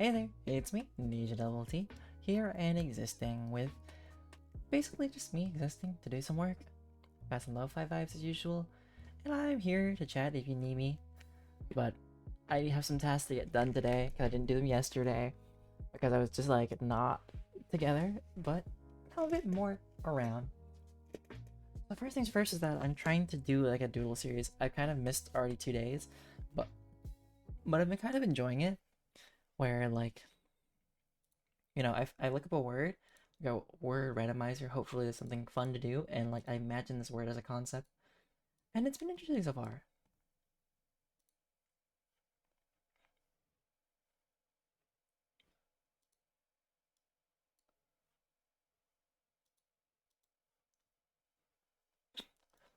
Hey there, it's me, DjDoubleT, here and existing with basically just me existing to do some work. Got some lo-fi vibes as usual, and I'm here to chat if you need me. But I have some tasks to get done today because I didn't do them yesterday because I was just like not together, but now a bit more around. The first things first is that I'm trying to do like a doodle series. I kind of missed already 2 days, but I've been kind of enjoying it. Where like I look up a word, go word randomizer. Hopefully, there's something fun to do, and like I imagine this word as a concept, and it's been interesting so far.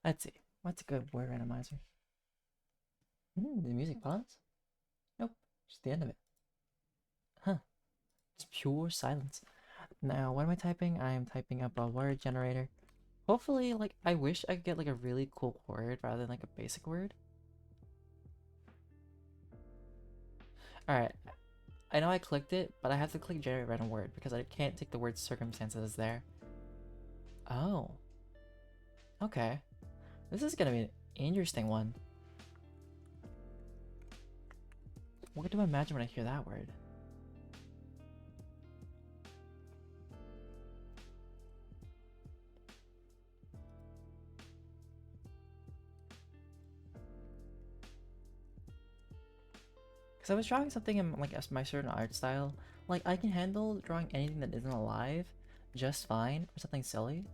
Let's see, what's a good word randomizer? The music pause? Nope, just the end of it. Huh? It's pure silence. Now, what am I typing? I am typing up a word generator. Hopefully, like I wish I could get like a really cool word rather than like a basic word. All right, I know I clicked it, but I have to click generate random word because I can't take the word circumstances there. Oh, okay. This is gonna be an interesting one. What do I imagine when I hear that word? Because I was drawing something in like my certain art style. Like I can handle drawing anything that isn't alive just fine or something silly.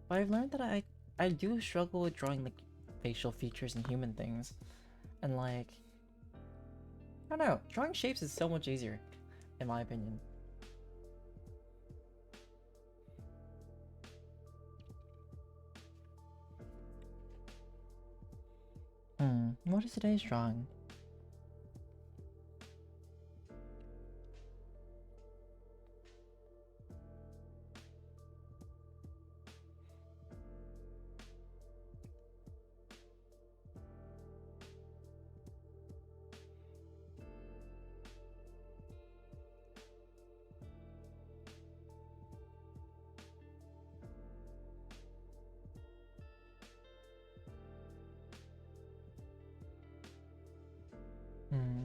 But I've learned that I do struggle with drawing like facial features and human things. And like I don't know, drawing shapes is so much easier, in my opinion. What is today's drawing? Hmm.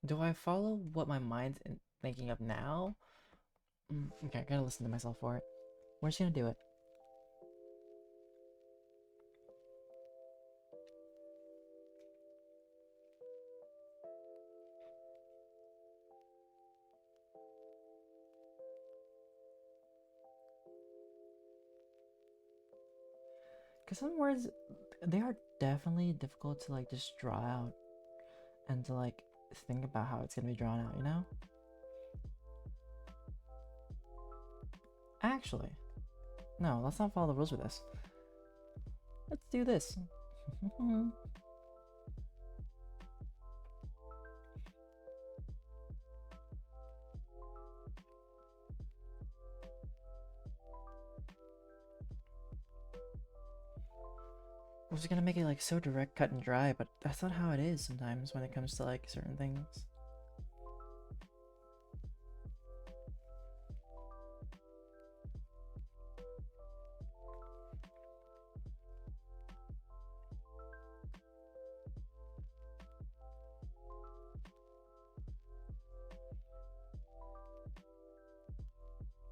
Do I follow what my mind's thinking of now? Okay, I gotta listen to myself for it. We're just gonna do it. Because some words, they are definitely difficult to like just draw out and to like think about how it's gonna be drawn out, you know? Actually, no, let's not follow the rules for this. Let's do this. I was gonna make it like so direct, cut and dry, but that's not how it is sometimes when it comes to like certain things.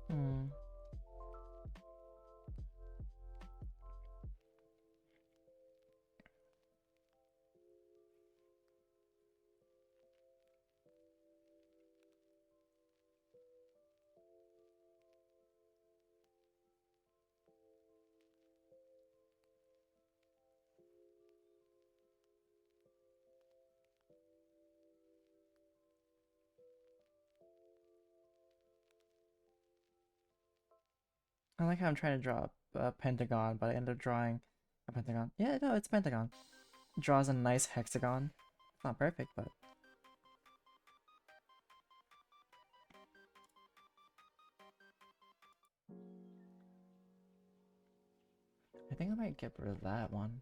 Hmm. I like how I'm trying to draw a pentagon, but I end up drawing A pentagon. Yeah, no, it's pentagon. Draws a nice hexagon. It's not perfect, but I think I might get rid of that one.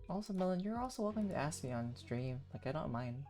Also, Melon, you're also welcome to ask me on stream. Like, I don't mind.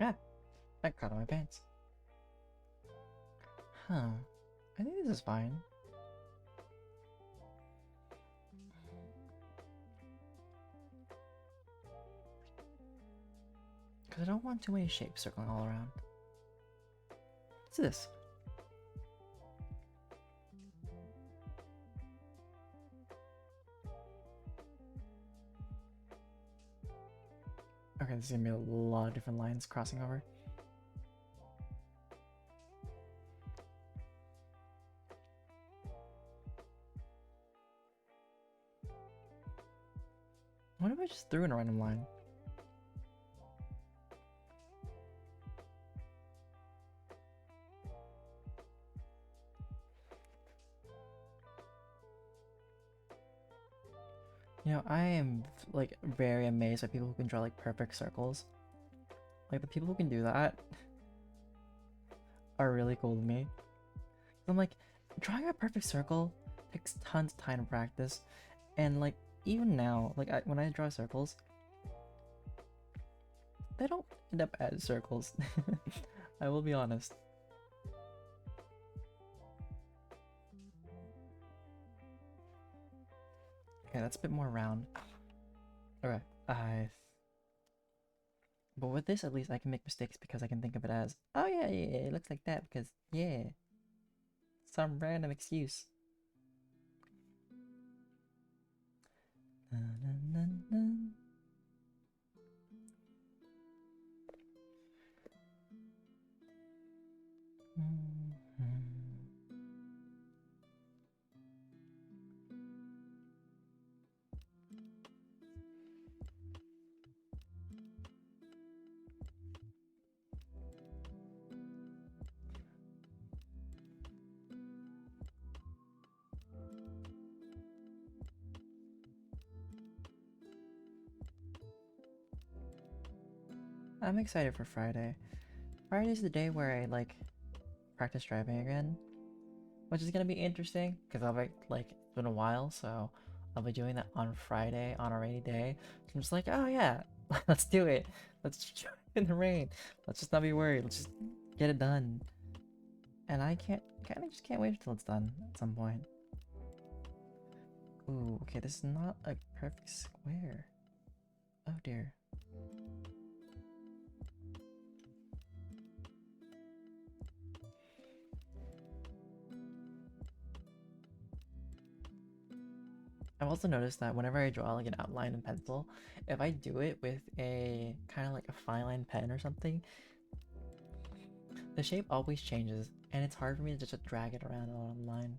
Yeah, I got on my pants. Huh. I think this is fine. Because I don't want too many shapes circling all around. What's this? Okay, there's gonna be a lot of different lines crossing over. What if I just threw in a random line? You know, I am like very amazed by people who can draw like perfect circles. Like the people who can do that are really cool to me. I'm like, drawing a perfect circle takes tons of time to practice, and like even now, like when I draw circles, they don't end up as circles. I will be honest. Okay, that's a bit more round. Okay, but with this, at least I can make mistakes because I can think of it as, oh yeah, it looks like that because, yeah, some random excuse. I'm excited for Friday. Friday's the day where I like practice driving again, which is gonna be interesting because I'll be like it's been a while, so I'll be doing that on Friday on a rainy day. So I'm just like, oh yeah, let's do it. Let's just drive in the rain. Let's just not be worried. Let's just get it done. And I kind of just can't wait until it's done at some point. Ooh, okay, this is not a perfect square. Oh dear. I've also noticed that whenever I draw like an outline in pencil, if I do it with a kind of like a fine line pen or something, the shape always changes and it's hard for me to just drag it around on a line.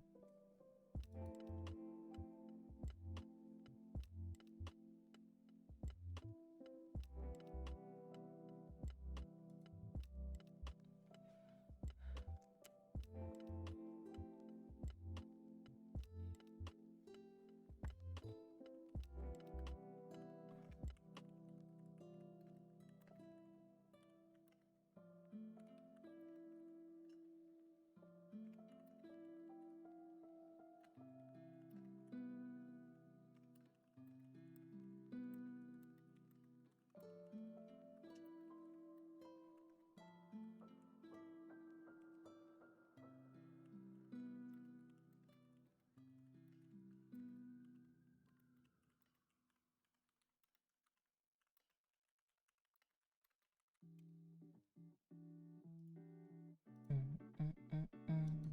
Mm, mm, mm, mm.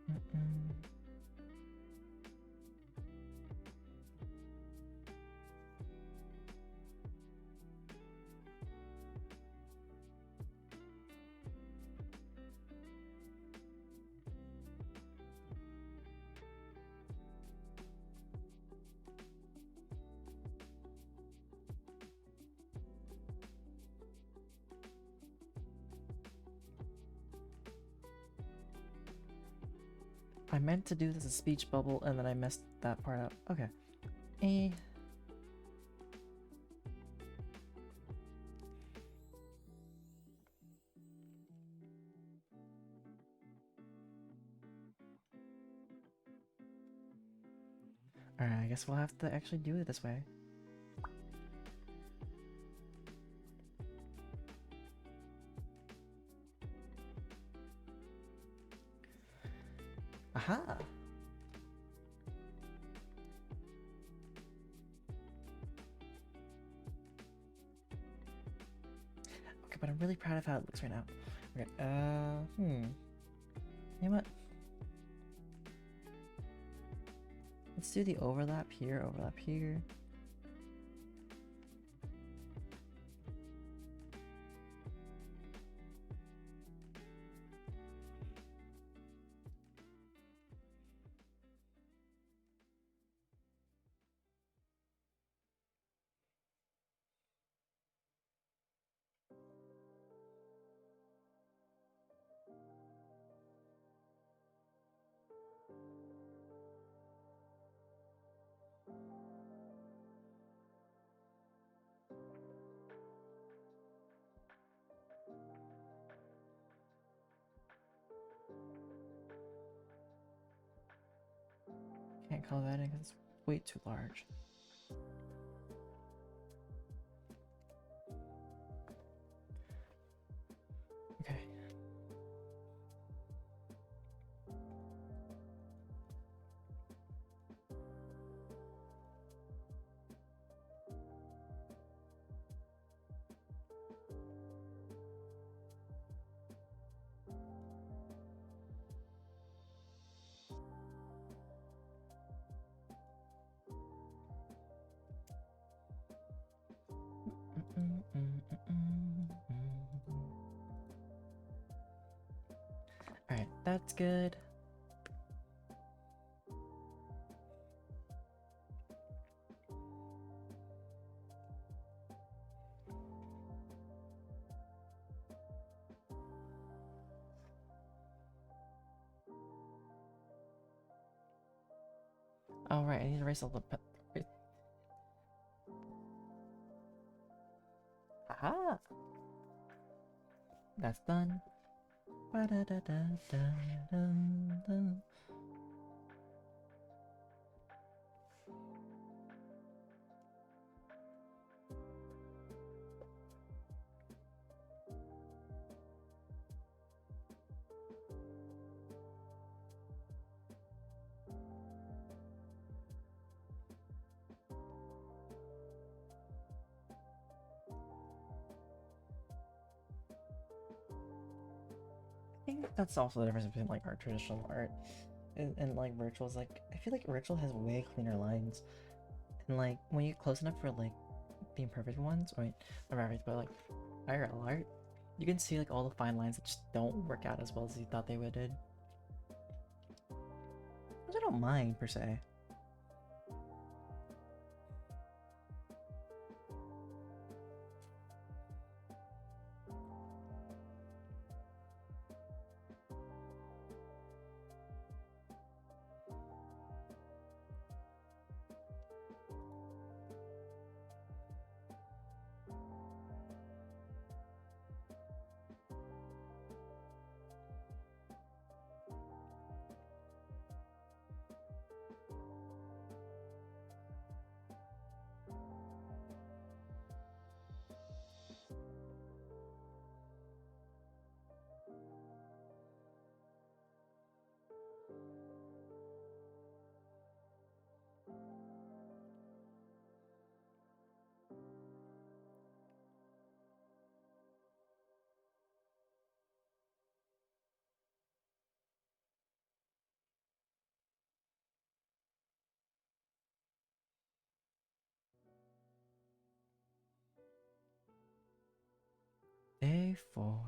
Mm-mm. I meant to do this as a speech bubble and then I messed that part up. Okay. Eh. Alright, I guess we'll have to actually do it this way. Aha! Okay, but I'm really proud of how it looks right now. Okay, You know what? Let's do the overlap here, overlap here. Can't color that in because it's way too large. Okay. Alright, that's good. Alright, I need to erase all the aha! That's done. Ba-da-da-da-da-dum-dum. I think that's also the difference between like our traditional art and like virtuals. Like I feel like virtual has way cleaner lines, and like when you close enough for like the imperfect ones, or not perfect, but like IRL art, you can see like all the fine lines that just don't work out as well as you thought they would did. Which I don't mind per se. Day 4.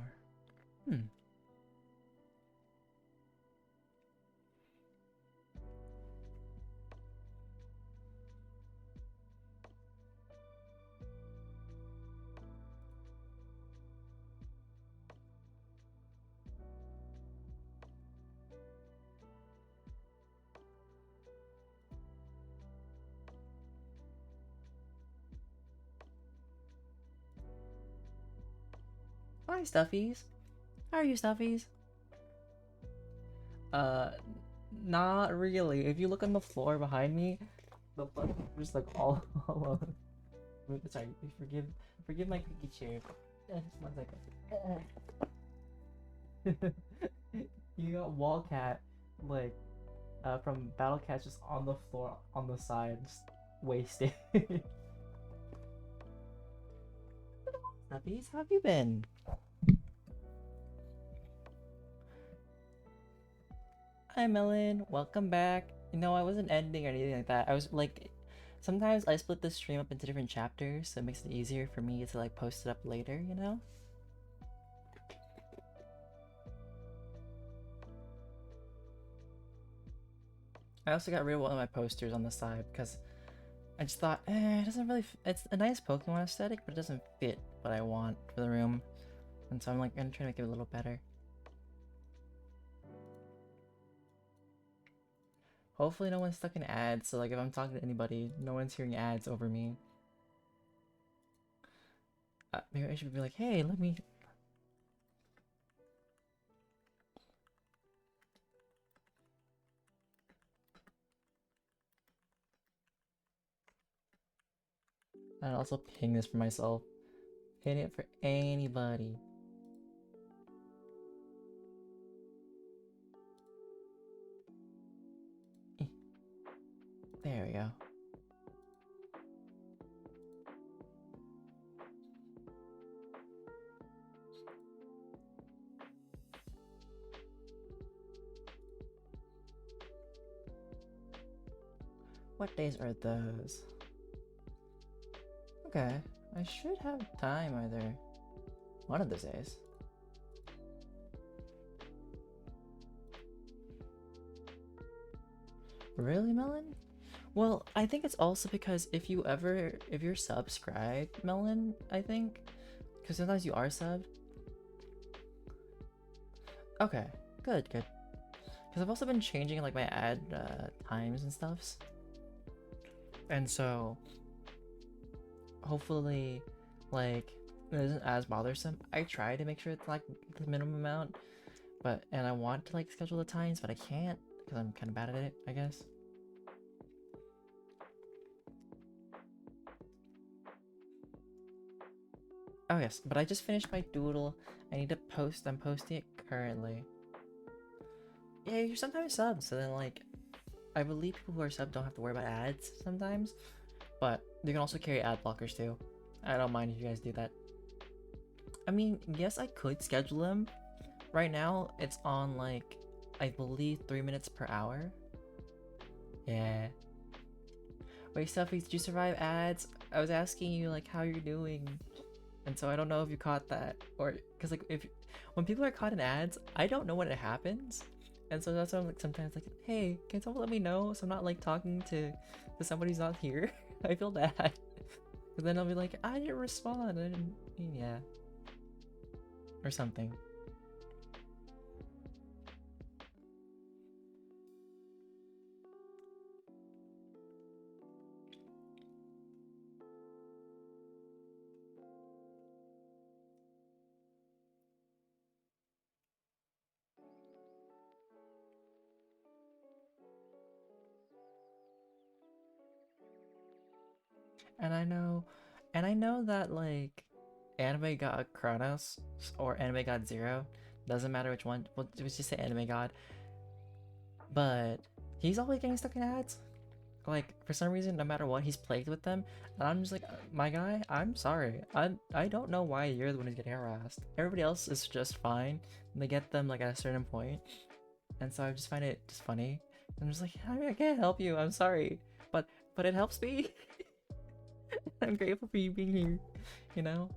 Hi, Stuffies. How are you, Stuffies? Uh, not really. If you look on the floor behind me, the blood is just like all over. Sorry, forgive my creaky chair. Just 1 second. You got Wallcat, like, from Battle Cat just on the floor on the side, just wasted. Stuffies, how have you been? Hi Melon, welcome back. You know, I wasn't ending or anything like that. I was like, sometimes I split the stream up into different chapters, so it makes it easier for me to like post it up later, you know? I also got rid of one of my posters on the side because I just thought, it doesn't really, it's a nice Pokemon aesthetic, but it doesn't fit what I want for the room. And so I'm like, gonna try to make it a little better. Hopefully no one's stuck in ads, so like if I'm talking to anybody, no one's hearing ads over me. Maybe I should be like, hey, let me... I'd also ping this for myself. Pin it for anybody. There we go. What days are those? Okay, I should have time either one of those days. Really, Melon? Well, I think it's also because if you're subscribed, Melon, I think, because sometimes you are subbed. Okay, good. Because I've also been changing like my ad times and stuffs, and so hopefully, like, it isn't as bothersome. I try to make sure it's like the minimum amount, and I want to like schedule the times, but I can't because I'm kind of bad at it, I guess. Oh yes, but I just finished my doodle. I need to post. I'm posting it currently. Yeah, you're sometimes sub, so then like, I believe people who are sub don't have to worry about ads sometimes, but you can also carry ad blockers too. I don't mind if you guys do that. I mean, yes, I could schedule them. Right now, it's on like, I believe 3 minutes per hour. Yeah. Wait, Stuffy, did you survive ads? I was asking you like how you're doing. And so I don't know if you caught that, or because like when people are caught in ads, I don't know when it happens, and so that's why I'm like sometimes like, hey, can someone let me know so I'm not like talking to somebody who's not here. I feel bad, but then I'll be like, I didn't respond, I didn't, yeah, or something. And I know that like anime god Kronos or anime god Zero, doesn't matter which one. Well, let's just say anime god, but he's always getting stuck in ads. Like for some reason, no matter what, he's plagued with them, and I'm just like, my guy, I'm sorry, I don't know why you're the one who's getting harassed. Everybody else is just fine, and they get them like at a certain point, and so I just find it just funny. I'm just like, I can't help you, I'm sorry, but it helps me. I'm grateful for you being here, you know.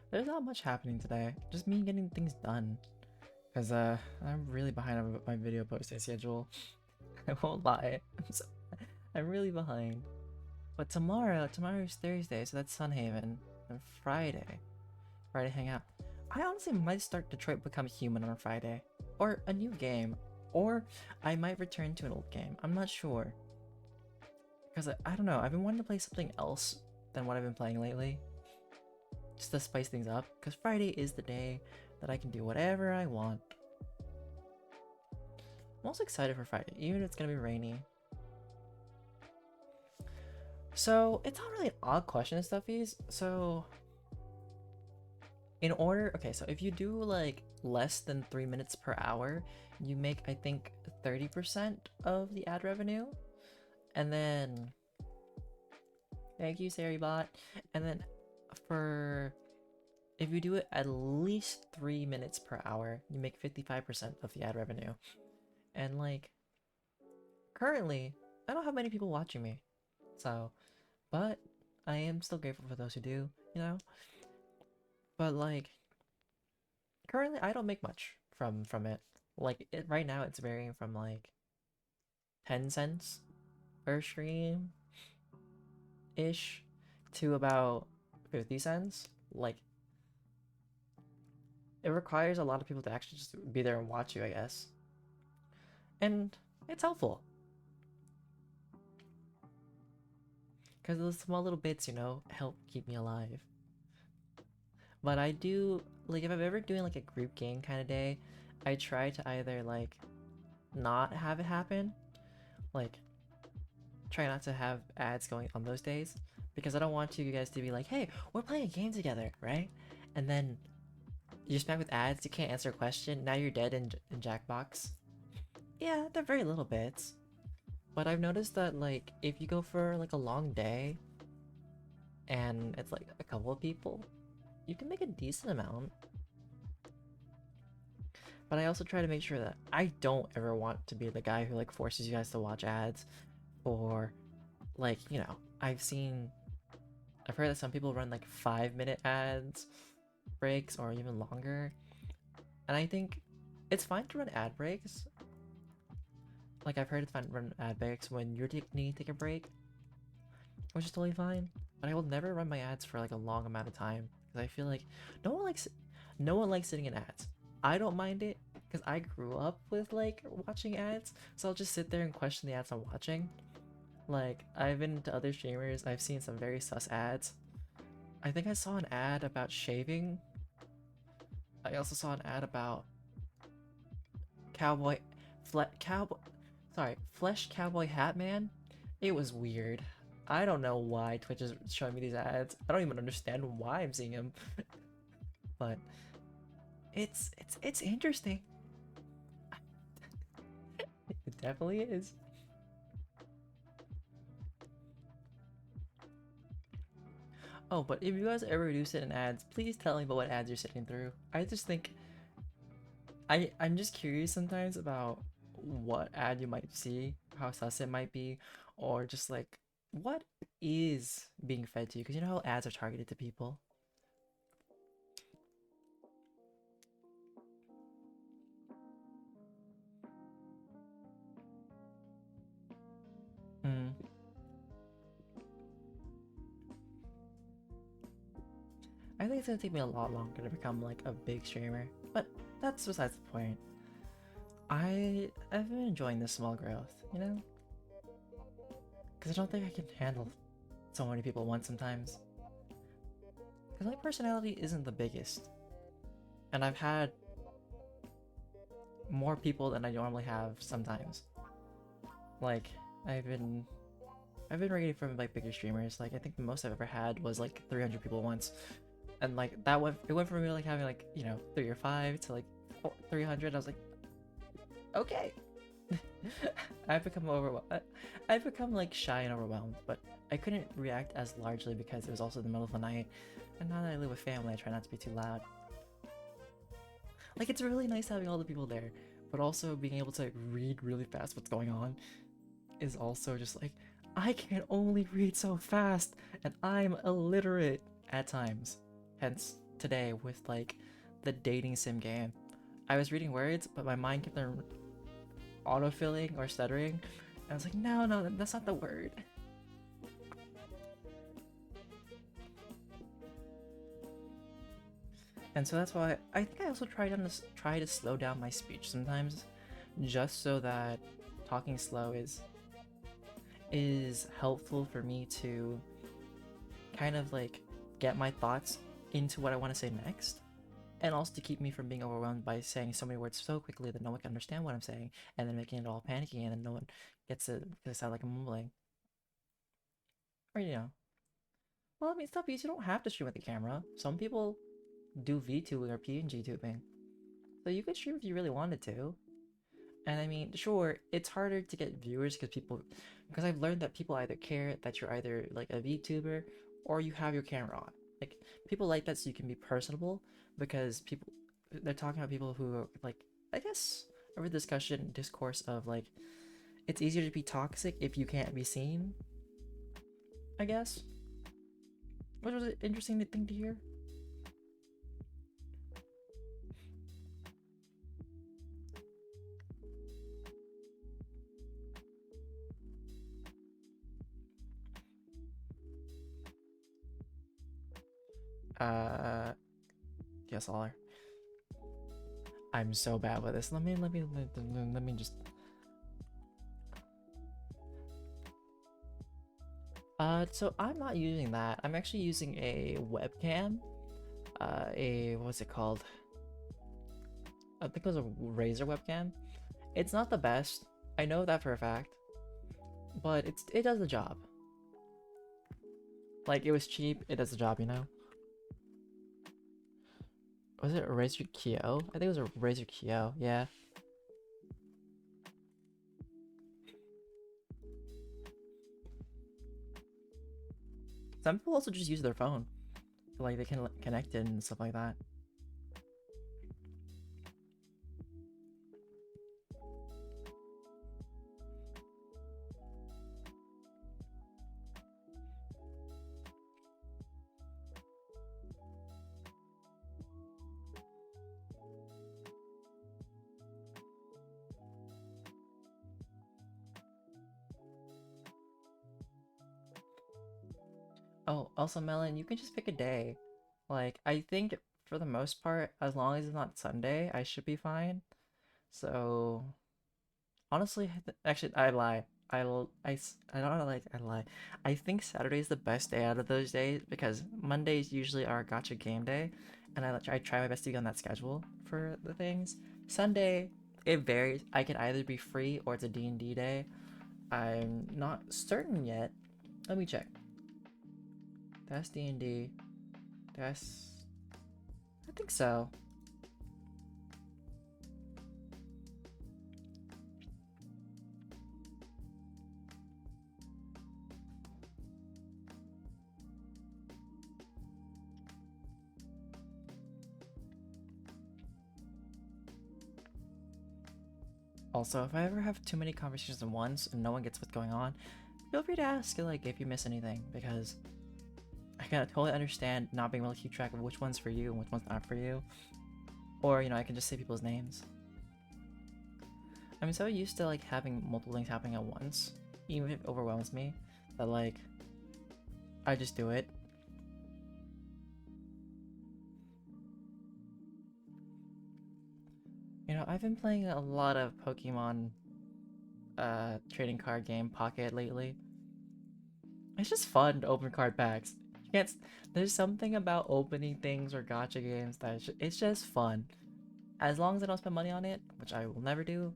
There's not much happening today, just me getting things done, because I'm really behind on my video posting schedule. I won't lie, I'm really behind. But tomorrow's Thursday, so that's Sunhaven. And Friday hangout. I honestly might start Detroit Become Human on Friday. Or a new game. Or I might return to an old game. I'm not sure. Because I don't know, I've been wanting to play something else than what I've been playing lately. Just to spice things up. Because Friday is the day that I can do whatever I want. I'm also excited for Friday, even if it's gonna be rainy. So, it's not really an odd question, Stuffies. So, in order, okay, so if you do like less than 3 minutes per hour, you make, I think, 30% of the ad revenue. And then, thank you, Sarybot. And then if you do it at least 3 minutes per hour, you make 55% of the ad revenue. And like, currently, I don't have many people watching me. So, but I am still grateful for those who do, you know? But like, currently I don't make much from it. Like right now it's varying from like 10 cents per stream ish to about 50 cents. Like it requires a lot of people to actually just be there and watch you, I guess. And it's helpful. Because those small little bits, you know, help keep me alive. But I do, like, if I'm ever doing like a group game kind of day, I try to either like not have it happen, like try not to have ads going on those days, because I don't want you guys to be like, hey, we're playing a game together, right? And then you're smacked with ads, you can't answer a question, now you're dead in Jackbox. Yeah, they're very little bits. But I've noticed that like if you go for like a long day and it's like a couple of people, you can make a decent amount. But I also try to make sure that I don't ever want to be the guy who like forces you guys to watch ads for like, you know, I've heard that some people run like 5-minute ads breaks or even longer. And I think it's fine to run ad breaks. Like, I've heard it's fine to run ad breaks when you're needing to take a break, which is totally fine. But I will never run my ads for like a long amount of time because I feel like no one likes no one likes sitting in ads. I don't mind it because I grew up with like watching ads, so I'll just sit there and question the ads I'm watching. Like, I've been to other streamers, I've seen some very sus ads. I think I saw an ad about shaving. I also saw an ad about cowboy, cowboy, sorry, flesh cowboy hat man. It was weird. I don't know why Twitch is showing me these ads. I don't even understand why I'm seeing them, but it's interesting. It definitely is. Oh, but if you guys ever do sit in ads, please tell me about what ads you're sitting through. I just think I'm just curious sometimes about what ad you might see, how sus it might be, or just like what is being fed to you, because you know how ads are targeted to people. Hmm. I think it's gonna take me a lot longer to become like a big streamer, but that's besides the point. I've been enjoying this small growth, you know, because I don't think I can handle so many people at once sometimes. Because my personality isn't the biggest, and I've had more people than I normally have sometimes. Like, I've been reading from like bigger streamers. Like, I think the most I've ever had was like 300 people once, and like it went from me like having like, you know, 3 or 5 to like 300. I was like, okay. I've become I've become like shy and overwhelmed, but I couldn't react as largely because it was also the middle of the night, and now that I live with family, I try not to be too loud. Like, it's really nice having all the people there, but also being able to like, read really fast what's going on is also just like, I can only read so fast, and I'm illiterate at times. Hence, today with like the dating sim game, I was reading words, but my mind kept on autofilling or stuttering, and I was like, no, no, that's not the word. And so that's why I think I also try to slow down my speech sometimes, just so that talking slow is helpful for me to kind of like get my thoughts into what I want to say next, and also to keep me from being overwhelmed by saying so many words so quickly that no one can understand what I'm saying, and then making it all panicky, and then no one gets to sound like I'm mumbling. Or, you know, well, I mean, stuff because you don't have to stream with the camera. Some people do VTubing or PNG tubing, so you could stream if you really wanted to. And I mean, sure, it's harder to get viewers because I've learned that people either care that you're either like a VTuber or you have your camera on. Like, people like that so you can be personable, because they're talking about people who are like, I guess, over discourse of like, it's easier to be toxic if you can't be seen, I guess. Which was an interesting thing to hear. Uh, DSLR. I'm so bad with this. Let me just. So I'm not using that. I'm actually using a webcam. What's it called? I think it was a Razer webcam. It's not the best. I know that for a fact, but it does the job. Like, it was cheap. It does the job, you know. Was it a Razer Kyo? I think it was a Razer Kyo. Yeah. Some people also just use their phone, like they can connect it and stuff like that. Oh, also, Melon, you can just pick a day. Like, I think for the most part, as long as it's not Sunday, I should be fine. So, honestly, actually, I lie. I don't like, I lie. I think Saturday is the best day out of those days because Mondays usually are gotcha game day, and I try my best to be on that schedule for the things. Sunday, it varies. I can either be free or it's a D&D day. I'm not certain yet. Let me check. That's D&D. That's... I think so. Also, if I ever have too many conversations at once and no one gets what's going on, feel free to ask, like, if you miss anything, because I can totally understand not being able to keep track of which one's for you and which one's not for you. Or, I can just say people's names. I'm so used to, like, having multiple things happening at once, even if it overwhelms me, that, like, I just do it. I've been playing a lot of Pokemon trading card game Pocket lately. It's just fun to open card packs. You can't. There's something about opening things or gotcha games that it's just fun. As long as I don't spend money on it, which I will never do,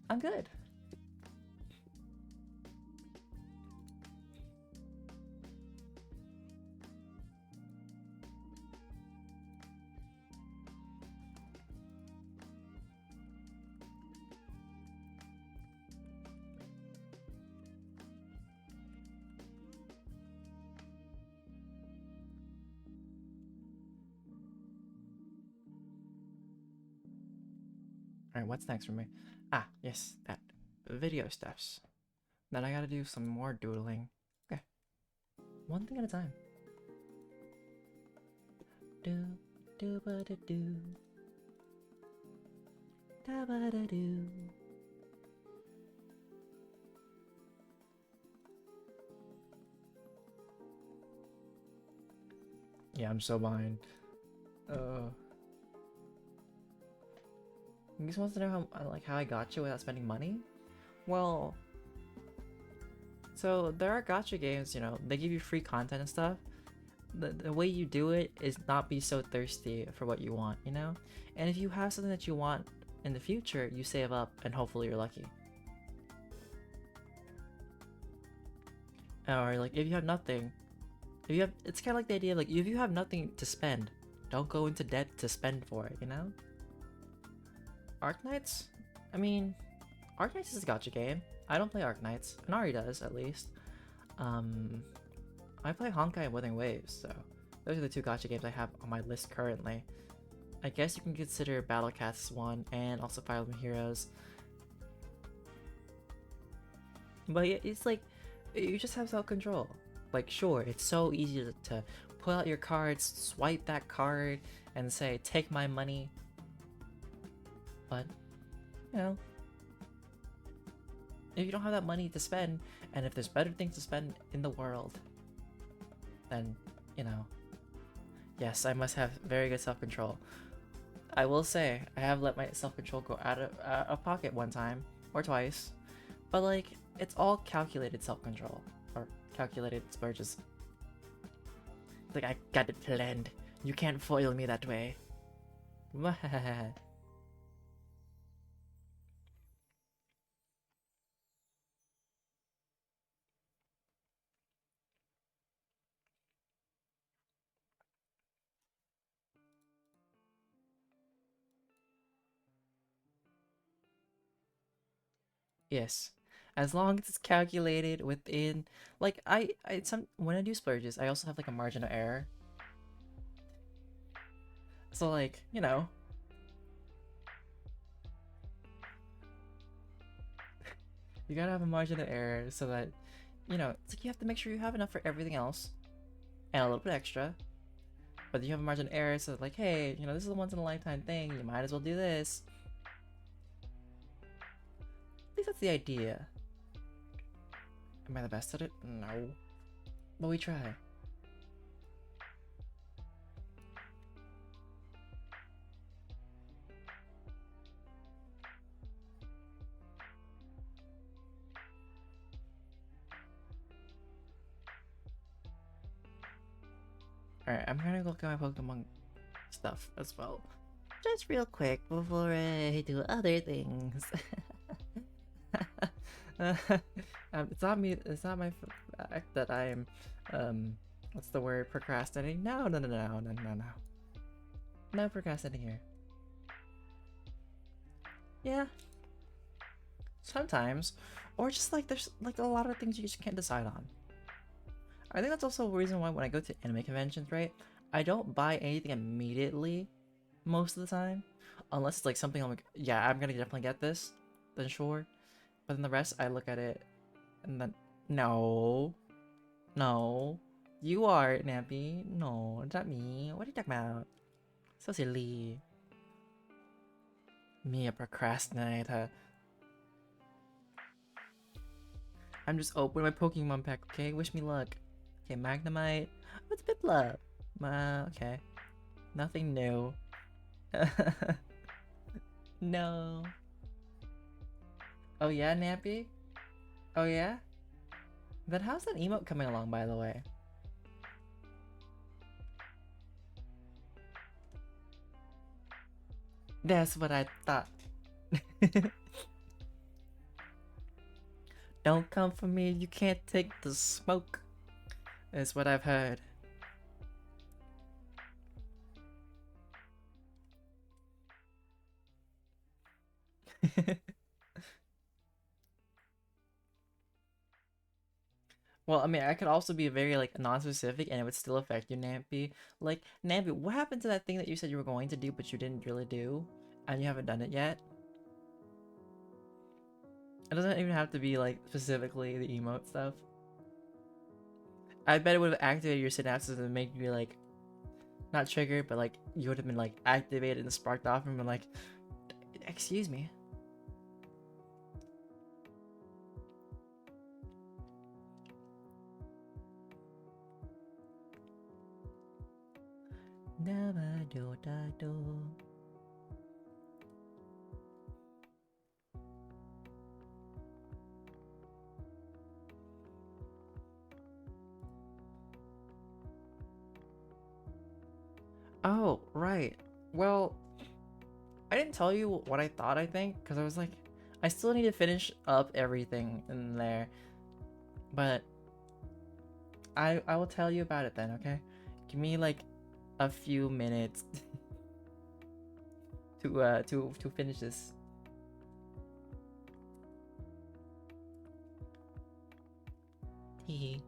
I'm good. Alright, what's next for me? Ah, yes, that. Video steps. Then I gotta do some more doodling. Okay. One thing at a time. Do, do ba da do. Da ba da do. Yeah, I'm so behind. You just wants to know how I got you without spending money? Well, so there are gotcha games, they give you free content and stuff. The way you do it is not be so thirsty for what you want, And if you have something that you want in the future, you save up and hopefully you're lucky. Or like if you have nothing, it's kind of like the idea of like if you have nothing to spend, don't go into debt to spend for it, Arknights? I mean, Arknights is a gotcha game. I don't play Arknights. Nari does, at least. I play Honkai and Wuthering Waves, so those are the two gotcha games I have on my list currently. I guess you can consider Battle Cats one and also Fire Emblem Heroes. But it's like, you just have self-control. Like, sure, it's so easy to pull out your cards, swipe that card, and say, take my money. But, if you don't have that money to spend, and if there's better things to spend in the world, then, yes, I must have very good self-control. I will say, I have let my self-control go out of pocket one time, or twice, but like, it's all calculated self-control, or calculated splurges. Like, I got it planned. You can't foil me that way. Yes. As long as it's calculated within, like, when I do splurges, I also have like a margin of error. So like, you gotta have a margin of error so that, it's like you have to make sure you have enough for everything else and a little bit extra. But you have a margin of error so like, hey, this is a once in a lifetime thing, you might as well do this. At least that's the idea. Am I the best at it? No. But we try. Alright, I'm gonna look at my Pokemon stuff as well. Just real quick before I do other things. It's not me. It's not my fact that I am, what's the word? Procrastinating? No, no, no, no, no, no, no. No procrastinating here. Yeah, sometimes, or just like there's like a lot of things you just can't decide on. I think that's also a reason why when I go to anime conventions, right, I don't buy anything immediately most of the time, unless it's like something I'm like, yeah, I'm gonna definitely get this, then sure. But then the rest, I look at it, and then no, no, you are Nappy. No, it's not me. What are you talking about? So silly. Me a procrastinator. I'm just opening my Pokemon pack. Okay, wish me luck. Okay, Magnemite. What's Piplup? Okay, nothing new. No. Oh yeah, Nappy? Oh yeah? Then how's that emote coming along, by the way? That's what I thought. Don't come for me, you can't take the smoke. Is what I've heard. Well, I mean, I could also be very like non-specific, and it would still affect you, Nampy. Like, Nampy, what happened to that thing that you said you were going to do, but you didn't really do, and you haven't done it yet? It doesn't even have to be like specifically the emote stuff. I bet it would have activated your synapses and make you like not triggered, but like you would have been like activated and sparked off and been like, excuse me. Never do da do. Oh, right. Well, I didn't tell you what I thought, I think, because I was like, I still need to finish up everything in there. But I will tell you about it then, okay? Give me like a few minutes to finish this. Hee.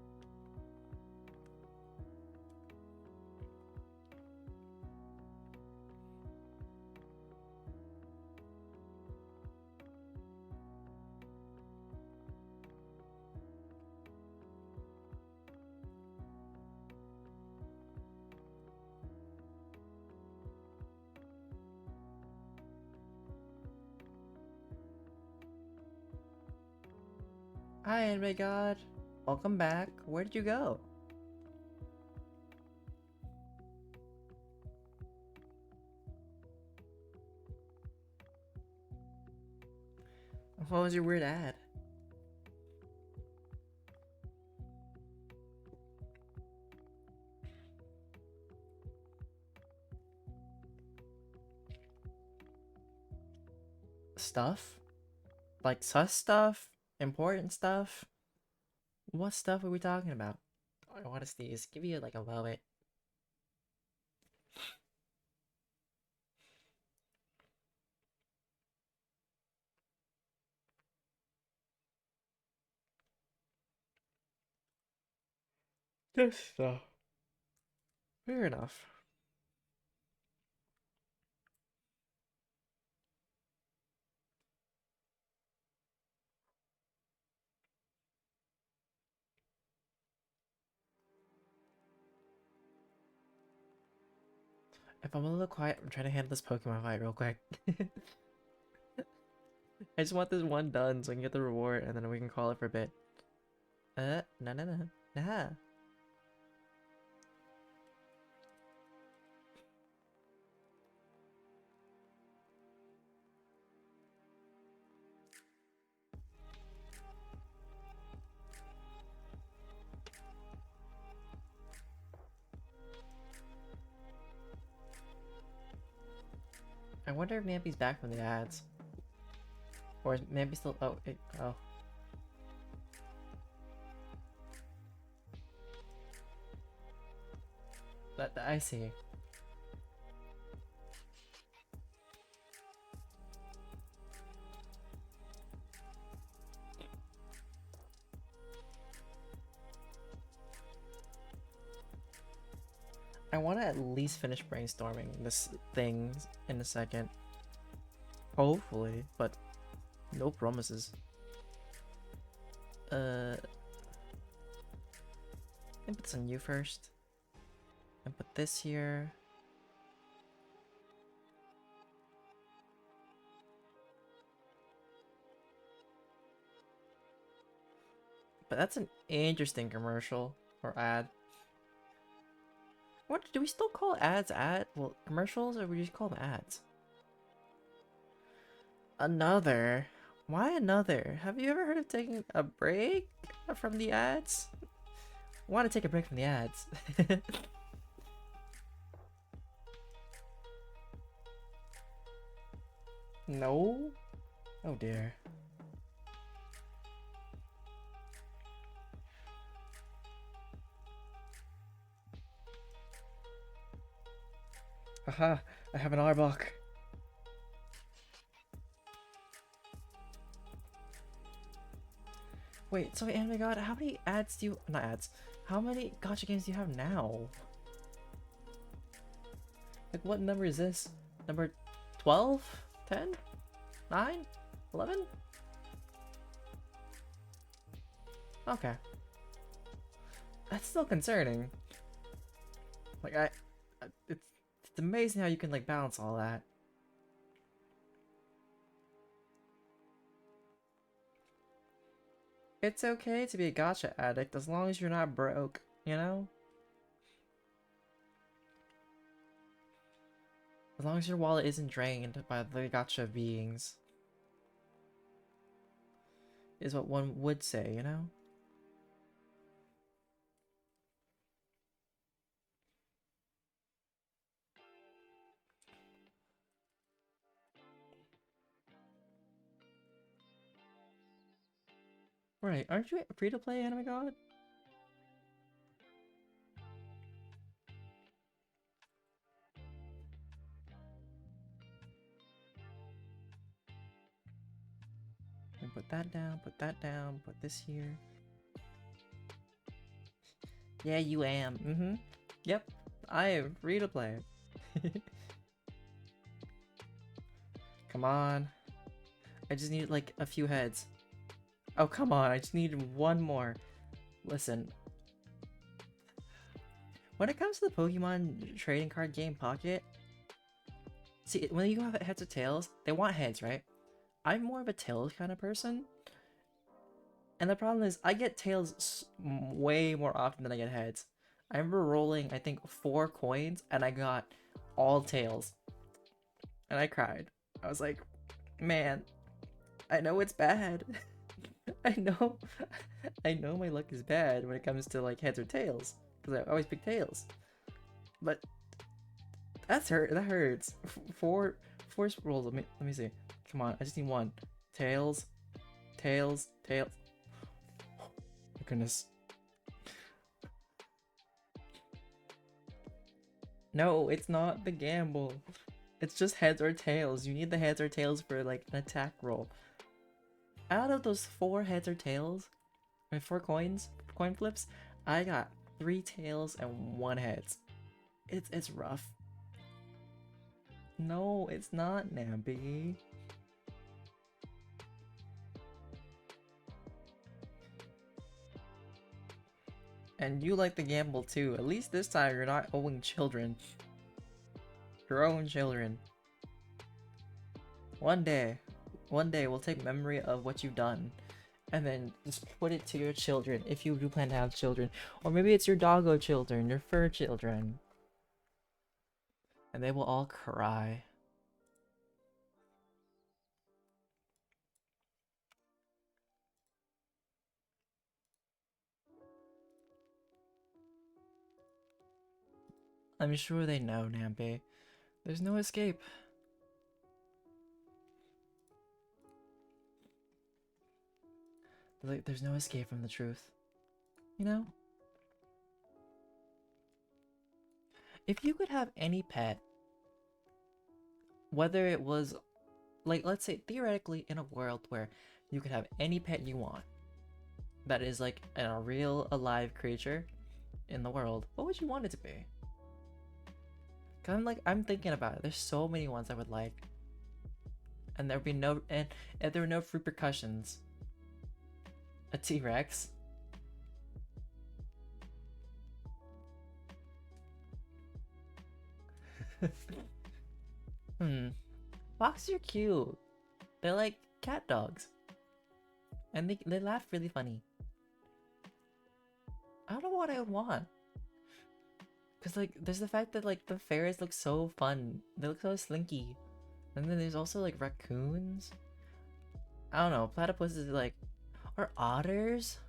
Hi, anime god. Welcome back. Where did you go? What was your weird ad? Stuff? Like sus stuff? Important stuff? What stuff are we talking about? I want to sneeze. Give you like a moment. This stuff. Fair enough. If I'm a little quiet, I'm trying to handle this Pokemon fight real quick. I just want this one done so I can get the reward and then we can call it for a bit. No, no, no. Nah. I wonder if Nampy's back from the ads. Or is Nampy still... Oh, oh. I see. I want to at least finish brainstorming this thing in a second. Hopefully, but no promises. Let me put some new first. And put this here. But that's an interesting commercial or ad. What do we still call ads well, commercials, or we just call them ads? Another? Why another? Have you ever heard of taking a break from the ads? I want to take a break from the ads. No? Oh dear. Haha, I have an Arbok. Wait, so Anime God, how many ads do you... Not ads. How many gacha games do you have now? Like, what number is this? Number 12? 10? 9? 11? Okay. That's still concerning. Like, it's amazing how you can, like, balance all that. It's okay to be a gacha addict as long as you're not broke, you know? As long as your wallet isn't drained by the gacha beings. Is what one would say, you know? Right, aren't you free to play, Anime God? And put that down, put this here. Yeah, you am. Mm-hmm. Yep, I am free to play. Come on. I just need like a few heads. Oh, come on, I just need one more. Listen. When it comes to the Pokemon trading card game Pocket, see, when you have heads or tails, they want heads, right? I'm more of a tails kind of person. And the problem is, I get tails way more often than I get heads. I remember rolling, I think, 4 coins, and I got all tails. And I cried. I was like, man, I know it's bad. I know, I know my luck is bad when it comes to like heads or tails, because I always pick tails. But that hurts. Four rolls. Let me see. Come on, I just need one. Tails, tails, tails. Oh my goodness. No, it's not the gamble. It's just heads or tails. You need the heads or tails for like an attack roll. Out of those 4 heads or tails, I mean 4 coin flips, I got 3 tails and 1 heads. It's rough. No, it's not, Nampy. And you like the gamble too. At least this time you're not owing children. Your own children. One day we'll take memory of what you've done and then just put it to your children if you do plan to have children. Or maybe it's your doggo children, your fur children. And they will all cry. I'm sure they know, Nampy. There's no escape. Like, there's no escape from the truth. You know? If you could have any pet, whether it was, like, let's say theoretically in a world where you could have any pet you want, that is like a real alive creature in the world, what would you want it to be? Cause I'm thinking about it. There's so many ones I would like, and there'd be no and if there were no repercussions. A T-Rex. Foxes are cute. They're like cat dogs, and they laugh really funny. I don't know what I would want. Cause like there's the fact that like the ferrets look so fun. They look so slinky. And then there's also like raccoons. I don't know, platypuses like or otters?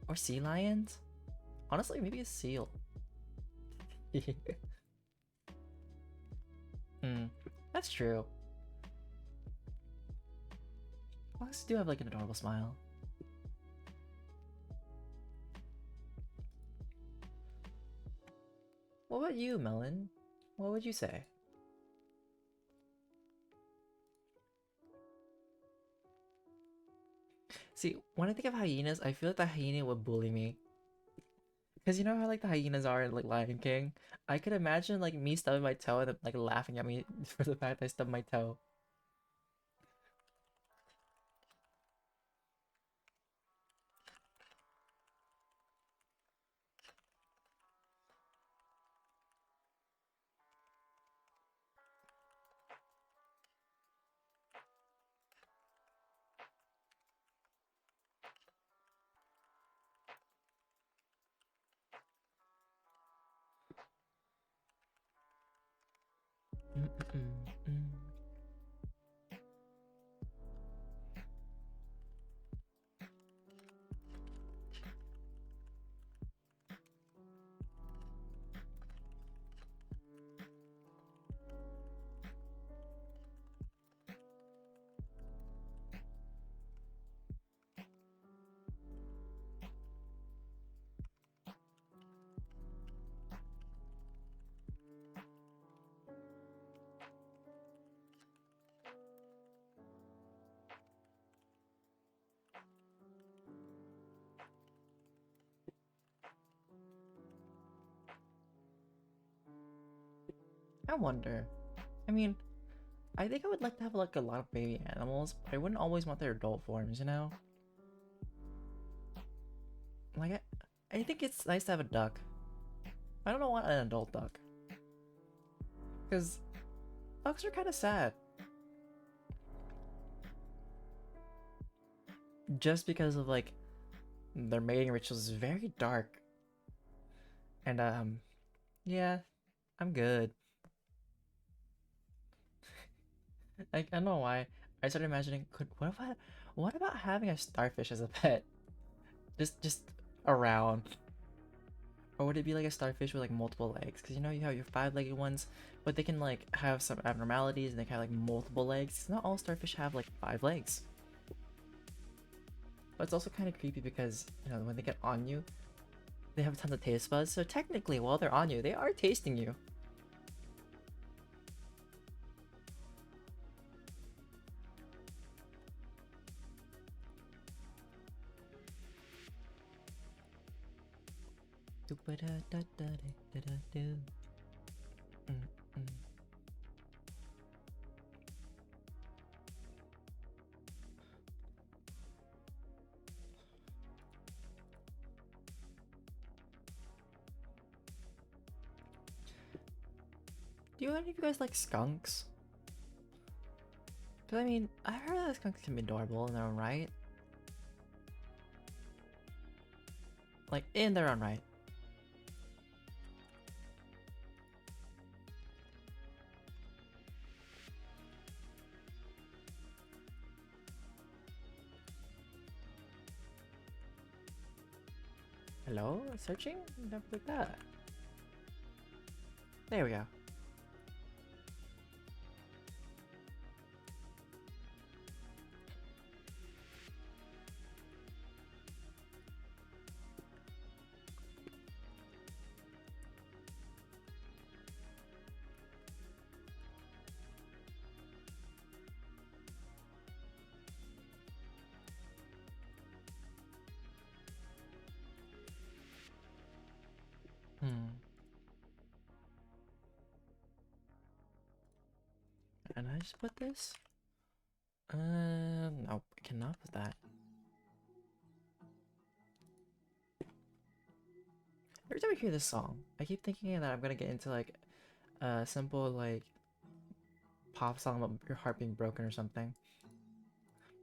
Or sea lions? Honestly, maybe a seal. That's true. Foxes do have like an adorable smile. What about you, Melon? What would you say? See, when I think of hyenas, I feel like the hyena would bully me. Cause you know how like the hyenas are in like Lion King? I could imagine like me stubbing my toe and them, like laughing at me for the fact I stubbed my toe. I wonder. I mean, I think I would like to have like a lot of baby animals, but I wouldn't always want their adult forms, you know? Like I think it's nice to have a duck. I don't want an adult duck. Because ducks are kind of sad. Just because of like their mating rituals is very dark. And yeah, I'm good. I don't know why. I started imagining what about having a starfish as a pet? Just around. Or would it be like a starfish with like multiple legs? Because you know you have your five-legged ones, but they can like have some abnormalities and they can have like multiple legs. Not all starfish have like 5 legs. But it's also kind of creepy because, you know, when they get on you, they have tons of taste buds. So technically, while they're on you, they are tasting you. Do any of you guys like skunks? Because I mean, I heard that skunks can be adorable in their own right. Like, in their own right. Hello? Searching? Never like that. There we go. Hmm. And I just put this? Nope, I cannot put that. Every time I hear this song, I keep thinking that I'm gonna get into like a simple like pop song about your heart being broken or something.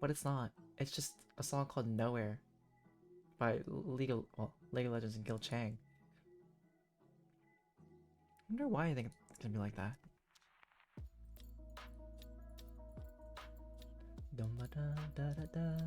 But it's not. It's just a song called Nowhere by League of Legends and Gil Chang. I wonder why I think it's gonna be like that. Dum ba da da da da.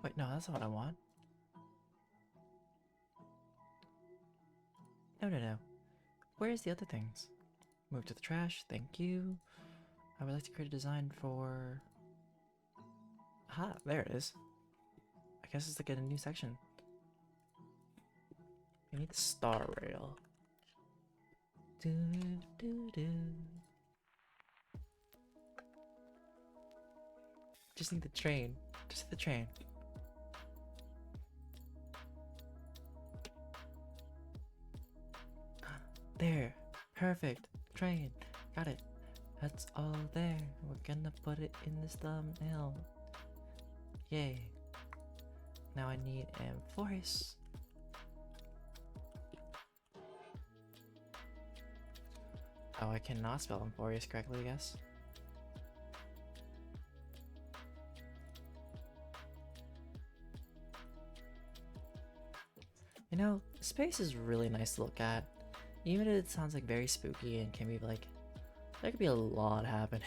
Wait, no, that's not what I want. No, no, no. Where's the other things? Move to the trash, thank you. I would like to create a design for... Aha, there it is. I guess it's to get a new section. I need the star rail. Do, do, do. Just need the train. Just the train. There. Perfect. Train. Got it. That's all there. We're gonna put it in this thumbnail. Yay. Now I need forest. Oh, I cannot spell Amphorius correctly, I guess. You know, space is really nice to look at. Even if it sounds like very spooky and can be like, there could be a lot happening.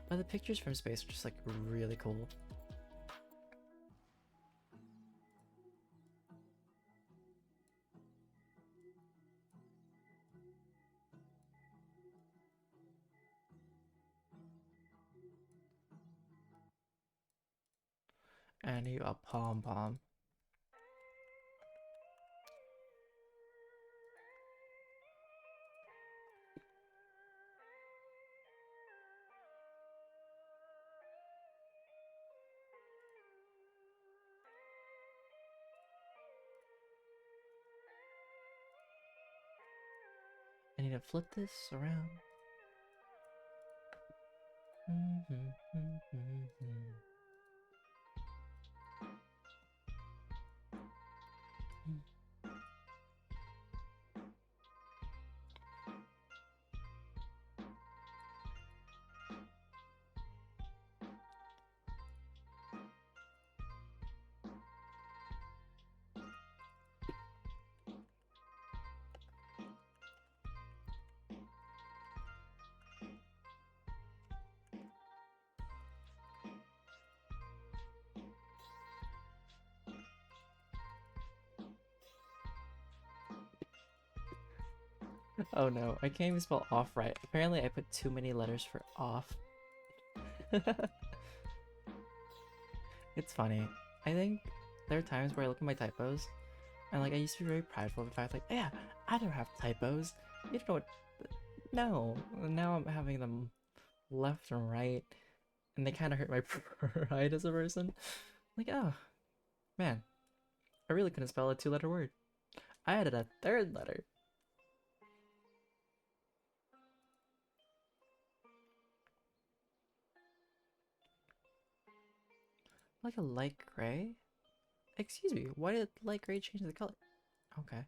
But the pictures from space are just like really cool. And you a pom pom. I need to flip this around. Oh no, I can't even spell off right. Apparently I put too many letters for off. It's funny. I think there are times where I look at my typos and like I used to be very prideful of the fact like, yeah, I don't have typos. You don't know what... No. Now I'm having them left and right and they kind of hurt my pride as a person. Like, oh, man. I really couldn't spell a two-letter word. I added a third letter. Like a light gray? Excuse me, why did light gray change the color? Okay.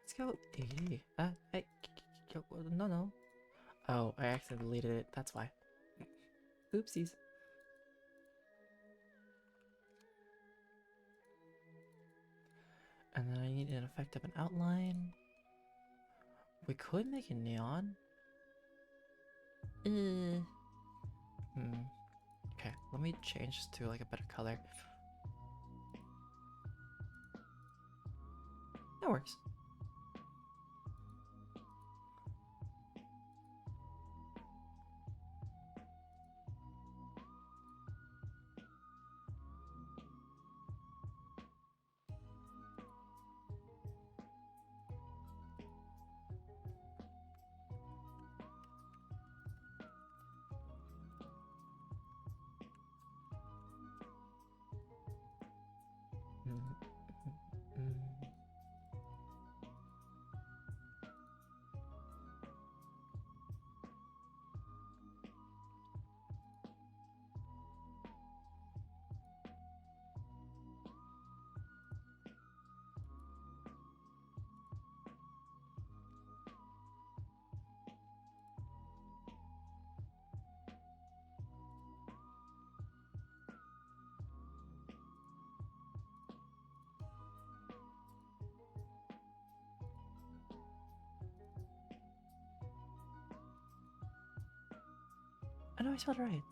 Let's go. Hey, no, no. Oh, I accidentally deleted it. That's why. Oopsies. need an effect of an outline. We could make it neon. Okay, let me change this to like a better color. That works. I know I spelled it right.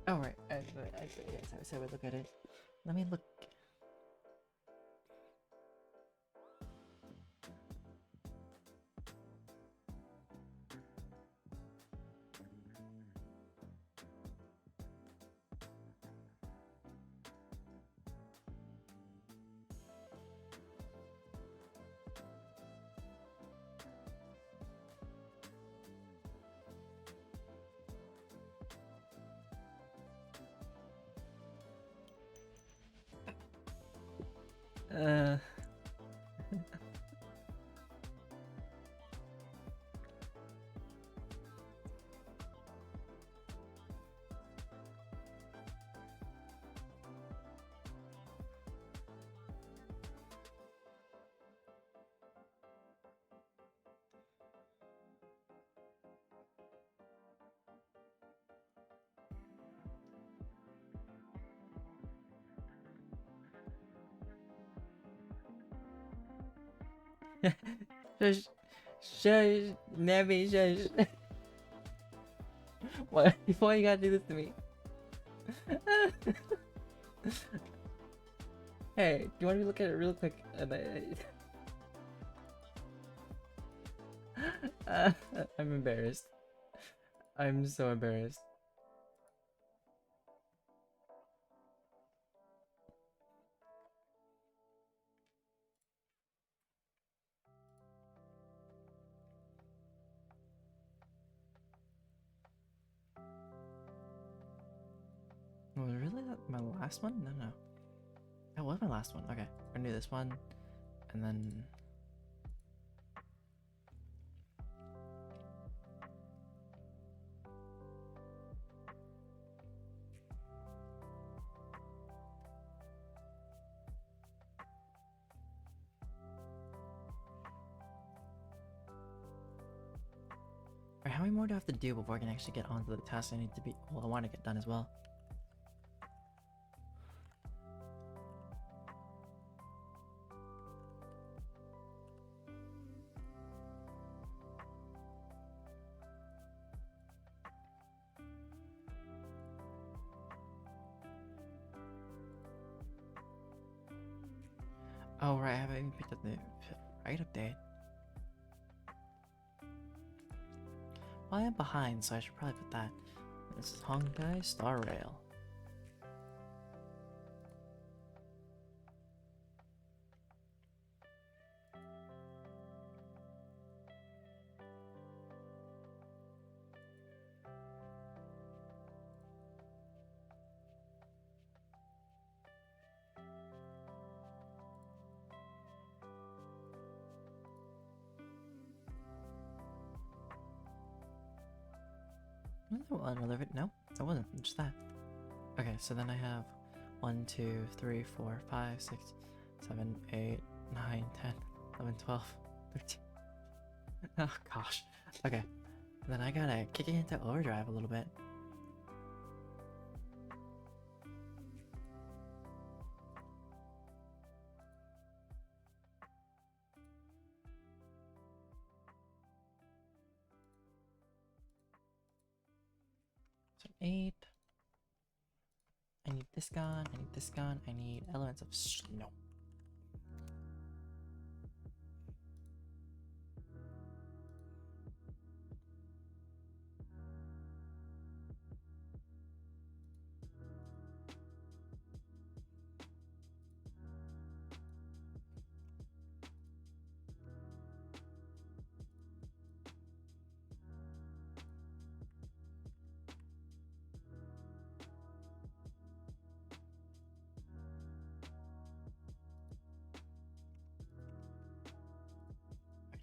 Oh, right. Yes, I would look at it. Let me look. Uh... Shush. Shush. Nebby, shush. Why you gotta do this to me? Hey, do you want me to look at it real quick? I'm embarrassed. I'm so embarrassed. Was it really my last one? No. That was my last one. Okay, we're gonna do this one, and then... Alright, how many more do I have to do before I can actually get onto the task I need to be... Well, I want to get done as well. Oh right, I haven't even picked up the right update. Well, I am behind, so I should probably put that. This is Honkai Star Rail. Another bit? No, that wasn't. Just that. Okay, so then I have 1, 2, 3, 4, 5, 6, 7, 8, 9, 10, 11, 12, 13. Oh gosh. Okay. Then I gotta kick it into overdrive a little bit. So 8. I need this gun, I need this gun, I need elements of snow.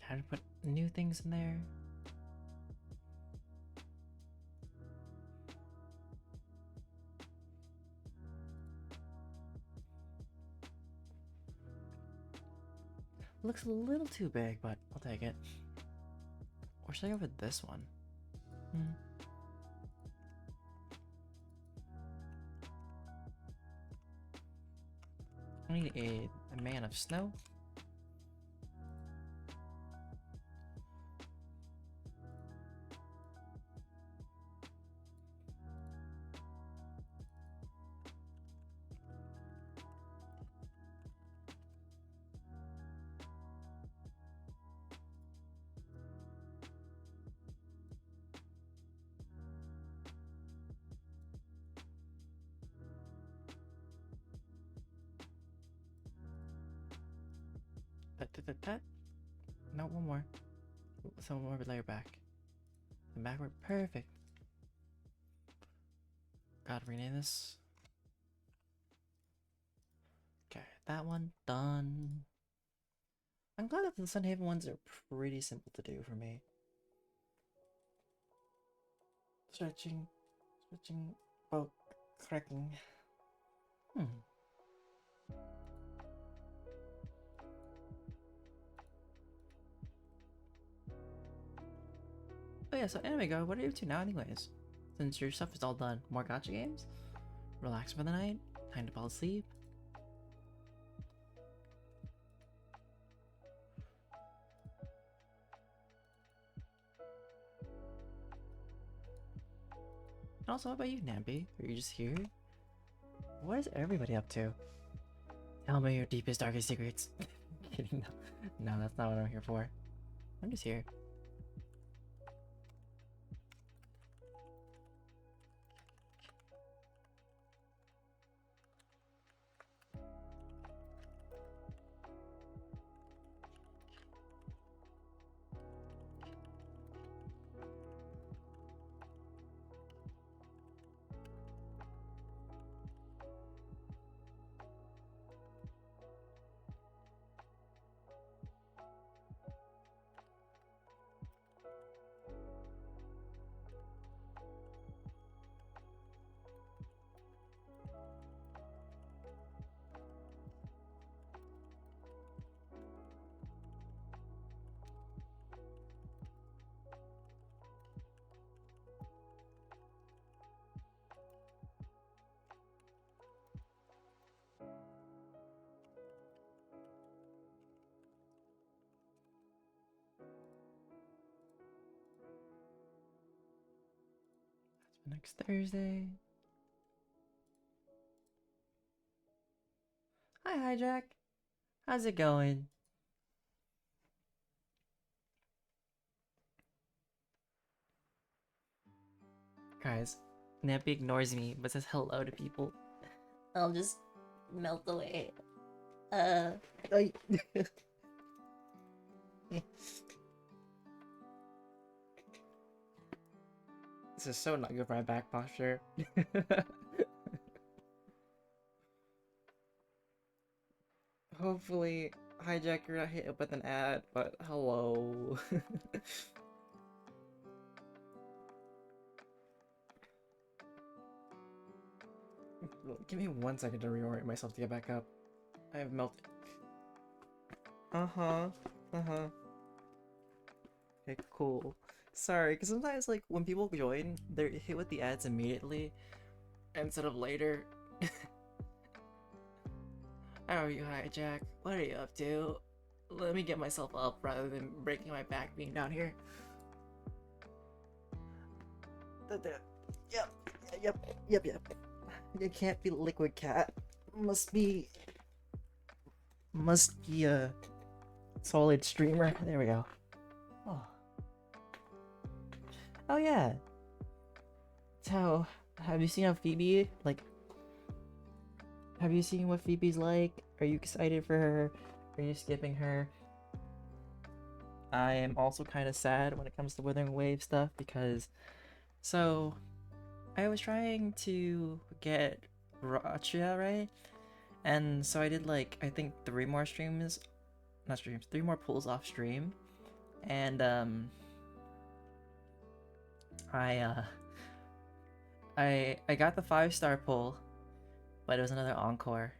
How to put new things in there? Looks a little too big, but I'll take it. Or should I go with this one? I need a man of snow. No, one more. Some more layer back. And backward. Perfect. Gotta rename this. Okay, that one done. I'm glad that the Sunhaven ones are pretty simple to do for me. Stretching, bulk, cracking. Oh yeah, so anyway, go. What are you up to now, anyways? Since your stuff is all done, more gacha games? Relax for the night? Time to fall asleep? And also, what about you, Nambi? Are you just here? What is everybody up to? Tell me your deepest, darkest secrets. Kidding. No, that's not what I'm here for. I'm just here. Next Thursday. Hi, Jack. How's it going? Guys, Nappy ignores me but says hello to people. I'll just melt away. I... This is so not good for my back posture. Hopefully, Hijacker got hit up with an ad, but hello. Give me 1 second to reorient myself to get back up. I have melted. Uh-huh. Uh-huh. Okay, cool. Sorry, because sometimes, like, when people join, they're hit with the ads immediately instead of later. How are you, Hijack? What are you up to? Let me get myself up rather than breaking my back being down here. Yep, yep. You can't be Liquid Cat. Must be a solid streamer. There we go. Oh yeah. So, have you seen how Phoebe, like, have you seen what Phoebe's like? Are you excited for her? Are you skipping her? I am also kind of sad when it comes to Withering Wave stuff because, so, I was trying to get Rachia, right? And so I did, like, I think 3 more streams, not streams, 3 more pulls off stream. And, I got the 5-star pull, but it was another encore.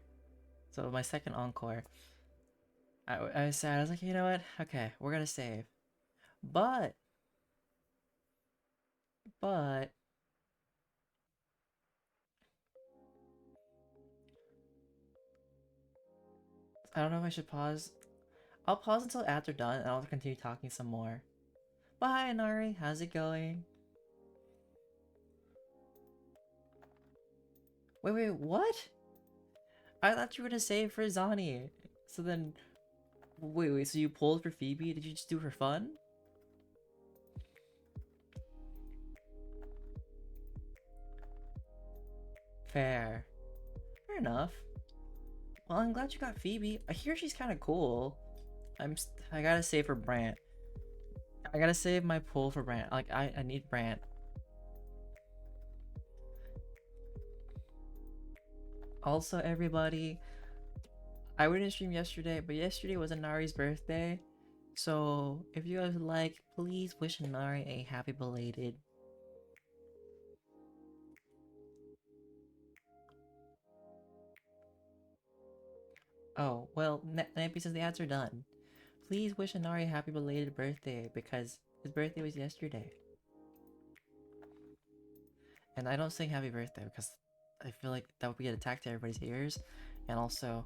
So my second encore. I was sad. I was like, you know what? Okay, we're gonna save. But I don't know if I should pause. I'll pause until ads are done and I'll continue talking some more. Bye, Nari. How's it going? Wait, what? I thought you were gonna save for Zani. So then, wait, so you pulled for Phoebe? Did you just do it for fun? Fair. Fair enough. Well, I'm glad you got Phoebe. I hear she's kind of cool. I gotta save for Brant. I gotta save my pull for Brant. Like, I need Brant. Also, everybody, I wouldn't stream yesterday, but yesterday was Anari's birthday. So, if you guys would like, please wish Anari a happy belated. Oh, well, Nappy says the ads are done. Please wish Anari a happy belated birthday because his birthday was yesterday. And I don't sing happy birthday because I feel like that would be an attack to everybody's ears. And also,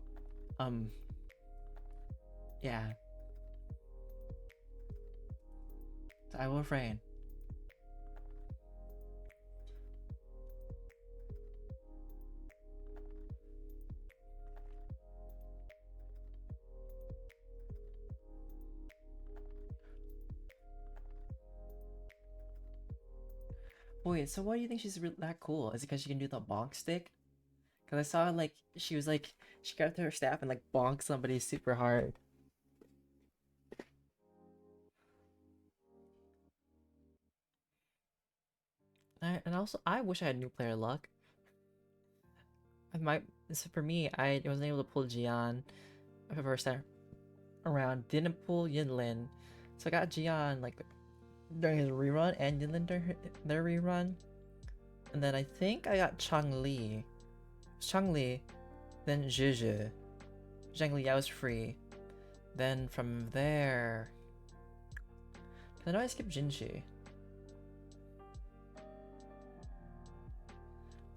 yeah. So I will refrain. Wait, so why do you think she's that cool? Is it because she can do the bonk stick? Because I saw like she was like she grabbed her staff and like bonked somebody super hard. And also, I wish I had new player luck. For me, I wasn't able to pull Jian for the first time around. Didn't pull Yinlin, so I got Jian like during his rerun and Yinlin during their rerun, and then I think I got Changli, then Zhizhi. Zhangli, I was free. Then from there, I know I skipped Jinshi.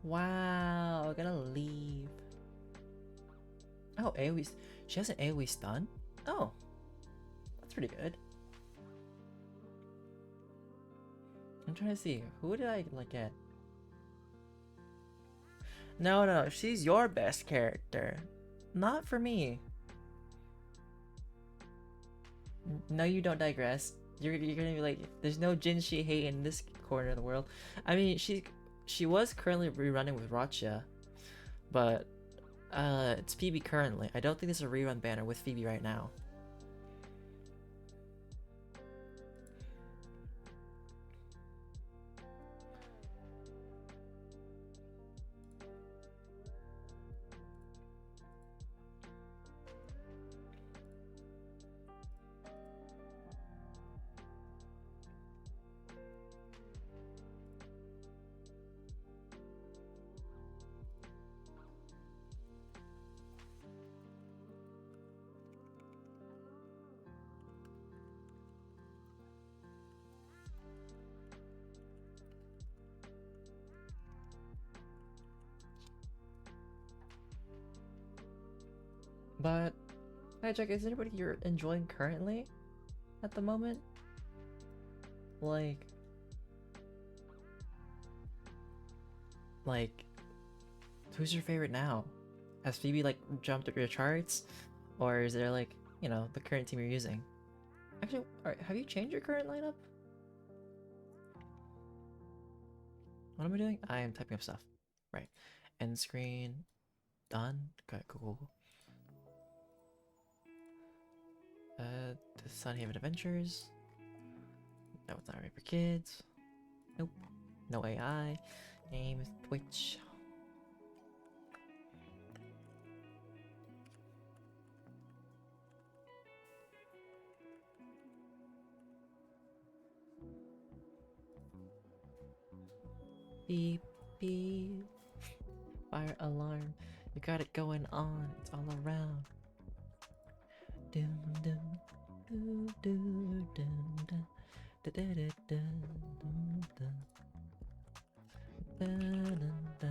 Wow, I'm gonna leave. Oh, AoE. She has an AoE stun? Oh, that's pretty good. I'm trying to see. Who did I like get? No, she's your best character. Not for me. No, you don't digress. You're gonna be like, there's no Jinshi hate in this corner of the world. I mean, she was currently rerunning with Racha, but it's Phoebe currently. I don't think there's a rerun banner with Phoebe right now. But hi, Jack. Is there anybody you're enjoying currently at the moment? Like, who's your favorite now? Has Phoebe like jumped up your charts, or is there like, you know, the current team you're using? Actually, have you changed your current lineup? What am I doing? I am typing up stuff. Right. End screen. Done. Okay, cool. The Sunhaven Adventures. No, it's not right for kids. Nope. No AI. Name is Twitch. Beep beep. Fire alarm. You got it going on. It's all around. Dum dum dum dum dum dum. Da da da da dum dum. Da da da.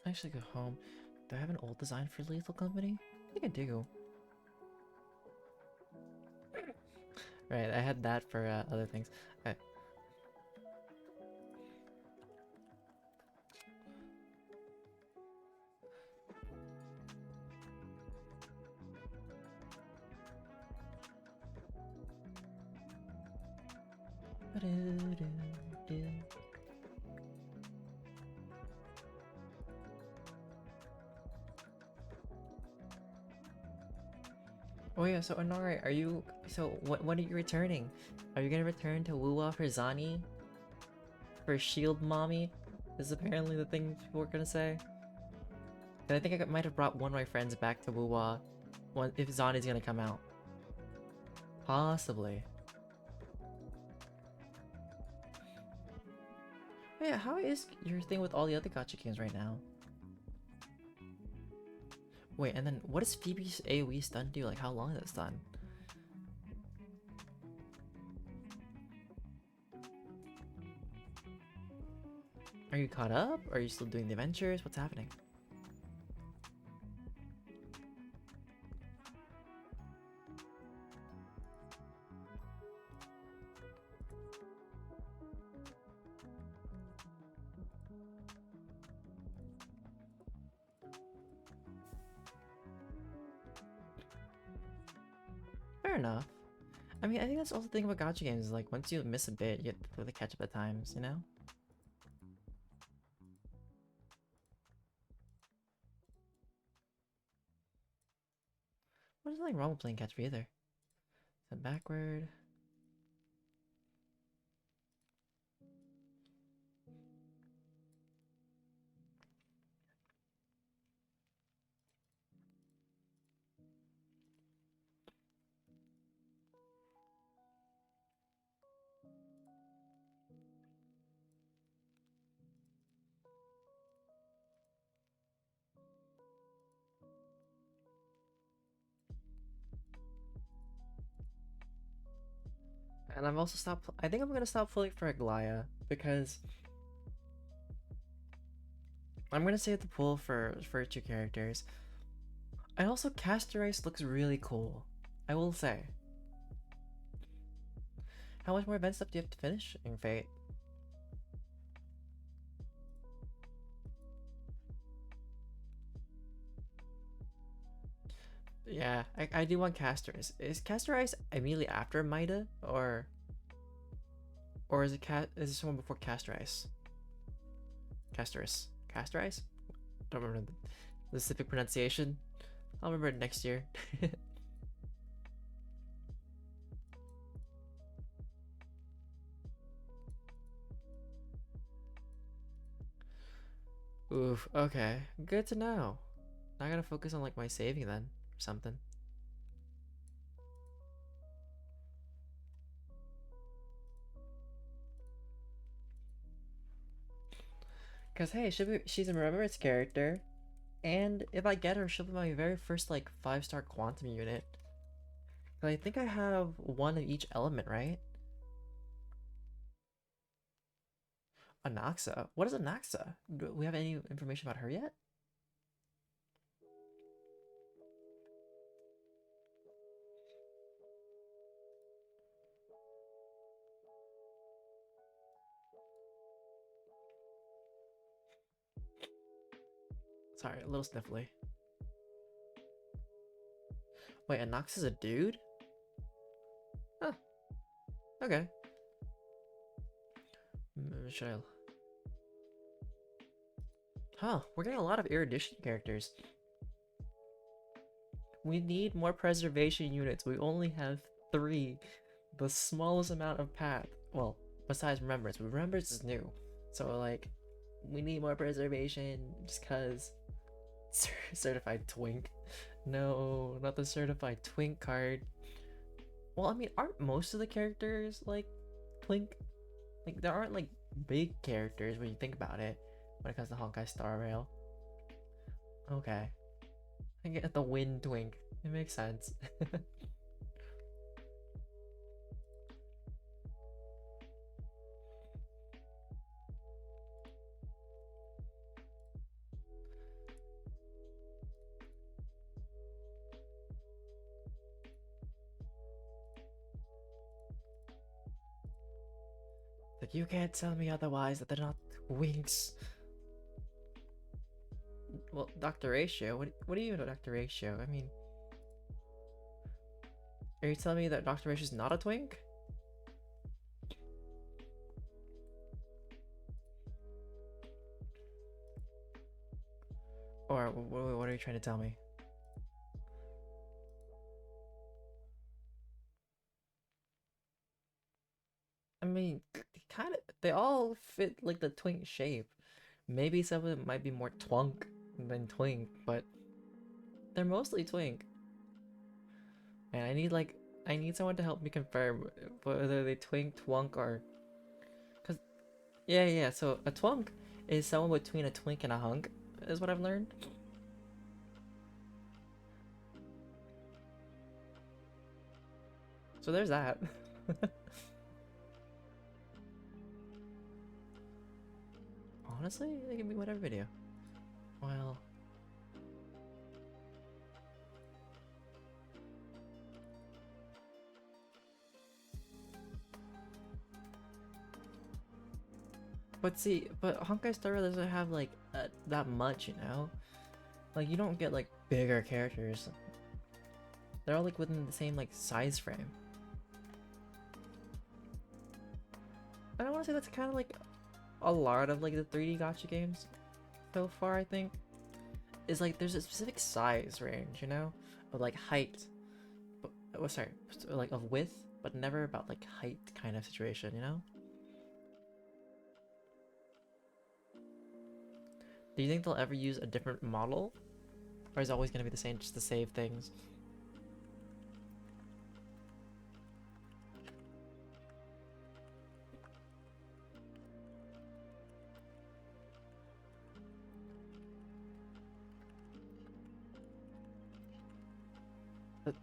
I actually go home. Do I have an old design for Lethal Company? I think I do. Right, I had that for other things. Okay. Oh yeah, so Honore, are you... So, when are you returning? Are you gonna return to Wuwa for Zani? For Shield Mommy? Is apparently the thing people were gonna say. And I think I might have brought one of my friends back to Wuwa if Zani's gonna come out. Possibly. Oh yeah, how is your thing with all the other gacha games right now? Wait, and then what does Phoebe's AoE stun do? Like, how long is it stun? Are you caught up? Are you still doing the adventures? What's happening? Fair enough. I mean, I think that's also the thing about gacha games is like, once you miss a bit, you get to really catch up at times, you know? What is like wrong with playing catch up either? Step backward. And I've also stopped. I think I'm gonna stop pulling for Aglaya because I'm gonna save the pull for 2 characters. And also, Castorice looks really cool. I will say. How much more event stuff do you have to finish in Fate? Yeah, I do want Castorice. Is Castorice immediately after Mida, or is is it someone before Castorice? Castorice? Don't remember the specific pronunciation. I'll remember it next year. Oof, okay. Good to know. I gotta focus on like my saving then, or something. Cause hey, she's a remembrance character, and if I get her, she'll be my very first like 5-star quantum unit. I think I have one of each element, right? Anaxa. What is Anaxa? Do we have any information about her yet? Sorry, a little sniffly. Wait, Anaxa's a dude? Huh. Okay. Should I? Huh. We're getting a lot of erudition characters. We need more preservation units. We only have 3. The smallest amount of path. Well, besides remembrance, but remembrance is new. So like, we need more preservation just cause certified twink. No, not the certified twink card. Well, I mean, aren't most of the characters like twink? Like there aren't like big characters when you think about it when it comes to Honkai Star Rail. Okay. I get the wind twink. It makes sense. Like, you can't tell me otherwise that they're not winks. Well, Dr. Ratio? What do you know, Dr. Ratio? I mean, are you telling me that Dr. Ratio is not a twink? Or what are you trying to tell me? I mean, they all fit like the twink shape. Maybe some of them might be more twunk than twink, but they're mostly twink. And I need someone to help me confirm whether they twink, twunk, or cause yeah. So a twunk is someone between a twink and a hunk, is what I've learned. So there's that. Honestly, they can be whatever video. Well, but Honkai Star Rail doesn't have like that much, you know? Like you don't get like bigger characters. They're all like within the same like size frame. And I want to say that's kind of like a lot of like the 3D gacha games so far. I think is like there's a specific size range, you know, of like height. But, oh, sorry, like of width, but never about like height kind of situation, you know? Do you think they'll ever use a different model? Or is it always going to be the same just to save things? But,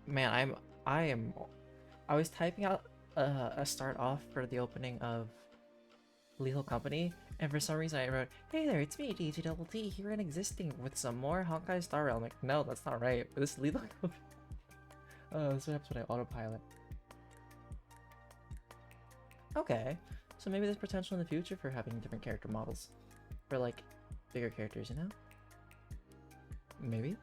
man, I was typing out a start off for the opening of Lethal Company, and for some reason I wrote, "Hey there, it's me, DjDoubleT, here and existing with some more Honkai Star Rail." I'm like, no, that's not right. This is Lethal Company. That's what happens when I autopilot. Okay, so maybe there's potential in the future for having different character models. For like, bigger characters, you know? Maybe?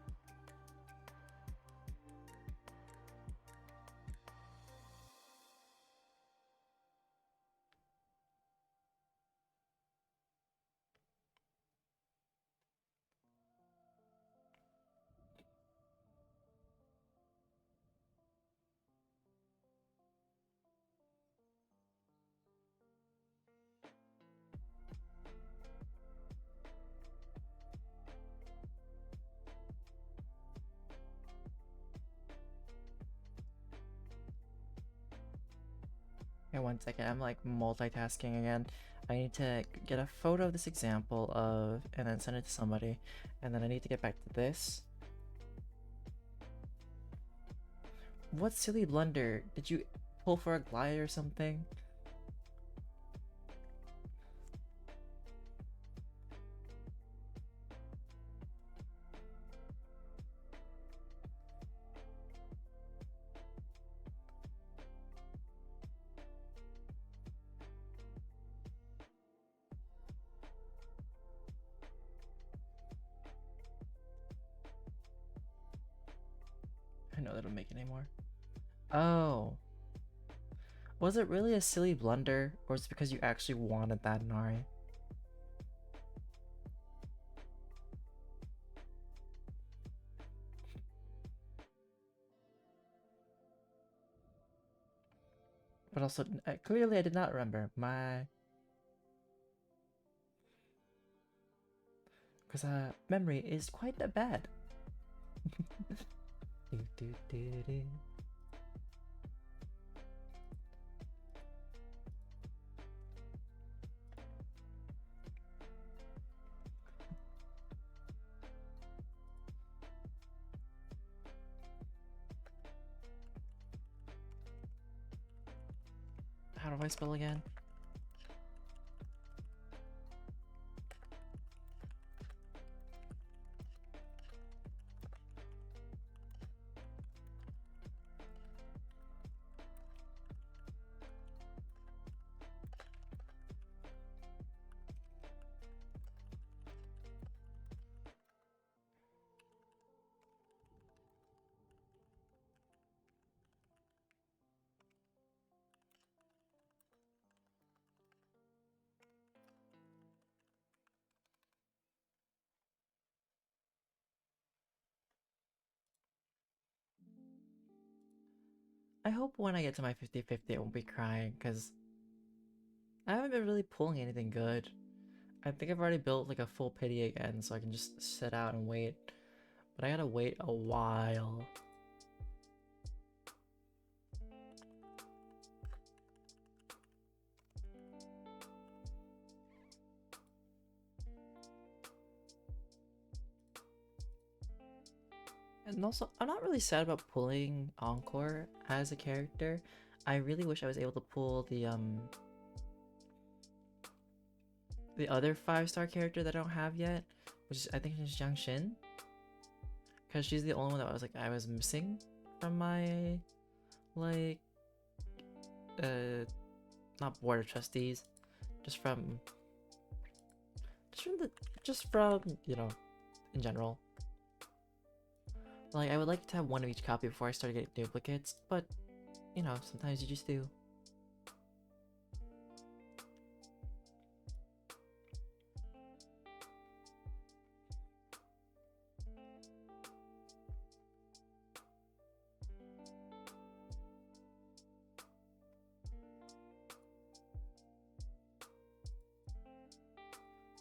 Okay, one second, I'm like multitasking again. I need to get a photo of this example of, and then send it to somebody. And then I need to get back to this. What silly blunder? Did you pull for a glide or something? I know that don't make it anymore. Oh. Was it really a silly blunder, or is it because you actually wanted that Nari? But also, clearly I did not remember. Because memory is quite bad. How do I spell again? I hope when I get to my 50-50 I won't be crying, because I haven't been really pulling anything good. I think I've already built like a full pity again, so I can just sit out and wait. But I gotta wait a while. And also, I'm not really sad about pulling Encore as a character. I really wish I was able to pull the other 5-star character that I don't have yet, which is, I think is Jiang Xin, because she's the only one that I was missing from my like not board of trustees, just from you know, in general. Like, I would like to have one of each copy before I start getting duplicates, but you know, sometimes you just do.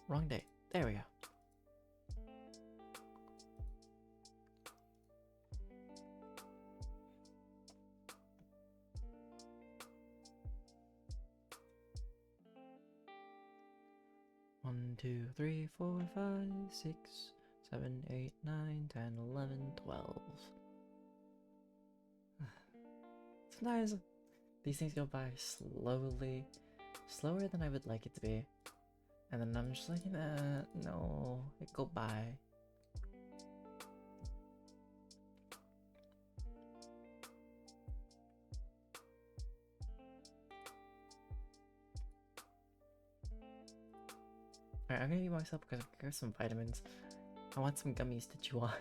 Wrong day. There we go. One, 2, 3, 4, 5, 6, 7, 8, 9, 10, 11, 12. Sometimes these things go by slowly, slower than I would like it to be. And then I'm just like, no, it go by. Alright, I'm gonna eat myself because I got some vitamins. I want some gummies to chew on.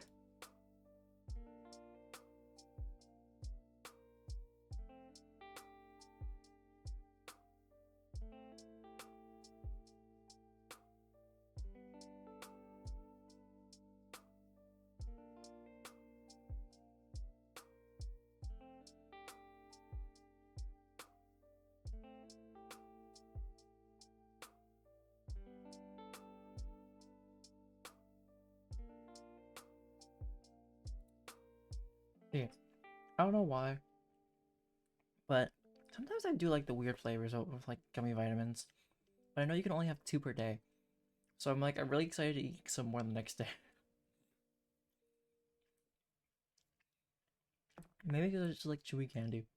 Yeah, I don't know why, but sometimes I do like the weird flavors of like gummy vitamins. But I know you can only have 2 per day. So I'm really excited to eat some more the next day. Maybe because it's just like chewy candy.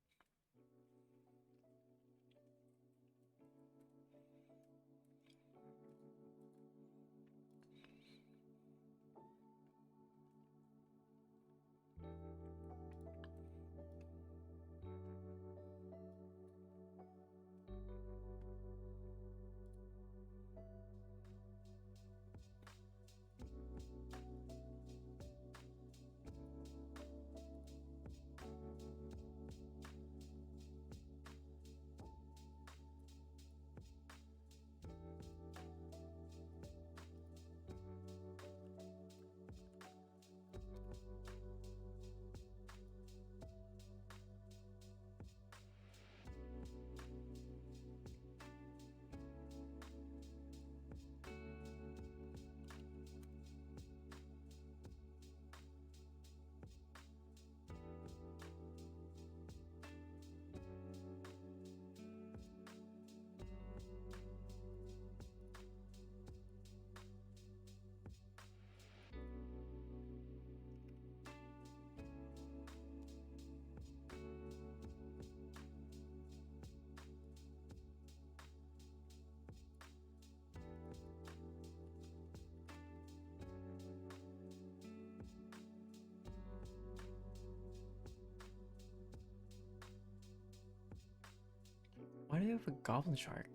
Why do you have a goblin shark?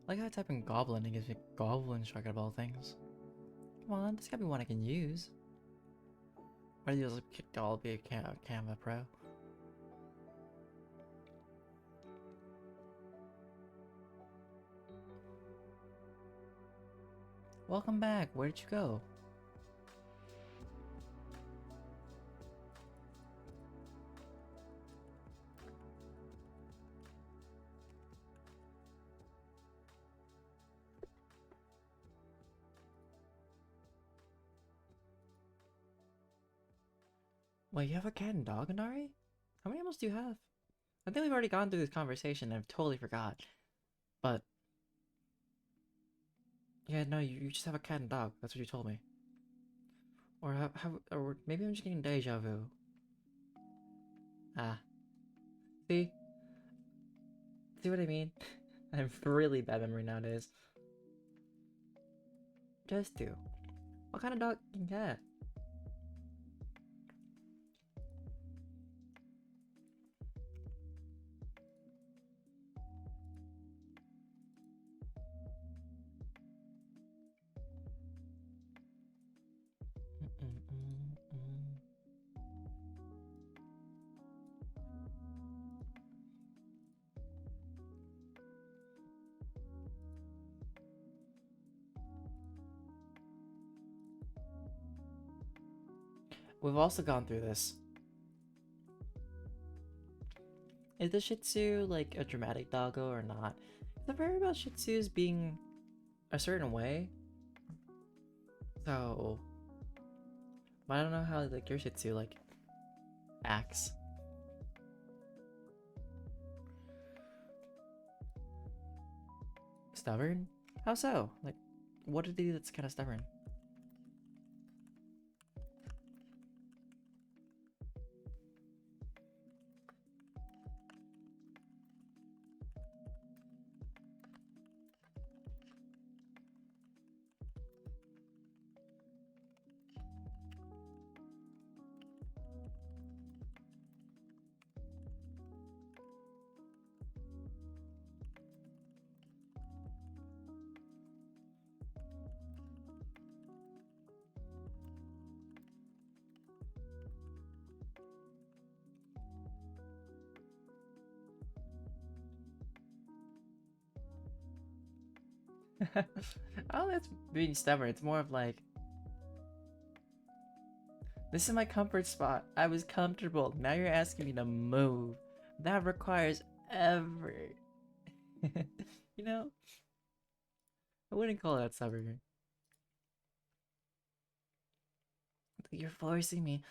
Like how I type in goblin and gives me goblin shark out of all things. Come on, this gotta be one I can use. Why do you just kick all be a Canva Pro? Welcome back, where did you go? Wait, you have a cat and dog, Inari? How many animals do you have? I think we've already gone through this conversation and I've totally forgot. But... yeah, no, you just have a cat and dog. That's what you told me. Or or maybe I'm just getting deja vu. Ah. See? See what I mean? I have really bad memory nowadays. Just 2. What kind of dog can you get? We've also gone through this. Is the Shih Tzu like a dramatic doggo or not? I've heard about Shih Tzus being a certain way. So, but I don't know how like your Shih Tzu like acts. Stubborn? How so? Like, what did he do that's kind of stubborn? Oh, that's being stubborn. It's more of like, this is my comfort spot. I was comfortable. Now you're asking me to move. That requires effort. You know? I wouldn't call that stubborn. You're forcing me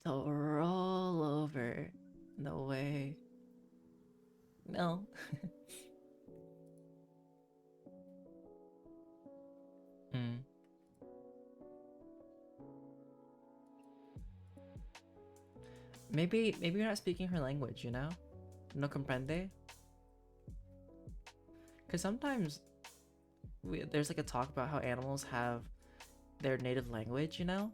to roll over. No way. No. Mm. Maybe you're not speaking her language, you know? No comprende? Because sometimes there's like a talk about how animals have their native language, you know?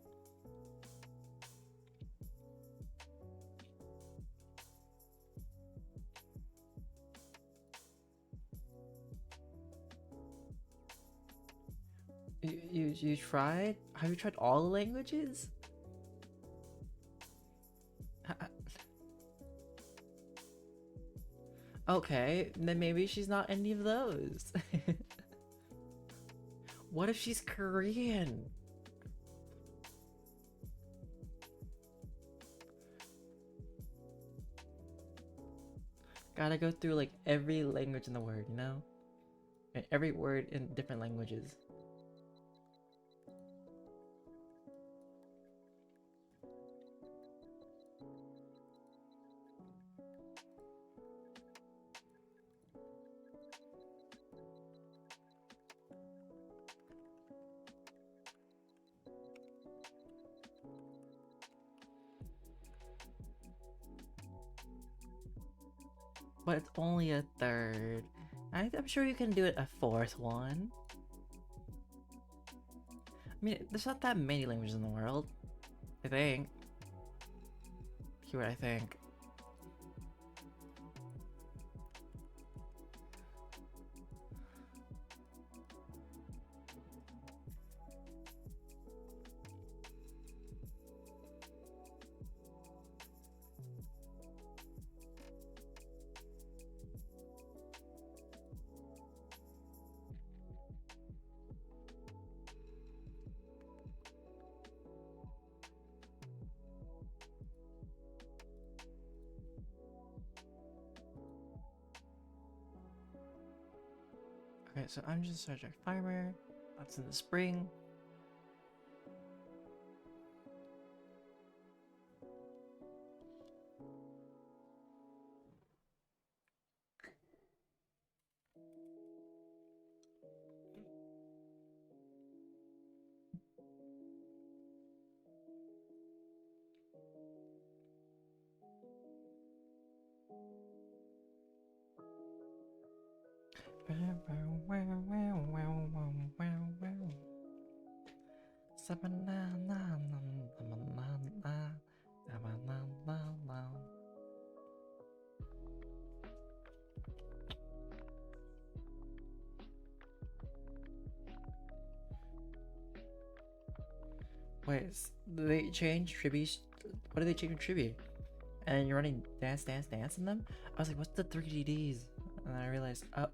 You tried? Have you tried all the languages? Okay, then maybe she's not any of those. What if she's Korean? Gotta go through like every language in the word, you know? And every word in different languages. But it's only a third. I'm sure you can do it a fourth one. I mean, there's not that many languages in the world. I think. Hear what I think. Okay, so I'm just subject farmer. That's in the spring. Wait, they change tributes? What do they change in tribute? And you're running dance, dance, dance in them? I was like, what's the 3GDs? And then I realized, oh.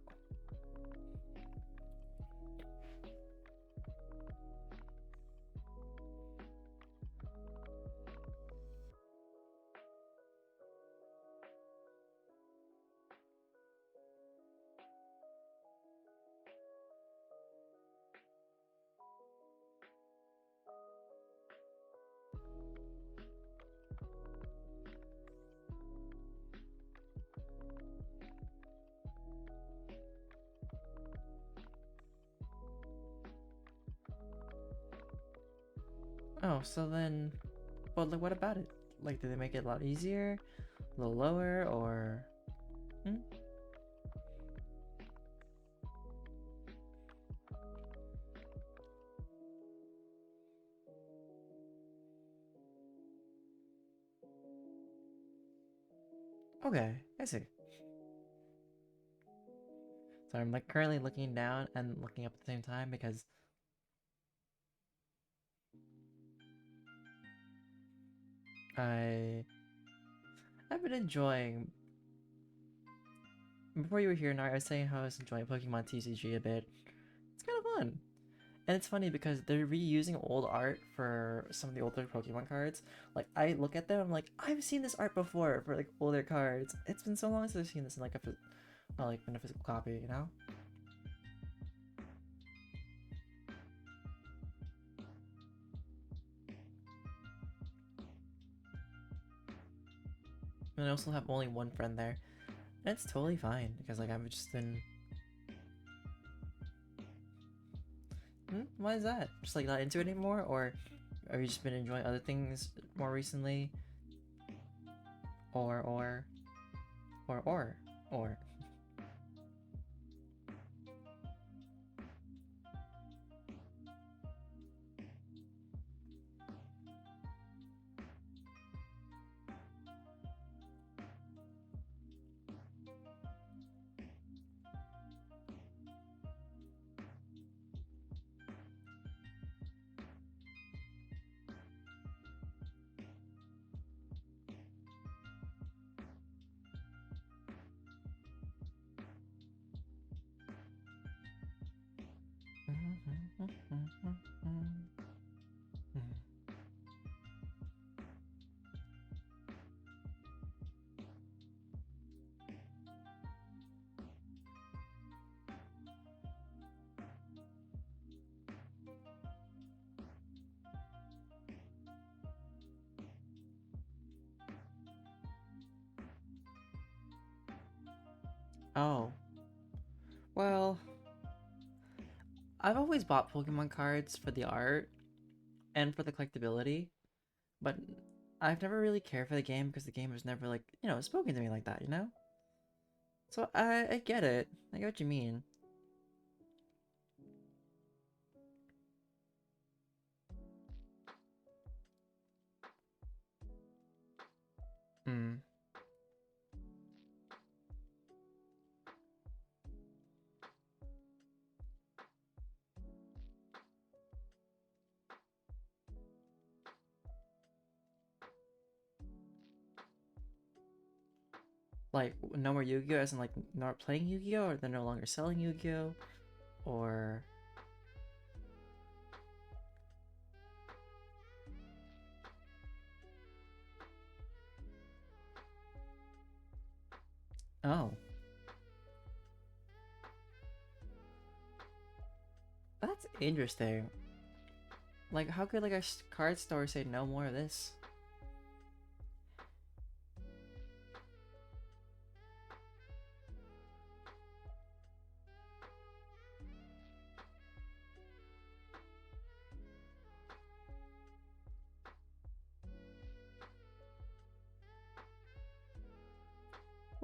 Oh, so then, well, like, what about it? Like, did they make it a lot easier, a little lower, or? Hmm? Okay, I see. So I'm like currently looking down and looking up at the same time because I've been enjoying. Before you were here, Nara, I was saying how I was enjoying Pokemon TCG a bit, It's kind of fun. And it's funny because they're reusing old art for some of the older Pokemon cards. Like, I look at them, I'm like, I've seen this art before for like older cards. It's been so long since I've seen this in like in a physical copy, you know? And I also have only one friend there. And it's totally fine because like I've just been why is that? Just like not into it anymore, or have you just been enjoying other things more recently? Or or Oh. Well, I've always bought Pokemon cards for the art and for the collectability, but I've never really cared for the game because the game was never like, spoken to me like that, you know? So I get it. I get what you mean. Hmm. Like, no more Yu-Gi-Oh! As in, like, not playing Yu-Gi-Oh! Or they're no longer selling Yu-Gi-Oh! Or... Oh. That's interesting. Like, how could, like, a card store say no more of this?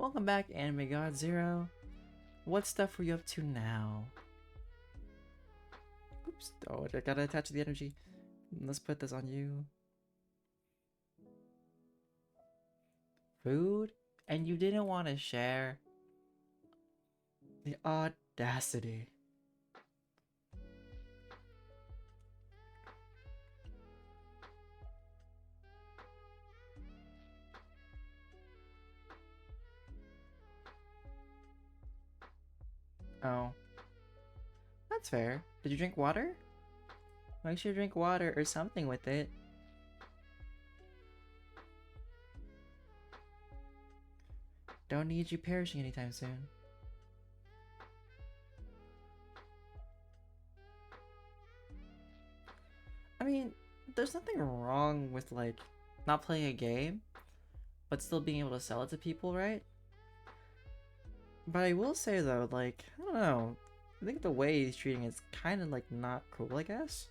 Welcome back, Anime God Zero. What stuff were you up to now? Oops. Oh, I gotta attach the energy. Let's put this on you. Food? And you didn't want to share? The audacity. Oh. That's fair. Did you drink water? Make sure you drink water or something with it. Don't need you perishing anytime soon. I mean, there's nothing wrong with, like, not playing a game, but still being able to sell it to people, right? But I will say, though, like, I don't know. I think the way he's treating it's kind of, like, not cool, I guess.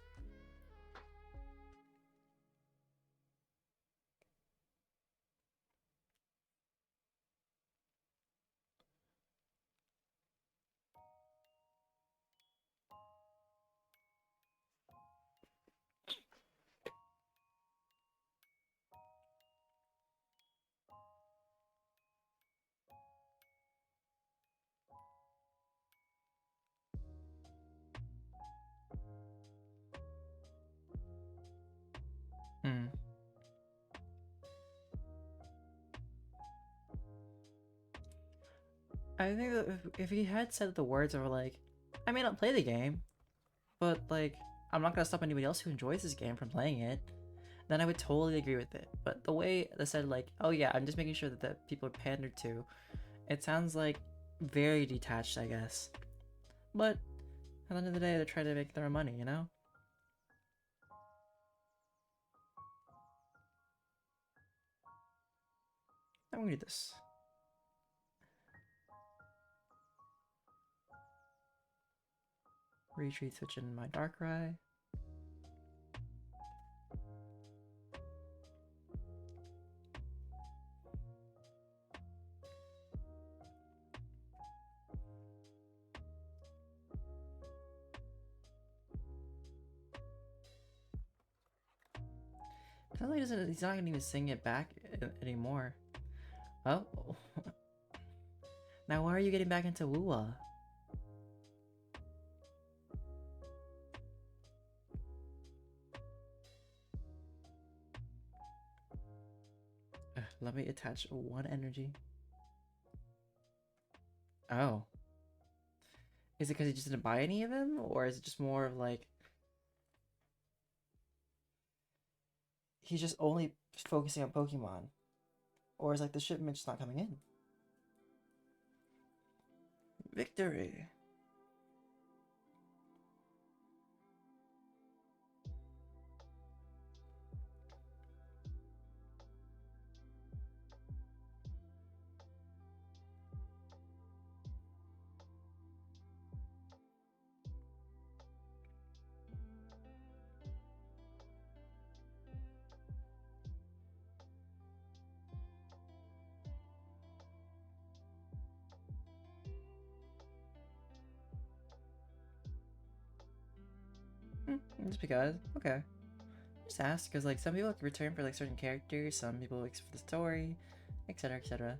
Hmm. I think that if he had said the words of, like, I may not play the game, but like, I'm not gonna stop anybody else who enjoys this game from playing it, then I would totally agree with it. But the way they said like, oh yeah, I'm just making sure that the people are pandered to, it sounds like very detached, I guess. But at the end of the day, they're trying to make their own money, you know? I'm gonna do this. Retreat, switch in my Darkrai. Apparently he's not gonna even sing it back anymore. Oh. Now why are you getting back into Woowa? Let me attach one energy. Oh. Is it because he just didn't buy any of them? Or is it just more of like... he's just only focusing on Pokemon? Or is like the shipment just not coming in? Victory! Just because. Okay. Just ask, because like some people like return for like certain characters, some people like for the story, etc, etc.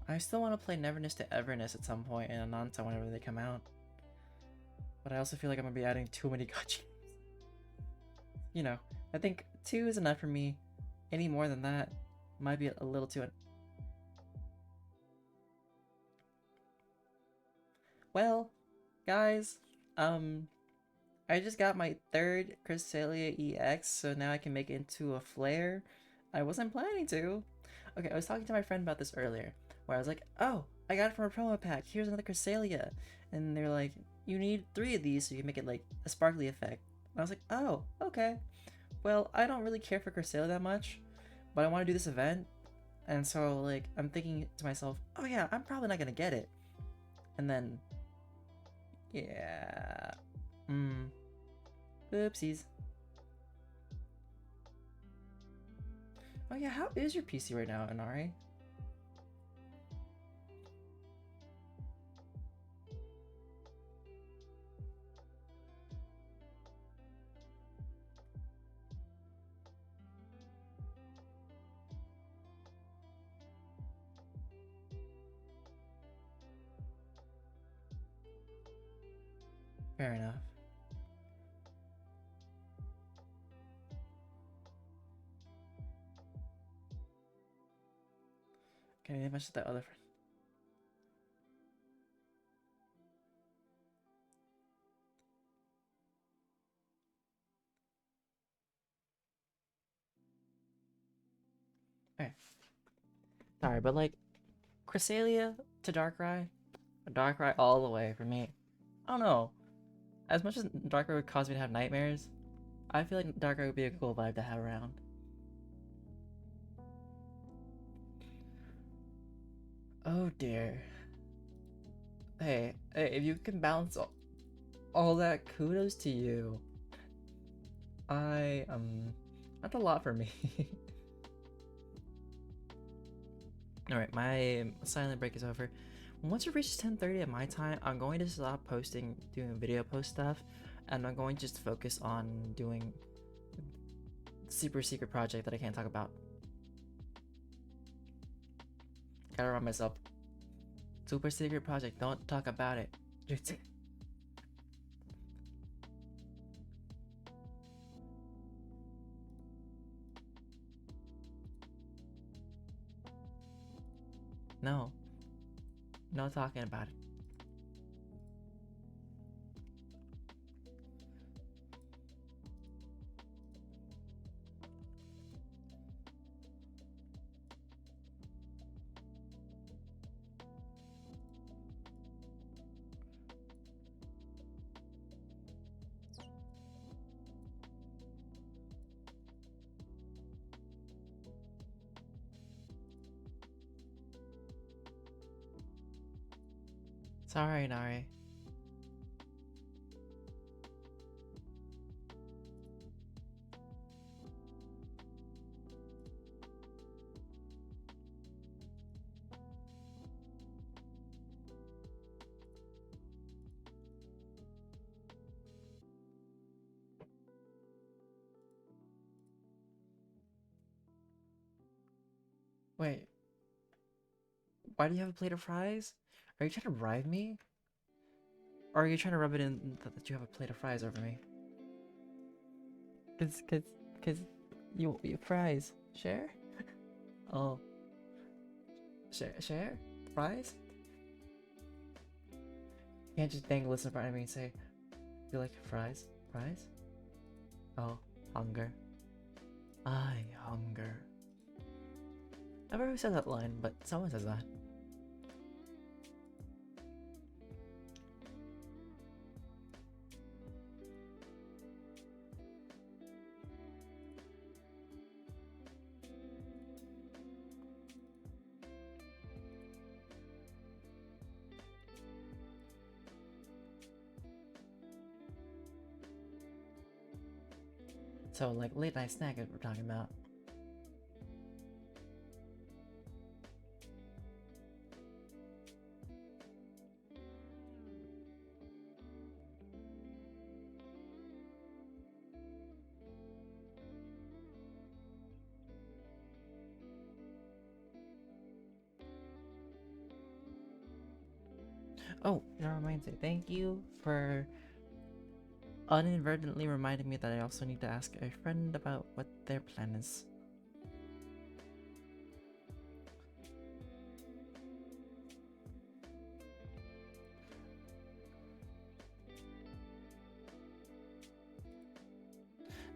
I still want to play Neverness to Everness at some point in Ananta whenever they come out. But I also feel like I'm gonna be adding too many gacha. You know, I think 2 is enough for me. Any more than that might be a little too... Well, guys, I just got my 3rd Cresselia EX, so now I can make it into a flare. I wasn't planning to. Okay, I was talking to my friend about this earlier, where I was like, oh, I got it from a promo pack, here's another Cresselia. And they're like, you need 3 of these so you can make it like a sparkly effect. And I was like, oh, okay. Well, I don't really care for Cresselia that much, but I want to do this event, and so like I'm thinking to myself, oh yeah, I'm probably not gonna get it. And then, yeah, oopsies. Oh yeah, how is your PC right now, Inari? Fair enough. Can I mention that other friend? Okay. Sorry, but like, Cresselia to Darkrai, Darkrai all the way for me. I don't know. As much as Darkrai would cause me to have nightmares, I feel like Darkrai would be a cool vibe to have around. Oh dear. Hey, if you can balance all that, kudos to you. That's a lot for me. Alright, my silent break is over. Once it reaches 10:30 at my time, I'm going to stop doing video post stuff, and I'm going to just focus on doing super secret project that I can't talk about. Gotta remind myself. Super secret project, don't talk about it. No. No talking about it. Sorry, Nari. Wait, why do you have a plate of fries? Are you trying to bribe me? Or are you trying to rub it in that you have a plate of fries over me? Cause you fries. Share? Oh. Share? Fries? You can't just dangle this in front of me and say, you like fries? Fries? Oh, hunger. I hunger. I've never said that line, but someone says that. So, like, late night snack is what we're talking about. Oh, that reminds me. Thank you for inadvertently reminding me that I also need to ask a friend about what their plan is.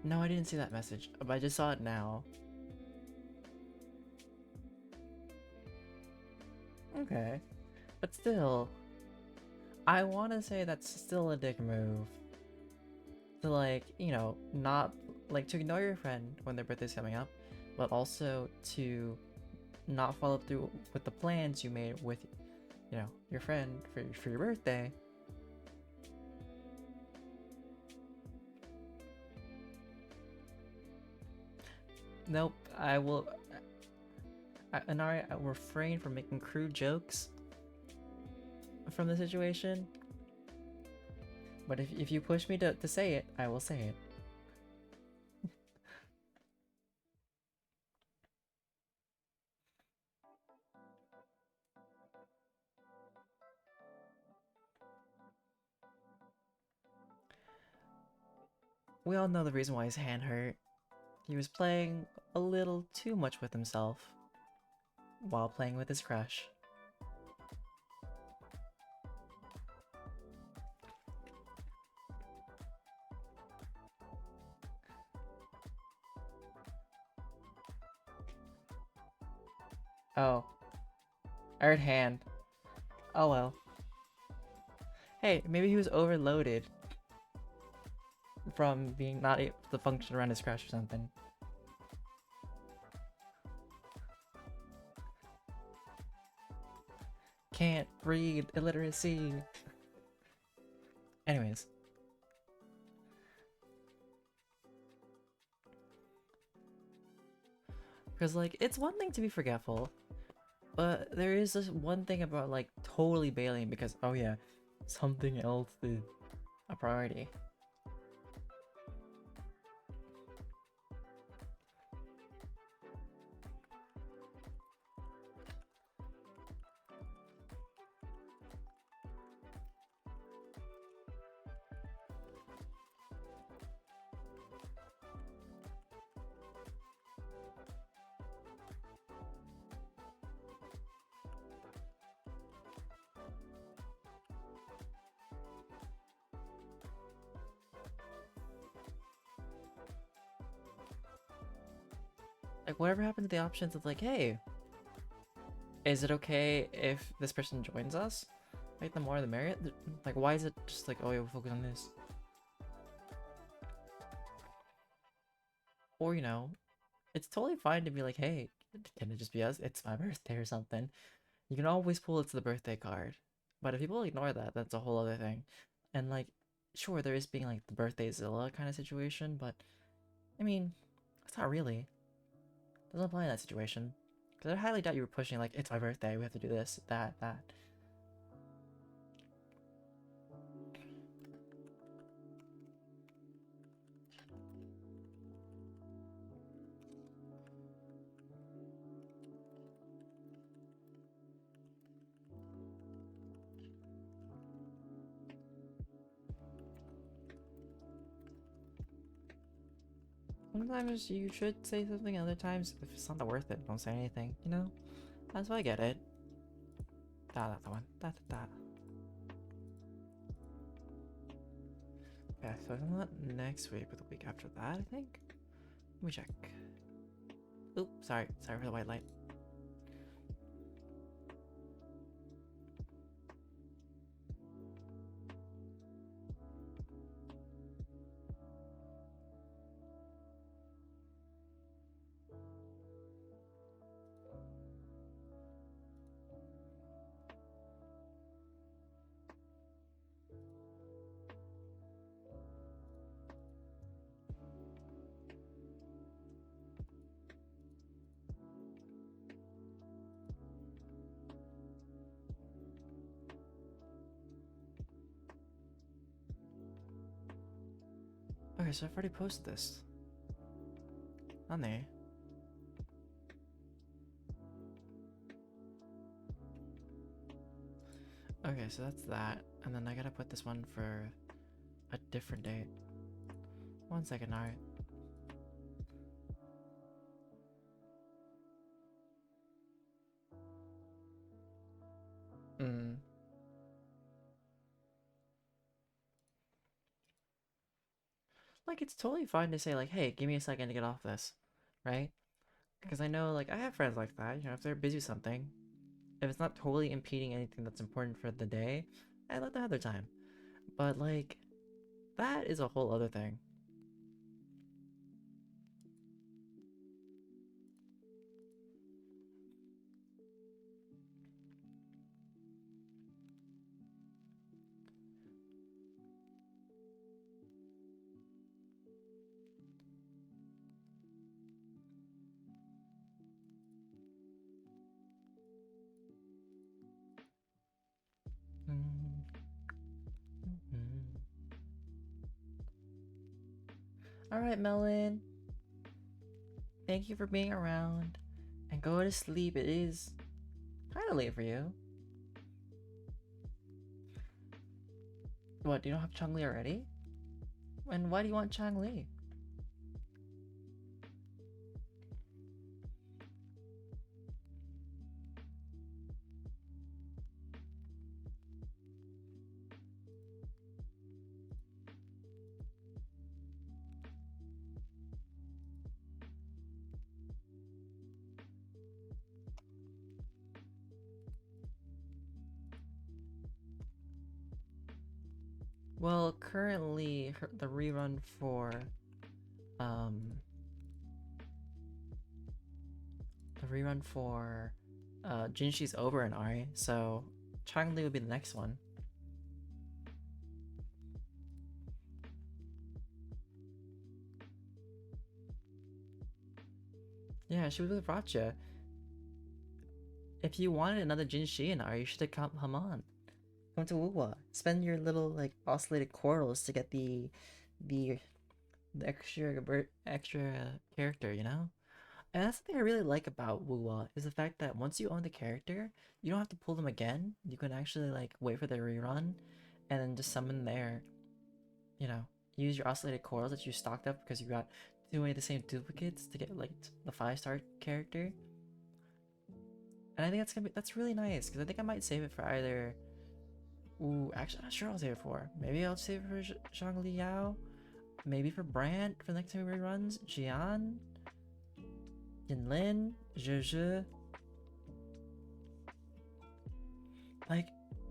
No, I didn't see that message, but I just saw it now. Okay. But still, I want to say that's still a dick move. To, like, you know, not, like, to ignore your friend when their birthday's coming up, but also to not follow through with the plans you made with, you know, your friend for your birthday. Nope, Inari, I will refrain from making crude jokes from the situation. But if you push me to say it, I will say it. We all know the reason why his hand hurt. He was playing a little too much with himself while playing with his crush. Oh, I heard hand. Oh well. Hey, maybe he was overloaded from being not able to function around his crush or something. Can't read, illiteracy. Anyways. Because, like, it's one thing to be forgetful, but there is this one thing about, like, totally bailing because, oh yeah, something else is a priority. Like, whatever happened to the options of like, hey, is it okay if this person joins us? Like, the more the merrier. Like, why is it just like, oh yeah, we'll focus on this? Or, you know, it's totally fine to be like, hey, can it just be us? It's my birthday or something. You can always pull it to the birthday card. But if people ignore that, that's a whole other thing. And like, sure, there is being like the birthday Zilla kind of situation, but I mean, it's not really. It doesn't apply in that situation. Because I highly doubt you were pushing like, it's my birthday, we have to do this, that. Sometimes you should say something, other times, if it's not worth it, don't say anything, you know? That's why I get it. That's the one. That. Yeah, so it's not next week, but the week after that, I think? Let me check. Oop, sorry for the white light. Okay, so I've already posted this. On there. Okay, so that's that. And then I gotta put this one for a different date. 1 second, alright. Like, it's totally fine to say, like, hey, give me a second to get off this, right? Because I know, like, I have friends like that, you know, if they're busy with something, if it's not totally impeding anything that's important for the day, I let them have their time. But, like, that is a whole other thing. Alright, Melon. Thank you for being around. And go to sleep. It is kind of late for you. What, do you don't have Changli already? And why do you want Changli? Well, currently, the rerun for, Jinshi's over in Ari, so Changli would be the next one. Yeah, she was with Ratcha. If you wanted another Jinshi in Ari, you should have come on. Come to Wuwa. Spend your little, like, oscillated quarrels to get the extra character, you know? And that's the thing I really like about Wuwa, is the fact that once you own the character, you don't have to pull them again. You can actually, like, wait for the rerun, and then just summon there, you know, use your oscillated corals that you stocked up because you got too many of the same duplicates to get, like, the 5-star character. And I think that's really nice, because I think I might save it for either... Ooh, actually, I'm not sure I'll save it for. Maybe I'll save it for Zhongli Yao. Maybe for Brand for the next time he reruns. Jian. Yinlin, Je. Like,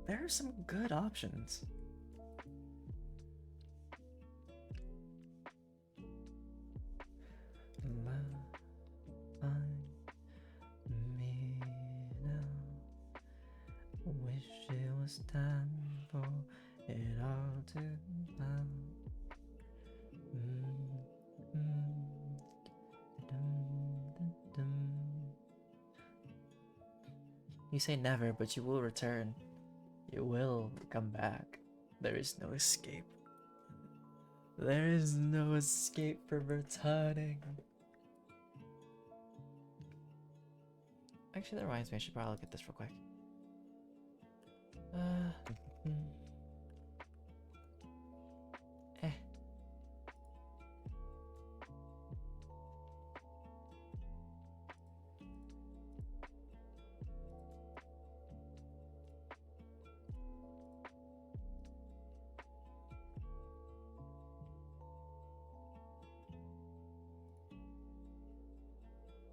there are some good options. Me now. Wish it was time for it all to come. You say never, but you will return. You will come back. There is no escape. There is no escape from returning. Actually, that reminds me, I should probably look at this real quick. Eh.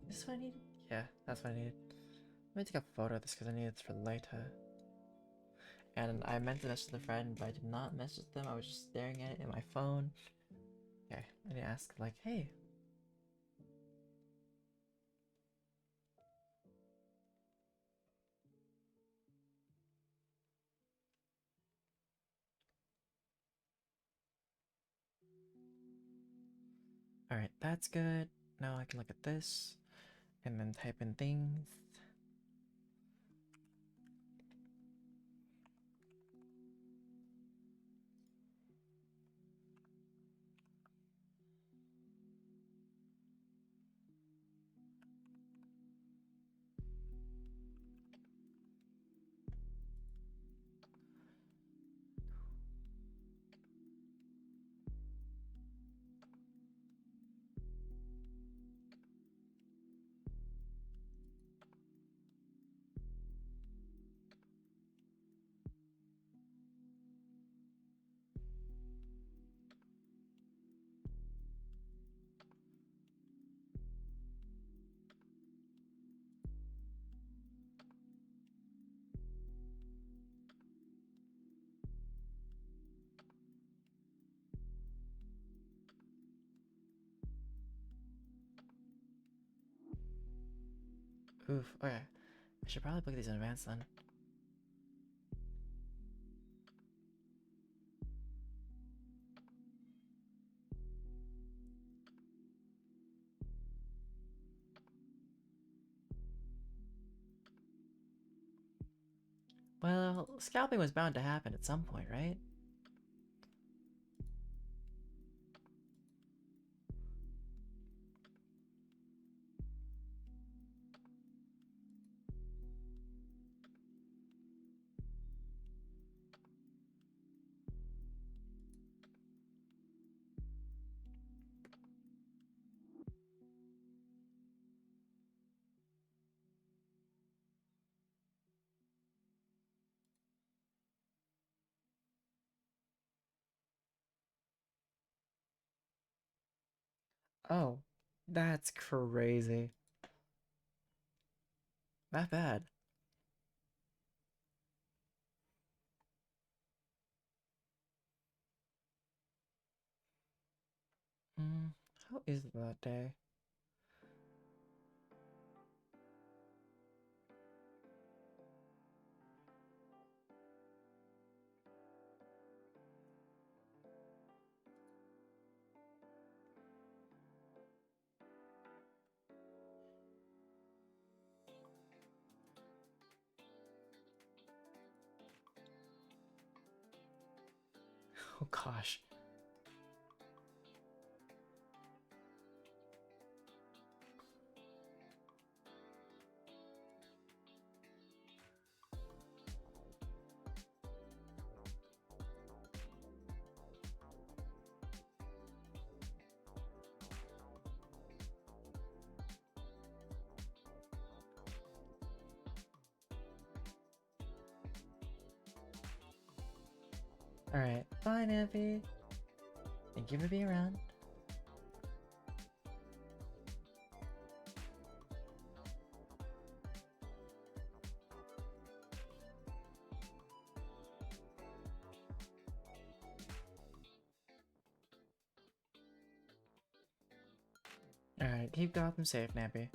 Is this what I needed? Yeah, that's what I needed. Let me take a photo of this because I need it for later. And I meant to message the friend, but I did not message them. I was just staring at it in my phone. Okay, I need to ask, like, hey. Alright, that's good. Now I can look at this and then type in things. Oof, okay. I should probably book these in advance then. Well, scalping was bound to happen at some point, right? Oh, that's crazy. That bad. How is that day? Oh gosh. Alright, bye Nappy. Thank you for being around. Alright, keep Gotham safe, Nappy.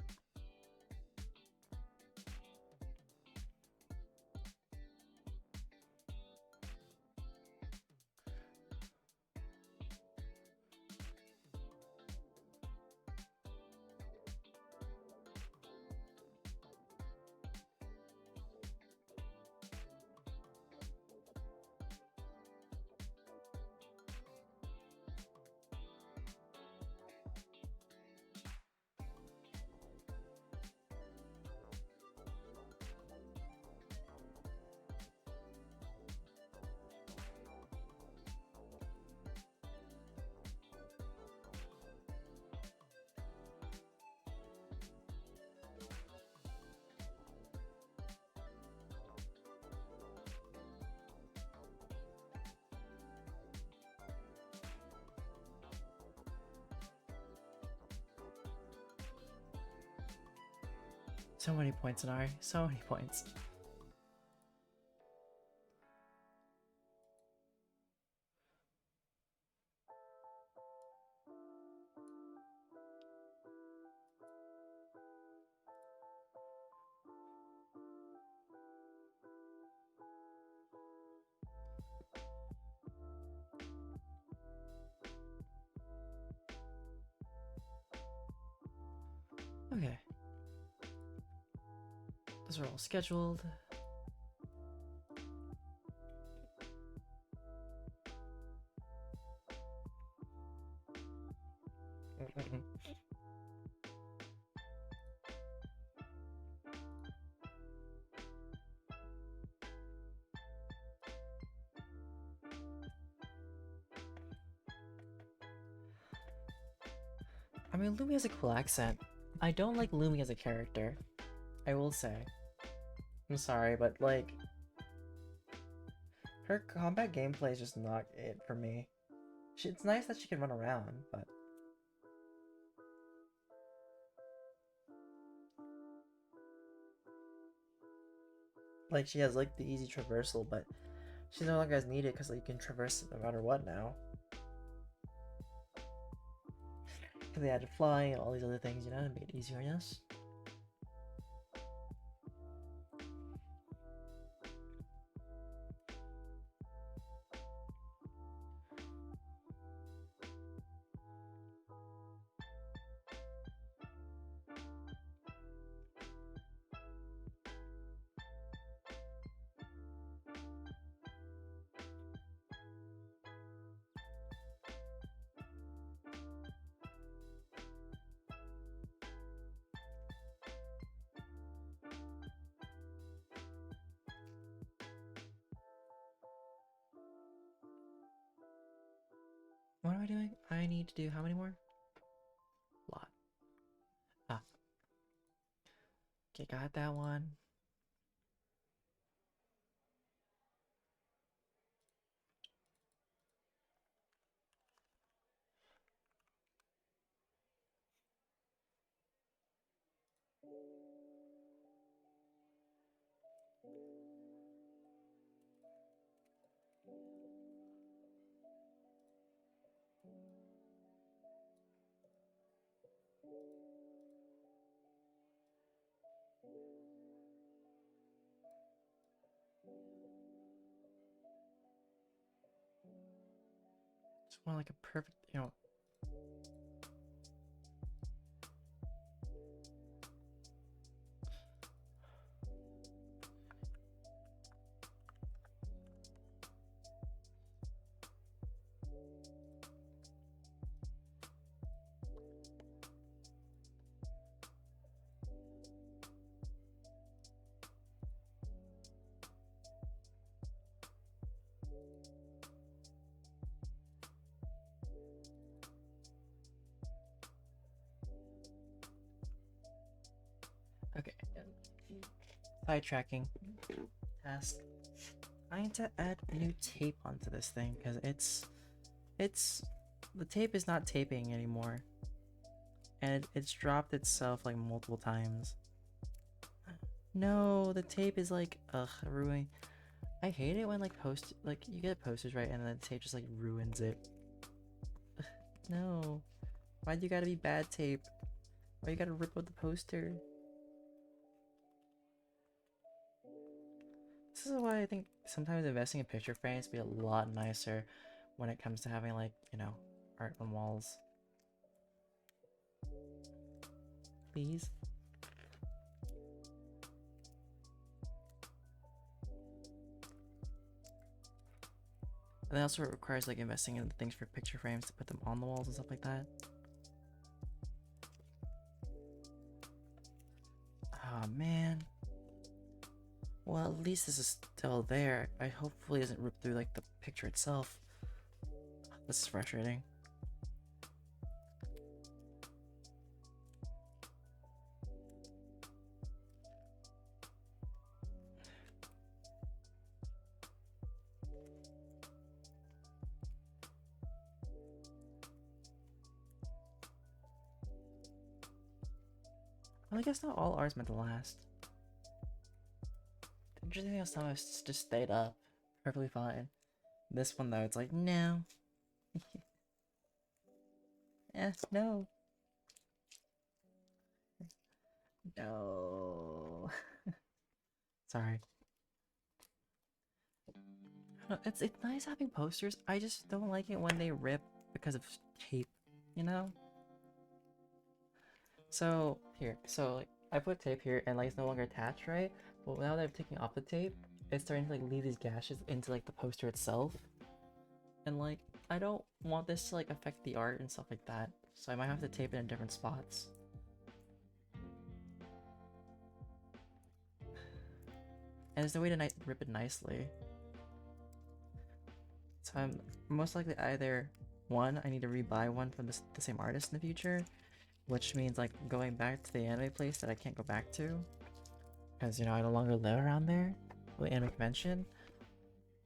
So many points, Inari. So many points. Okay. Those are all scheduled. I mean, Lumi has a cool accent. I don't like Lumi as a character. I will say. I'm sorry, but like... her combat gameplay is just not it for me. It's nice that she can run around, but... like, she has like the easy traversal, but she's no longer as needed because like, you can traverse it no matter what now. Because they added flying and all these other things, you know, to make it easier, yes? What am I doing? I need to do how many more? A lot. Ah. Okay, got that one. Just want like a perfect, you know... Okay. Sidetracking. Task. I need to add new tape onto this thing because the tape is not taping anymore, and it's dropped itself like multiple times. No, the tape is like ruining. I hate it when like you get posters right and then the tape just like ruins it. No, why do you gotta be bad tape? Why you gotta rip out the poster? This is why I think sometimes investing in picture frames be a lot nicer when it comes to having, like, you know, art on walls. Please. And then also it requires like investing in things for picture frames to put them on the walls and stuff like that. Oh man. Well, at least this is still there. I hopefully it doesn't rip through like the picture itself. This is frustrating. Well, I guess not all art's meant to last. The interesting thing is some have just stayed up perfectly fine. This one though, it's like, no. No. No. Sorry. It's nice having posters. I just don't like it when they rip because of tape, you know? So here, so like I put tape here and like it's no longer attached, right? But now that I'm taking off the tape, it's starting to like leave these gashes into like the poster itself. And like I don't want this to like affect the art and stuff like that. So I might have to tape it in different spots. And there's no way to rip it nicely. So I'm most likely either one, I need to rebuy one from the same artist in the future, which means like going back to the anime place that I can't go back to because, you know, I no longer live around there, the anime convention.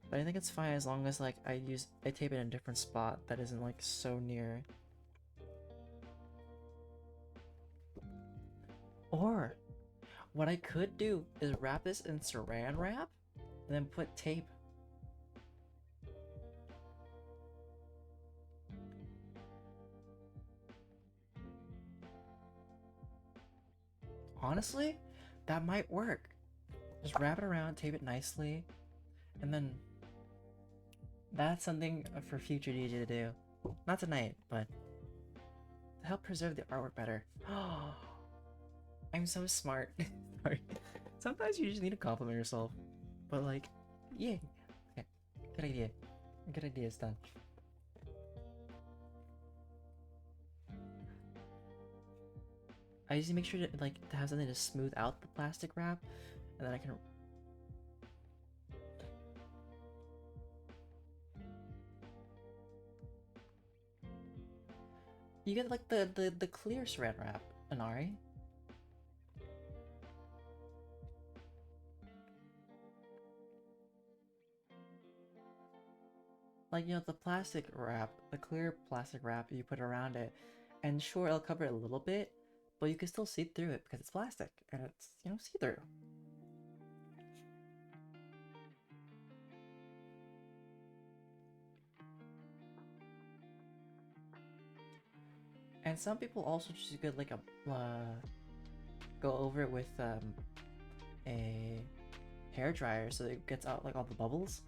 But I think it's fine as long as like I tape it in a different spot that isn't like so near. Or what I could do is wrap this in saran wrap and then put tape. Honestly, that might work. Just wrap it around, tape it nicely, and then that's something for future DJ to do. Not tonight, but to help preserve the artwork better. I'm so smart. Sorry. Sometimes you just need to compliment yourself. But like, yeah. Okay. Good idea. Good idea is done. I just make sure to like to have something to smooth out the plastic wrap, and then I can. You get like the clear saran wrap, Inari. Like, you know, the plastic wrap, the clear plastic wrap you put around it, and sure it'll cover it a little bit, but you can still see through it because it's plastic and it's, you know, see-through. And some people also just get like a go over it with a hair dryer so it gets out like all the bubbles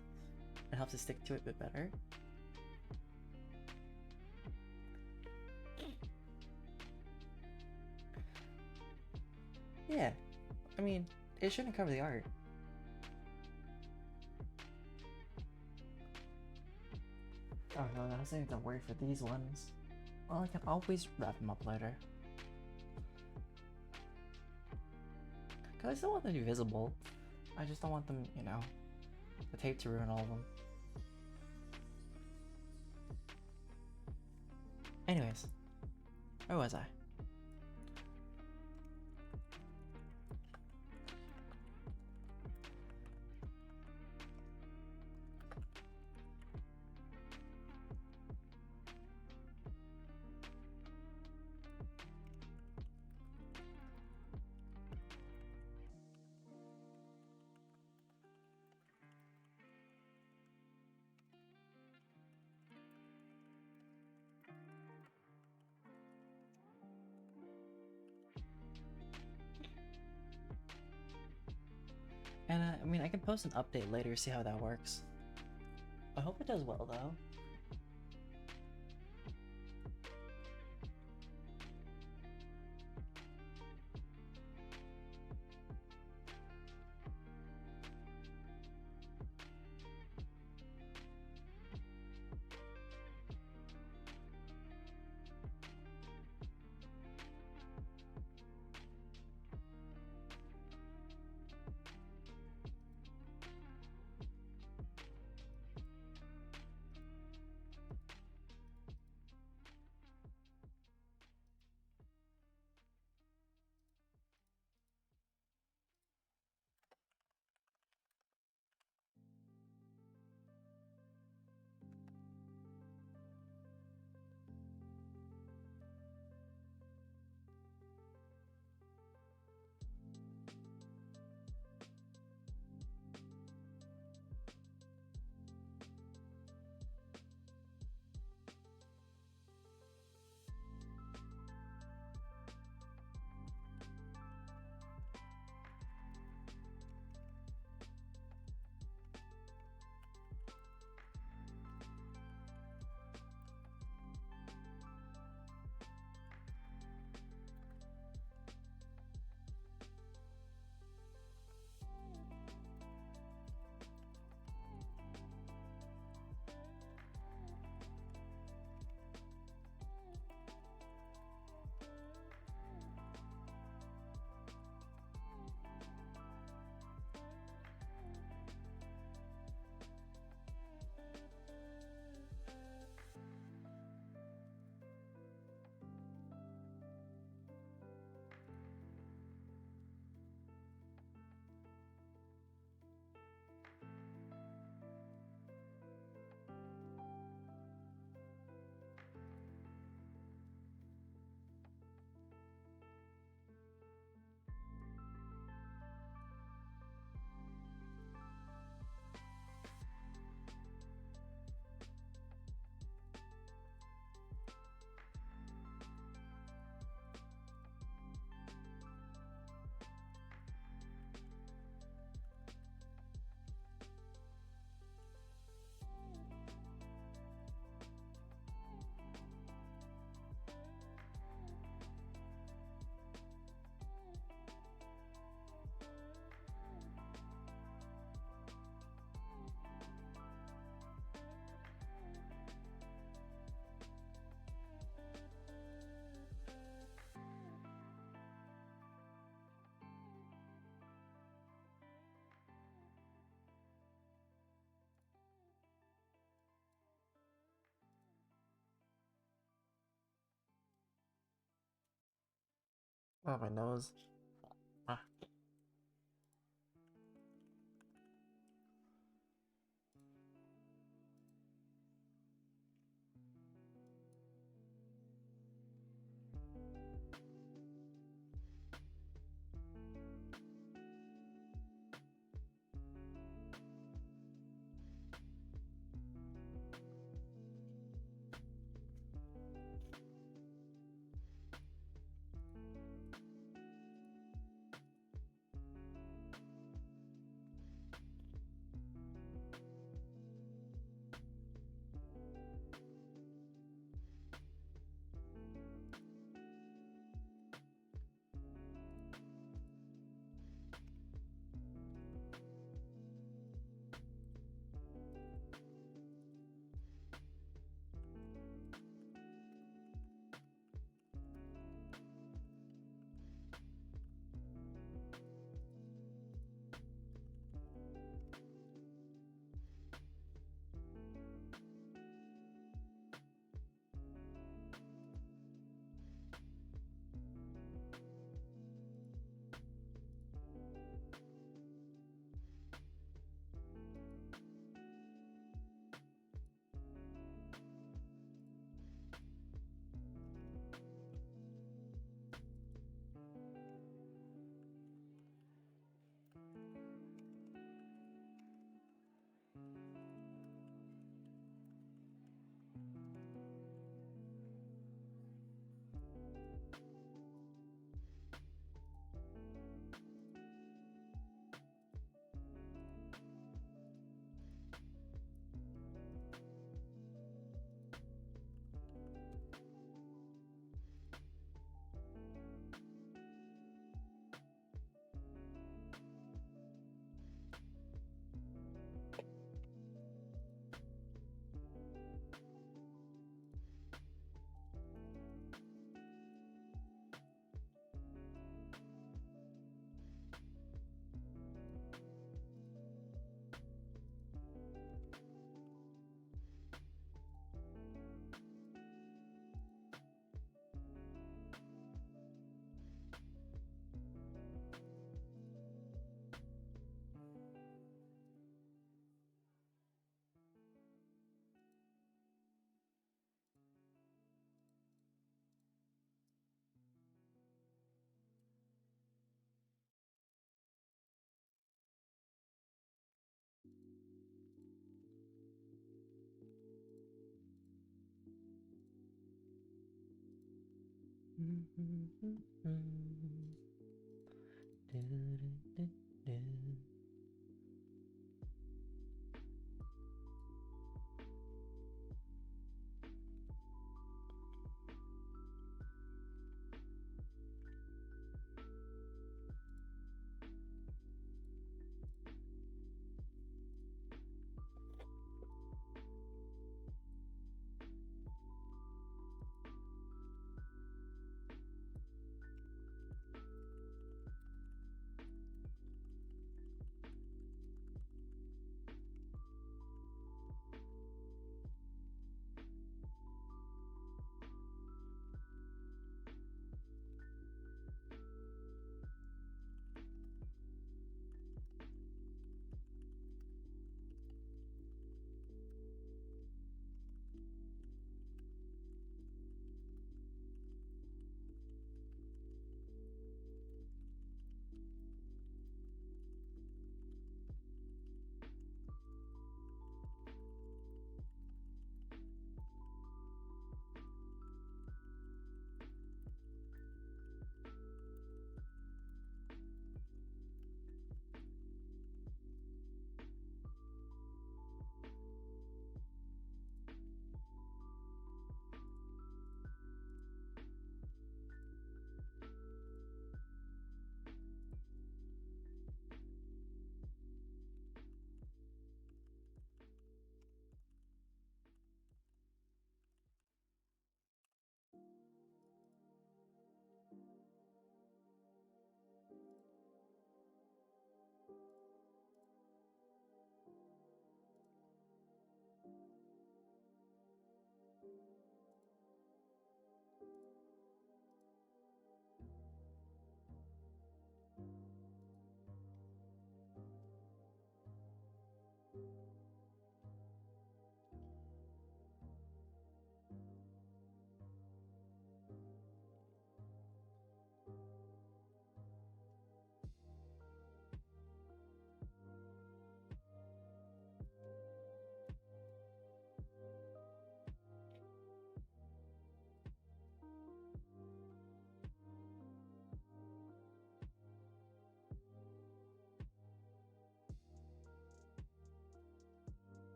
and helps it stick to it a bit better. Yeah, I mean, it shouldn't cover the art. Oh no, I was saying to worry for these ones. Well, I can always wrap them up later. Cause I still want them to be visible. I just don't want them, you know, the tape to ruin all of them. Anyways, where was I? I can post an update later, see how that works. I hope it does well though. Oh, my nose. Ah.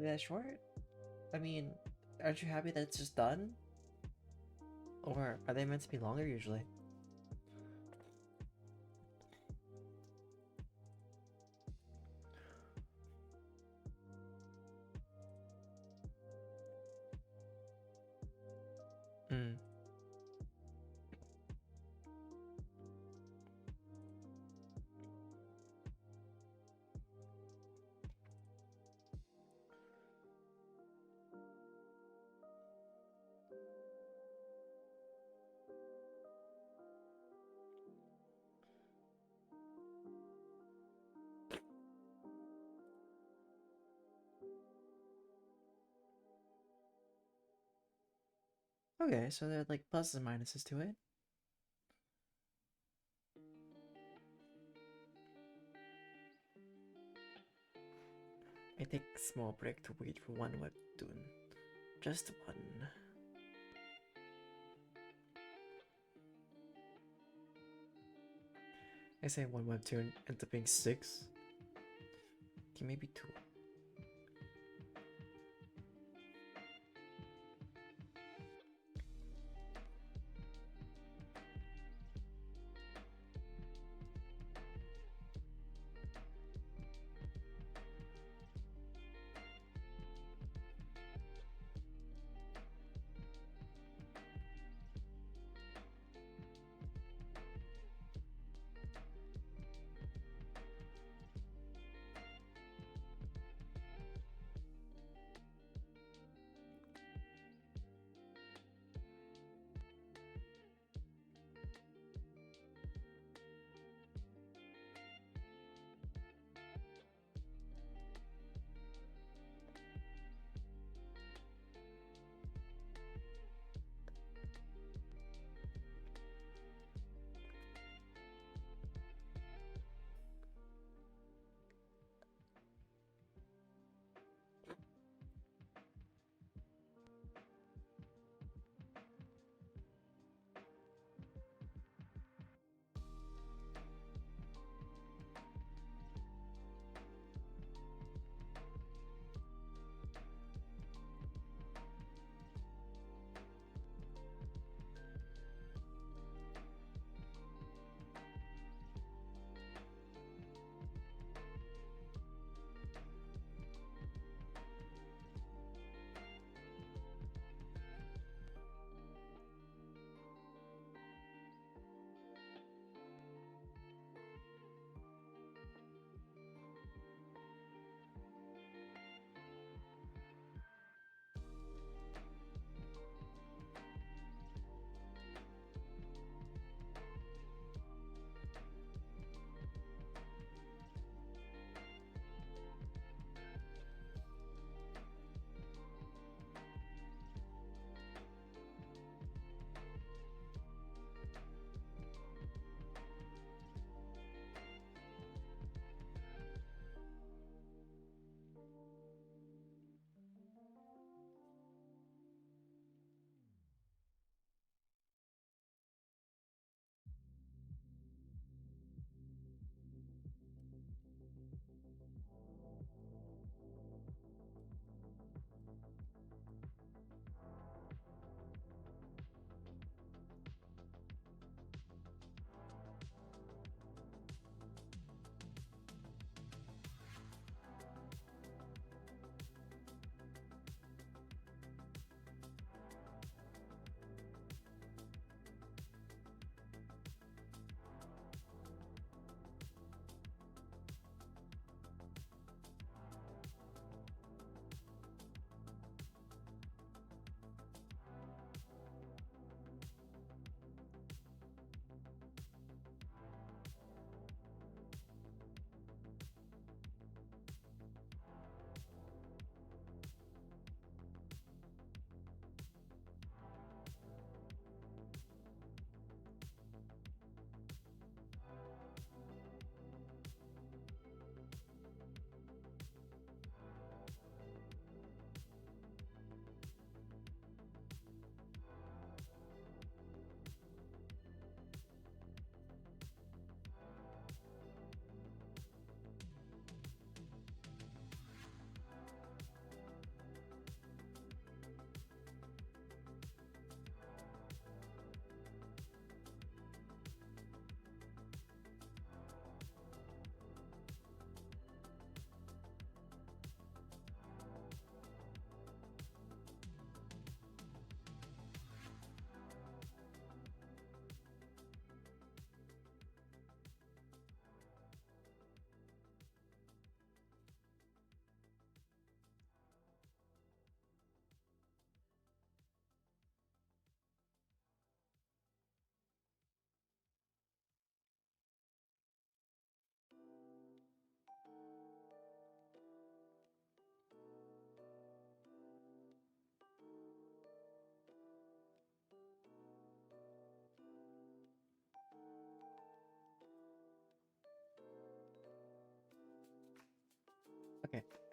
That short? I mean, aren't you happy that it's just done? Or are they meant to be longer usually? Hmm. Okay, so there are like pluses and minuses to it. I take a small break to wait for one webtoon. Just one. I say one webtoon ends up being 6. Okay, maybe 2.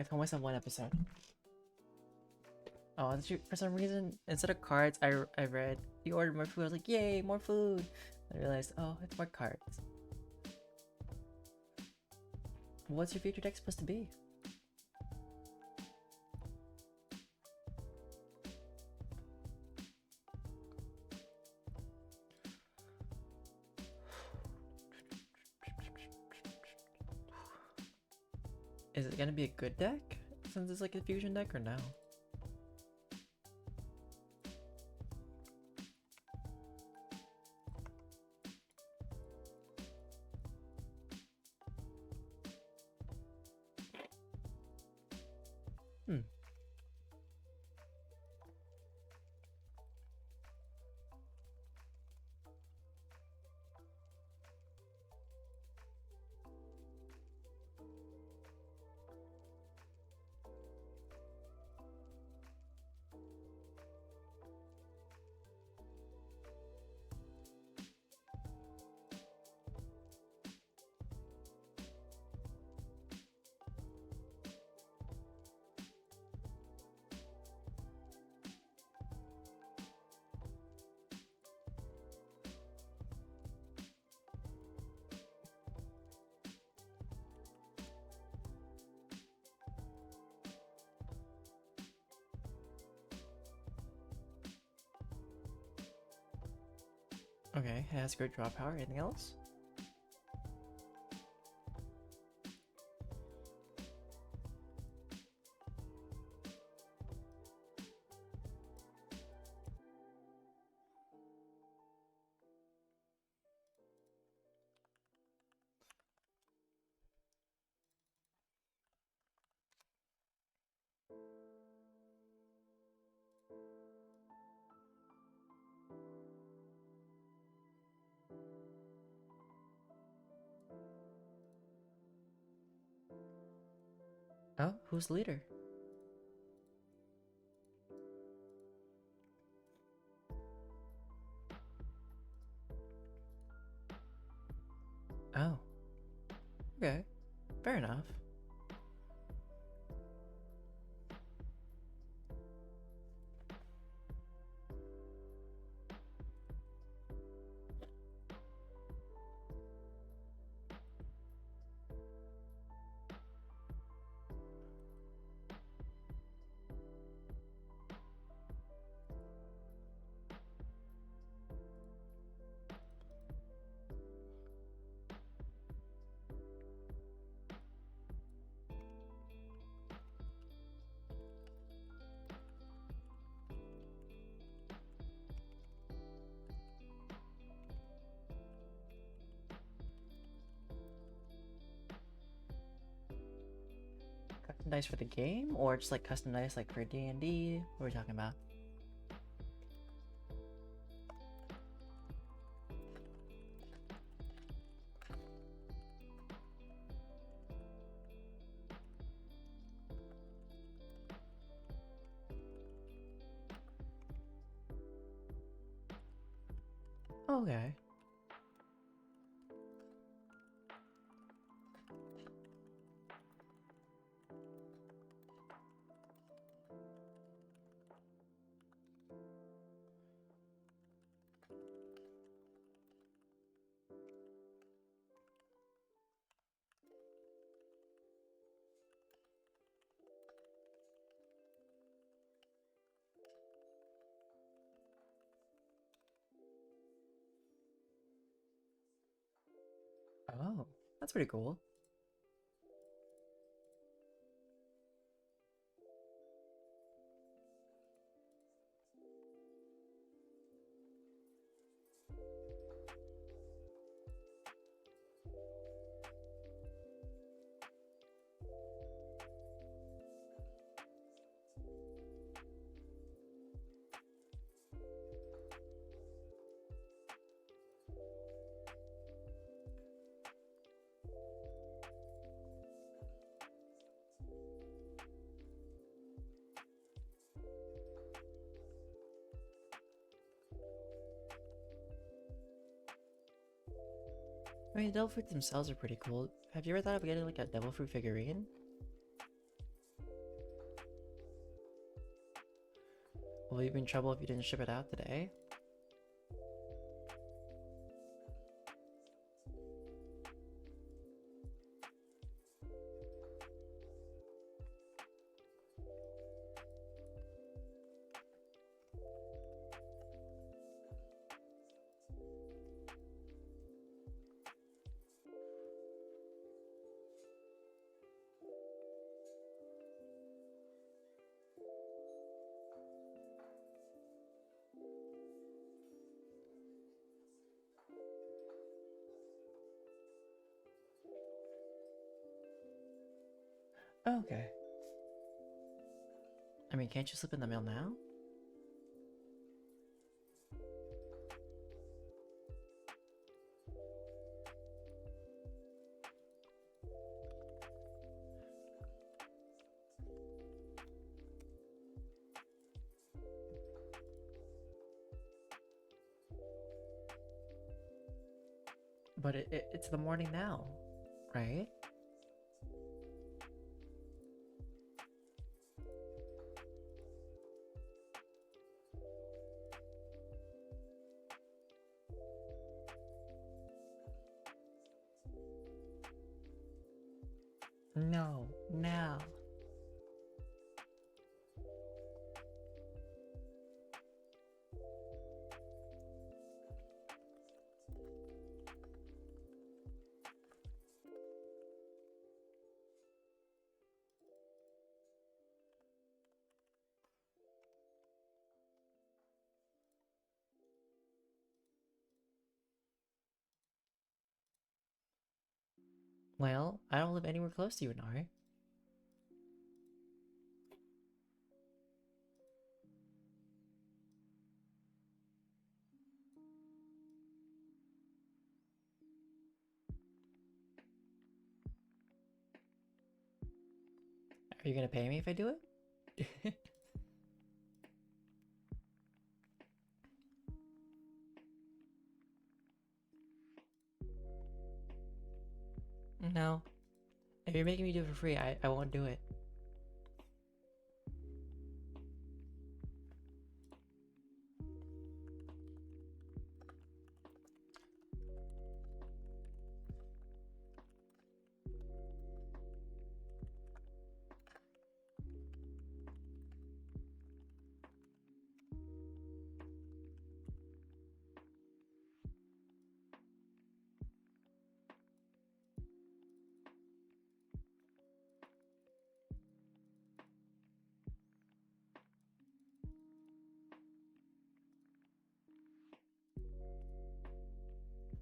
told myself one episode. Oh, for some reason, instead of cards, I read, you ordered more food. I was like, yay, more food. I realized, oh, it's more cards. What's your future deck supposed to be? Is it gonna be a good deck? Since it's like a fusion deck, or no? Okay, it has great draw power. Anything else? Oh, who's the leader? Oh. Okay. Fair enough. Custom dice for the game, or just like custom dice like for D&D? What are we talking about? Okay. Oh, that's pretty cool. I mean, devil fruits themselves are pretty cool. Have you ever thought of getting like a devil fruit figurine? Will you be in trouble if you didn't ship it out today? Okay. I mean, can't you slip in the mail now? But it's the morning now, right? No, now. Well, I don't live anywhere close to you, Nari. Are you gonna pay me if I do it? No. If you're making me do it for free, I won't do it.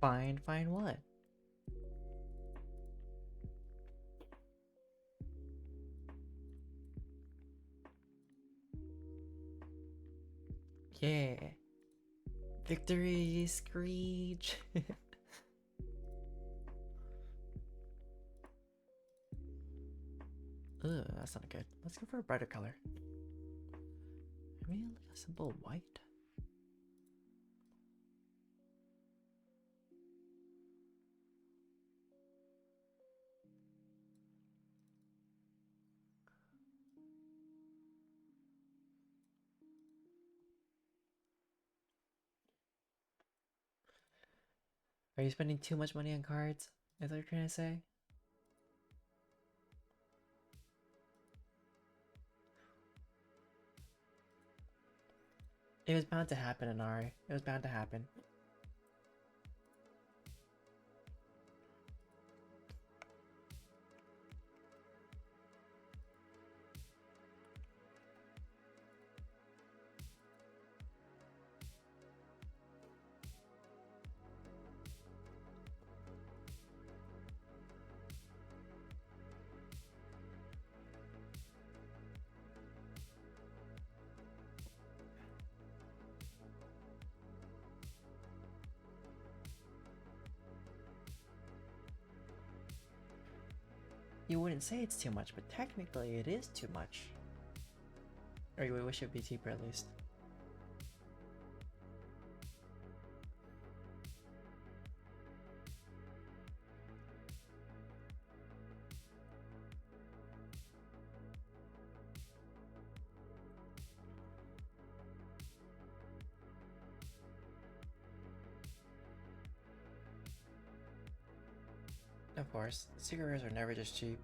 Fine, fine what? Yeah. Victory, Screech. Ugh, that's not good. Let's go for a brighter color. I mean, like a simple white. Are you spending too much money on cards? Is that what you're trying to say? It was bound to happen, Inari. It was bound to happen. You wouldn't say it's too much, but technically it is too much. Or you would wish it would be cheaper at least. course, secret rares are never just cheap.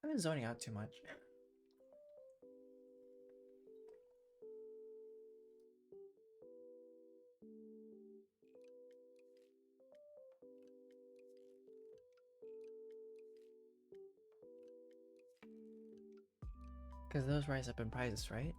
I've been zoning out too much. Because those rise up in prices, right?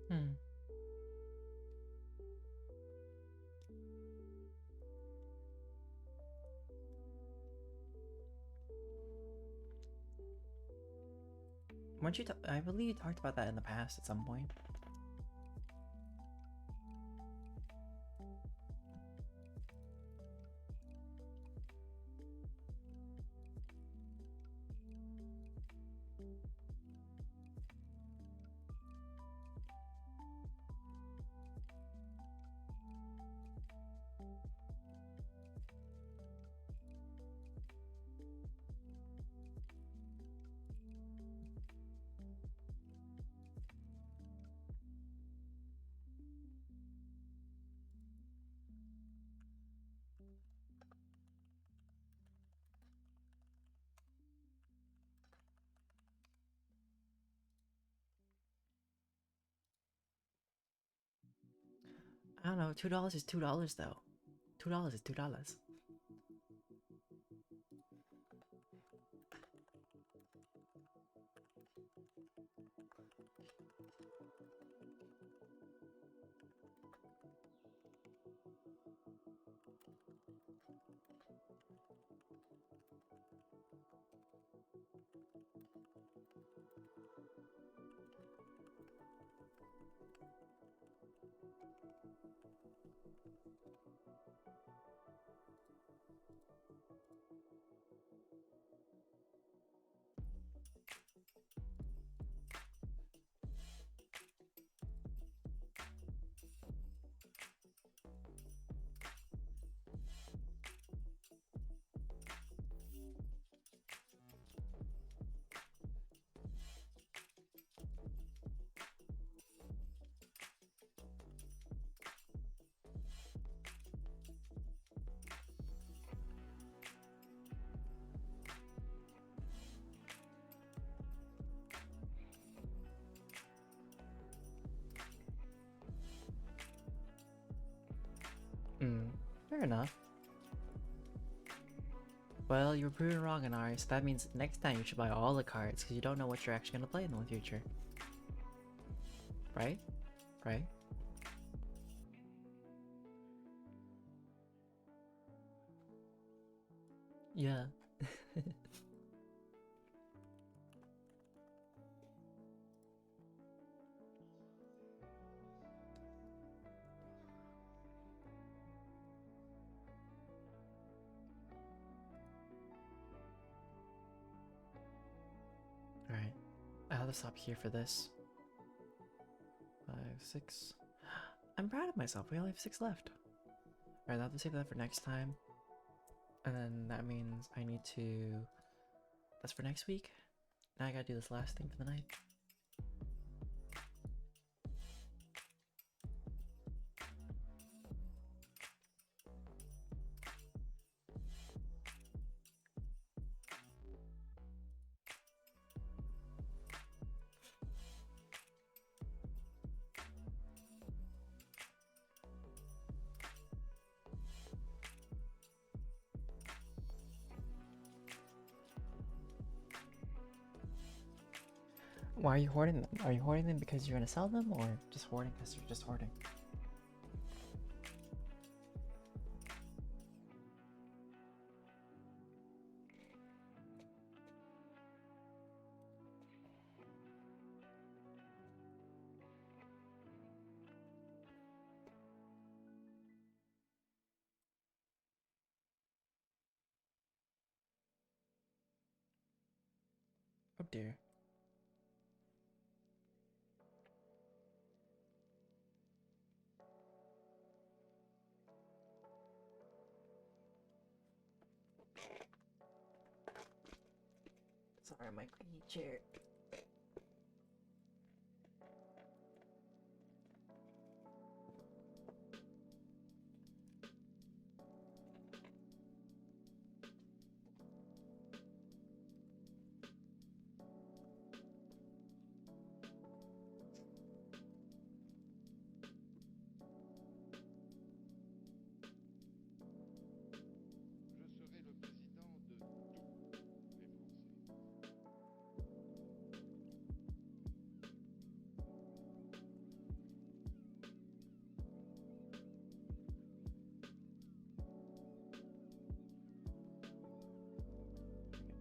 Hmm. Weren't you? I believe you talked about that in the past at some point. I don't know. $2 is $2 though. $2 is $2. Fair enough. Well, you were proven wrong, Anari, so that means next time you should buy all the cards, because you don't know what you're actually going to play in the future. Right? Right? Yeah. Alright. I'll have to stop here for this. 5, 6. I'm proud of myself. We only have 6 left. Alright, I'll have to save that for next time. And then that means I need to... That's for next week. Now I gotta do this last thing for the night. Why are you hoarding them? Are you hoarding them because you're gonna sell them, or just hoarding because you're just hoarding? Oh dear. Sorry, my creaky chair.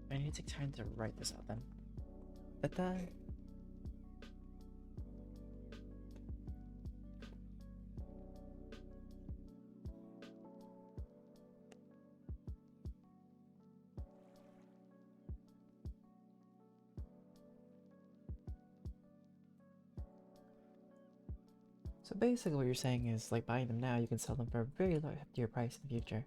I need to take time to write this out then. That. So basically what you're saying is, like, buying them now, you can sell them for a very low heftier price in the future.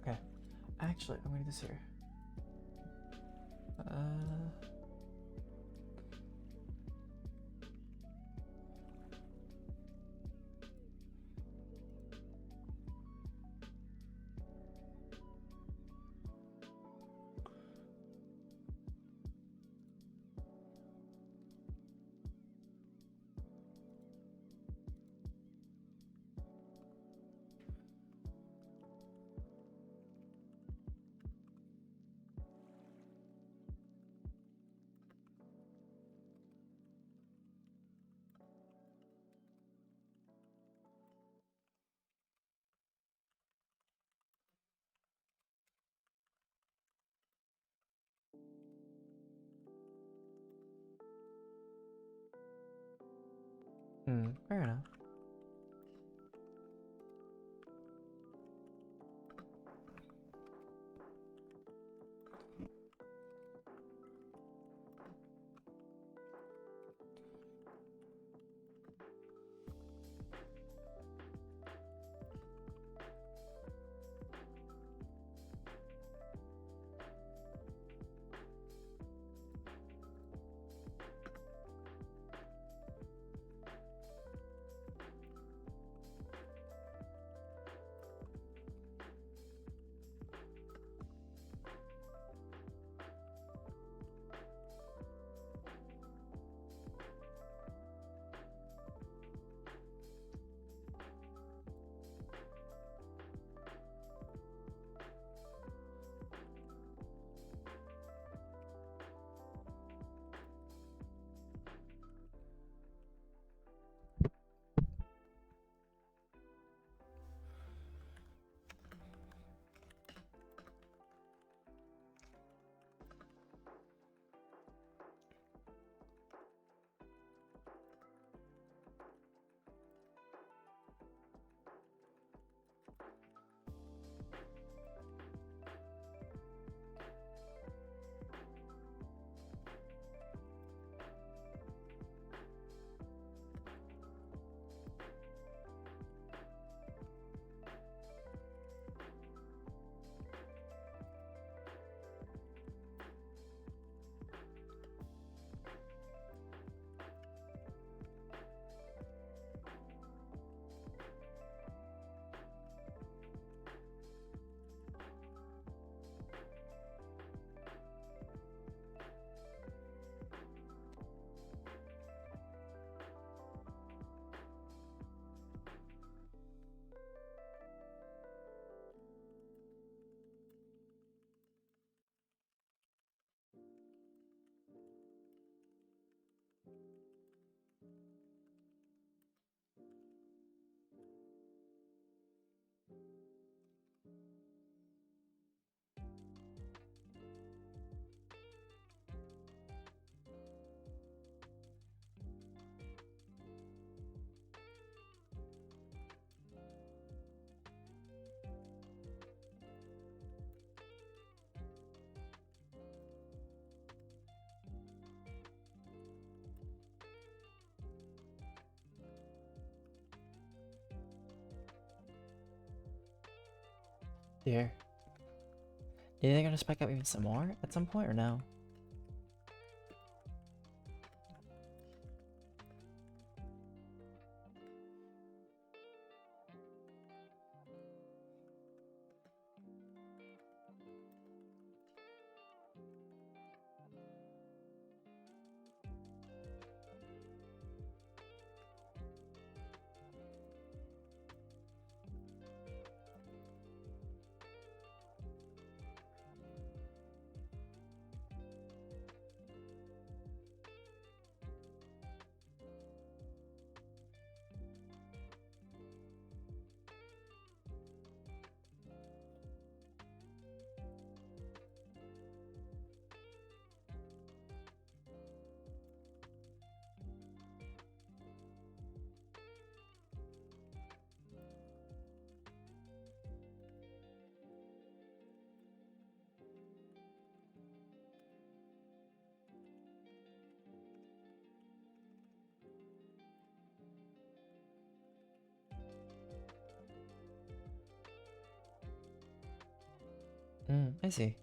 Okay, actually, I'm gonna do this here. Fair enough. dear. Do you think they're gonna spike up even some more at some point or no? I see.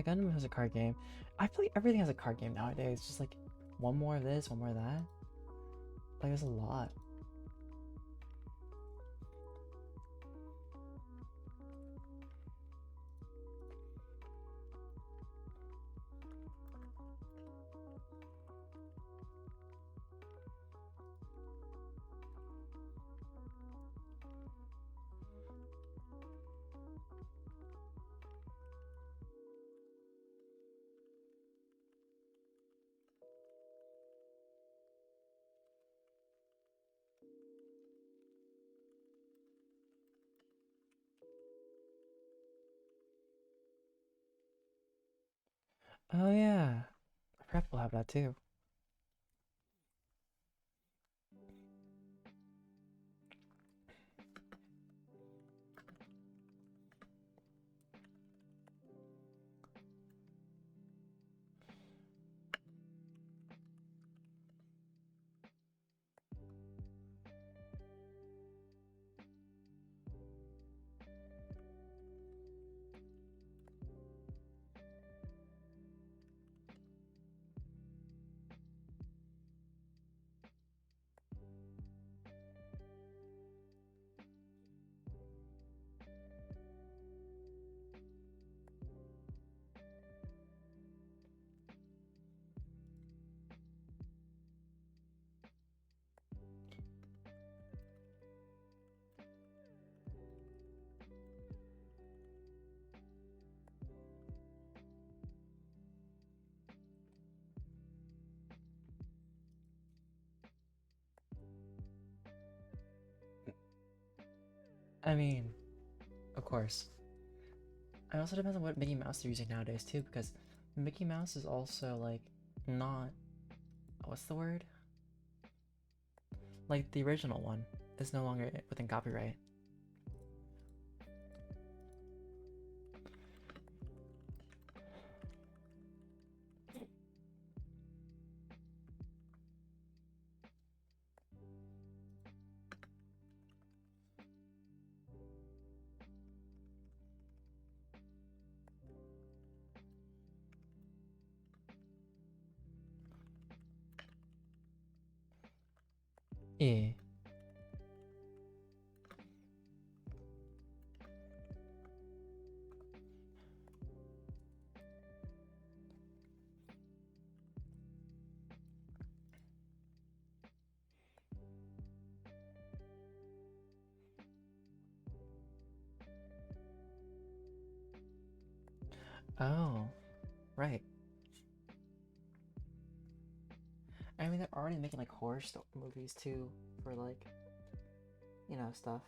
Gundam has a card game. I feel like everything has a card game nowadays. Just like one more of this, one more of that. Like there's a lot. Oh yeah, Prep will have that too. I mean, of course. It also depends on what Mickey Mouse they're using nowadays too, because Mickey Mouse is also like not, what's the word? Like the original one is no longer within copyright. Yeah. Oh, right. I mean, they're already making like horror movies too for like, stuff.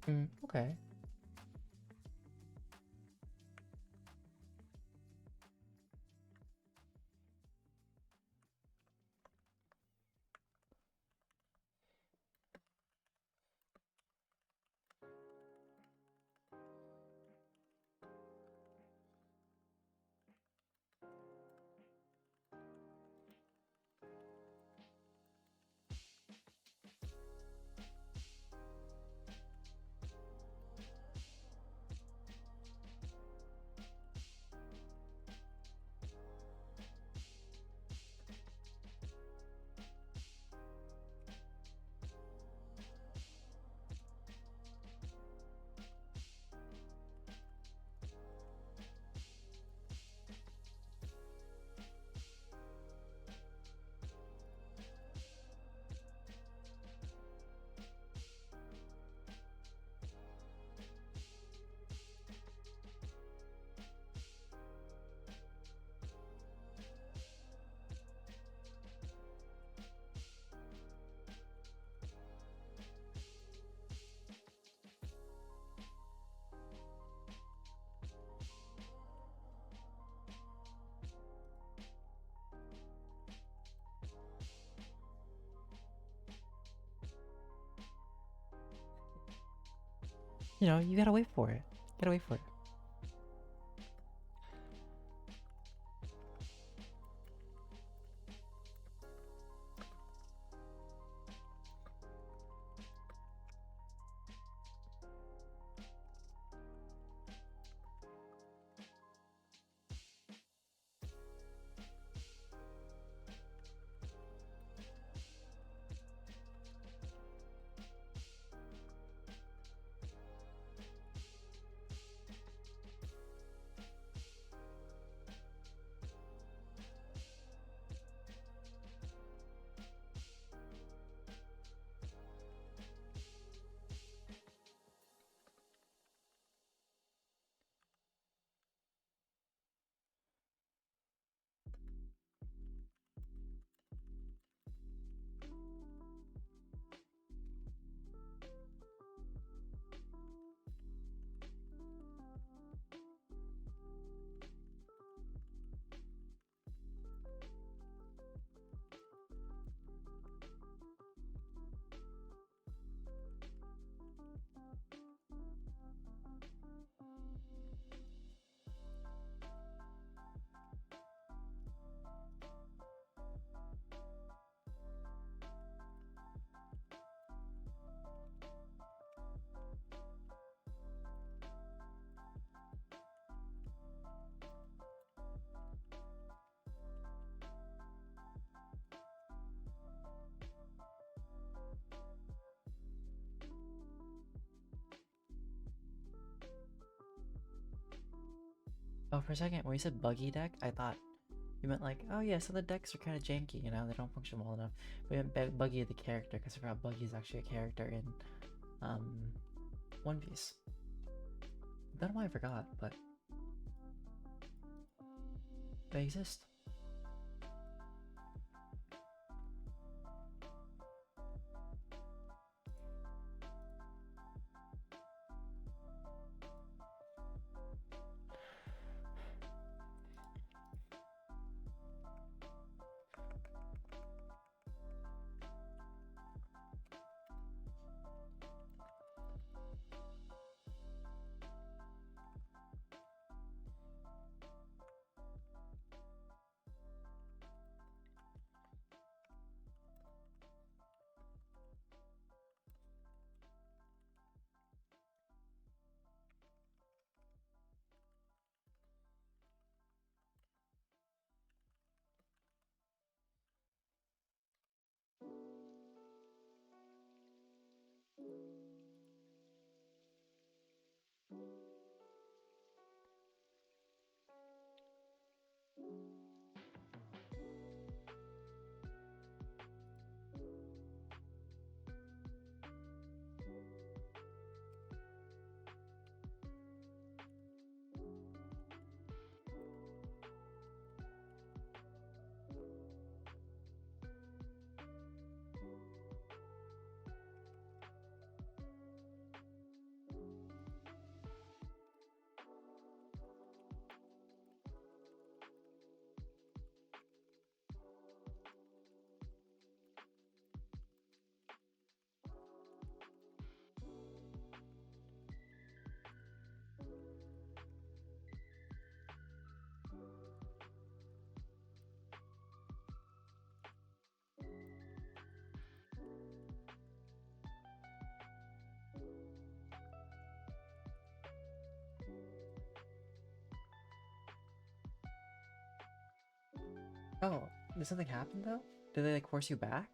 Okay. You know, you gotta wait for it. Gotta wait for it. Oh, for a second, when you said buggy deck, I thought you meant like, oh yeah, so the decks are kind of janky, you know, they don't function well enough. We meant Buggy the character, because I forgot Buggy is actually a character in One Piece. I don't know why I forgot, but they exist. Oh, did something happen though? Did they like force you back?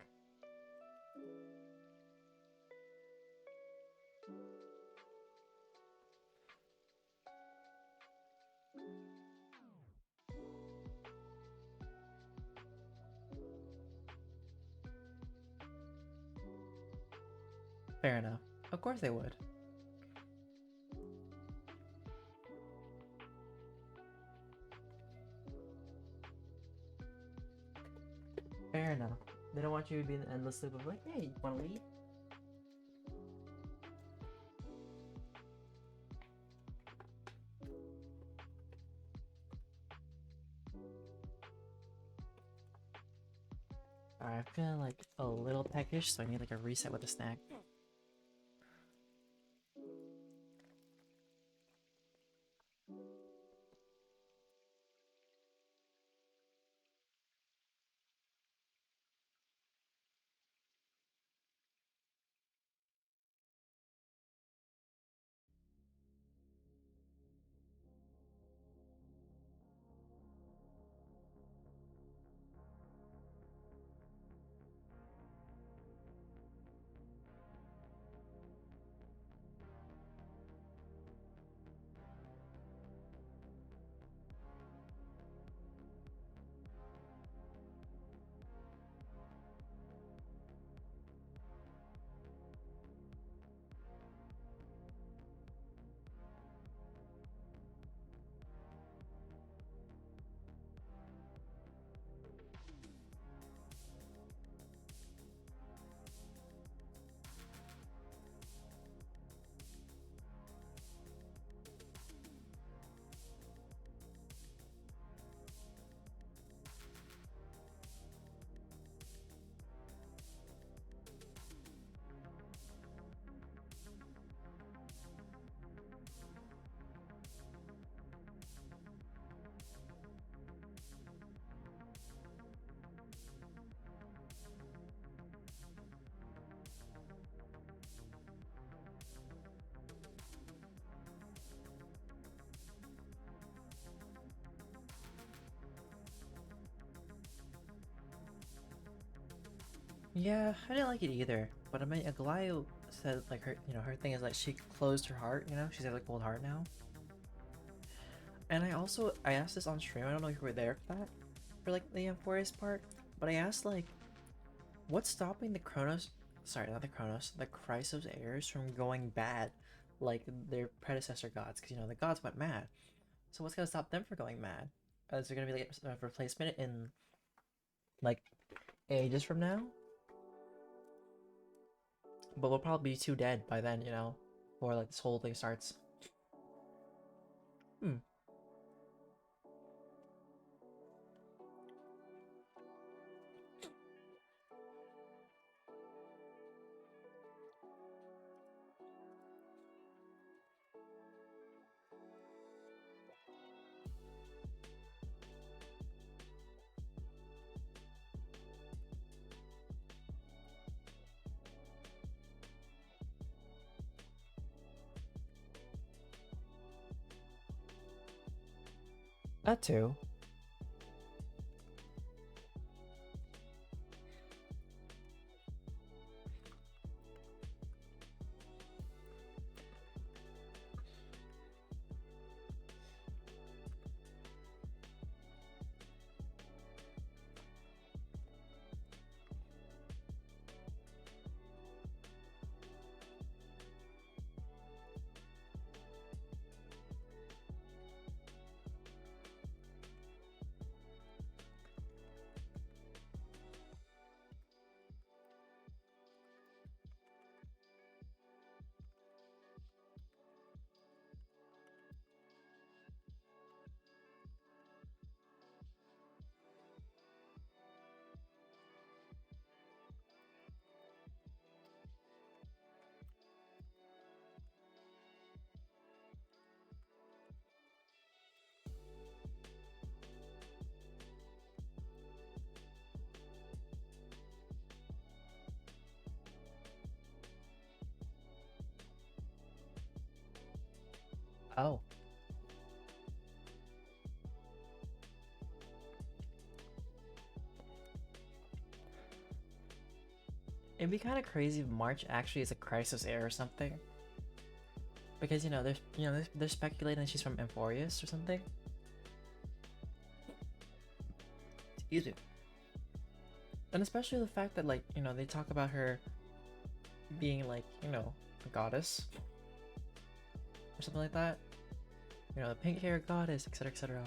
Fair enough. Of course they would. Fair enough. They don't want you to be in an endless loop of like, hey, you wanna leave? Alright, I'm feeling like a little peckish, so I need like a reset with a snack. Yeah, I didn't like it either. But I mean, Aglaya said like her thing is like she closed her heart. She's got a cold heart now. And I asked this on stream. I don't know if you were there for that, for like the Forest part. But I asked like, what's stopping the Chronos? Sorry, not the Chronos. The Chrysos heirs from going bad, like their predecessor gods, because the gods went mad. So what's gonna stop them from going mad? Is there gonna be like a replacement in like ages from now? But we'll probably be too dead by then, before like this whole thing starts. Hmm. That too. Oh. It'd be kind of crazy if March actually is a crisis era or something. Because they're speculating she's from Emphorius or something. Excuse me. And especially the fact that they talk about her being a goddess or something like that. The pink hair goddess, etc., etc.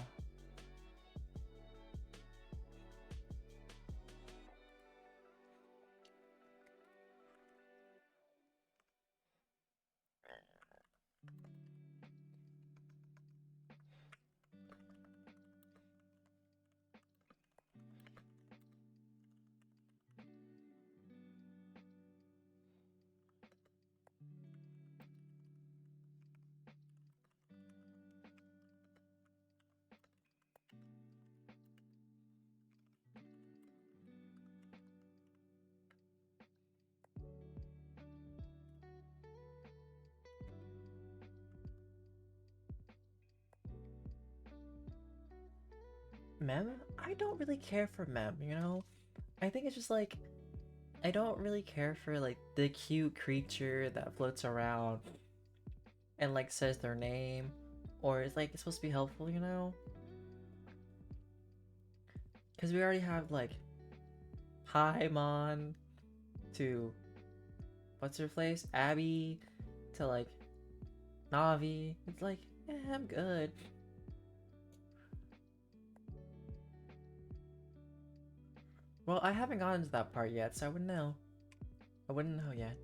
Mem? I don't really care for Mem, I think it's just I don't really care for the cute creature that floats around and says their name, or it's supposed to be helpful, Because we already have Paimon to what's her place? Abby to Navi. It's I'm good. Well, I haven't gotten to that part yet, so I wouldn't know. I wouldn't know yet.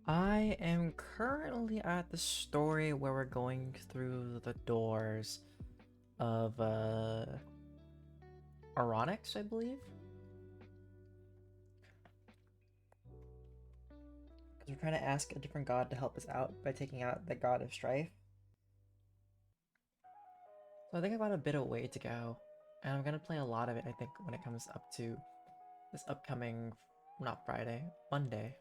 I am currently at the story where we're going through the doors of Aronix, I believe. Because we're trying to ask a different god to help us out by taking out the god of strife. So I think I've got a bit of way to go. And I'm gonna play a lot of it, I think, when it comes up to this upcoming, not Friday, Monday.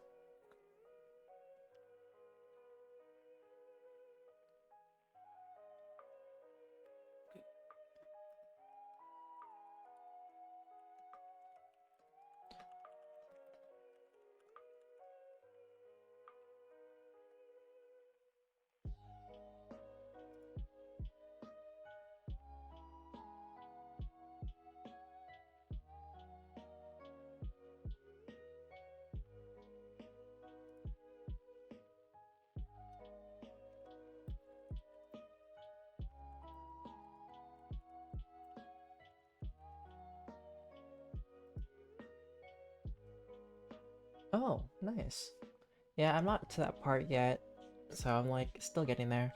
Oh, nice. Yeah, I'm not to that part yet, so I'm still getting there.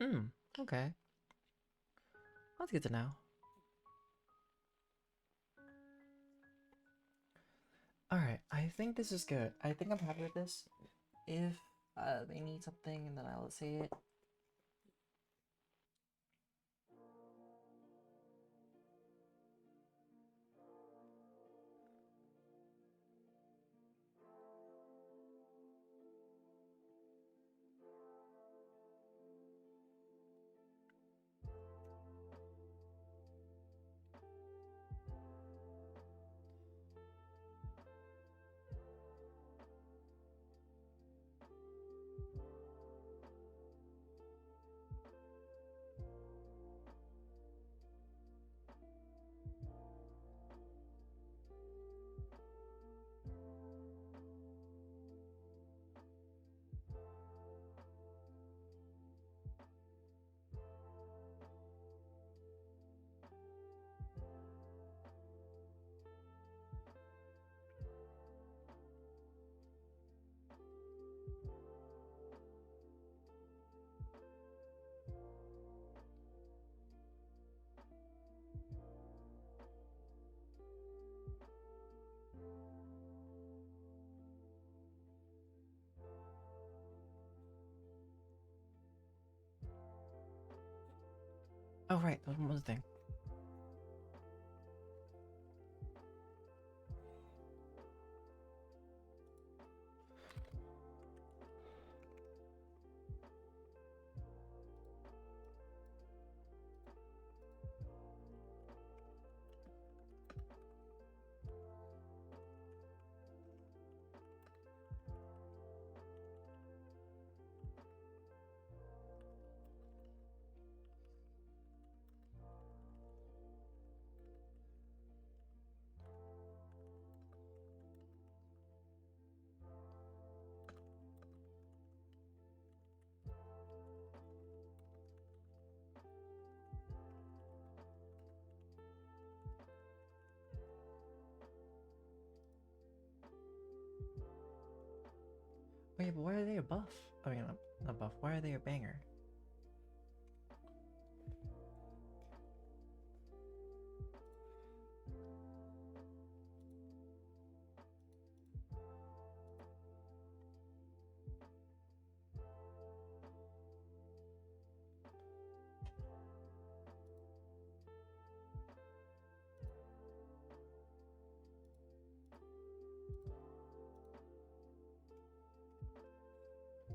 Hmm, okay. That's good to know. Alright, I think this is good. I think I'm happy with this. If they need something, then I'll say it. Oh, right, that was the thing. Wait, but why are they a buff? I mean, not buff. Why are they a banger?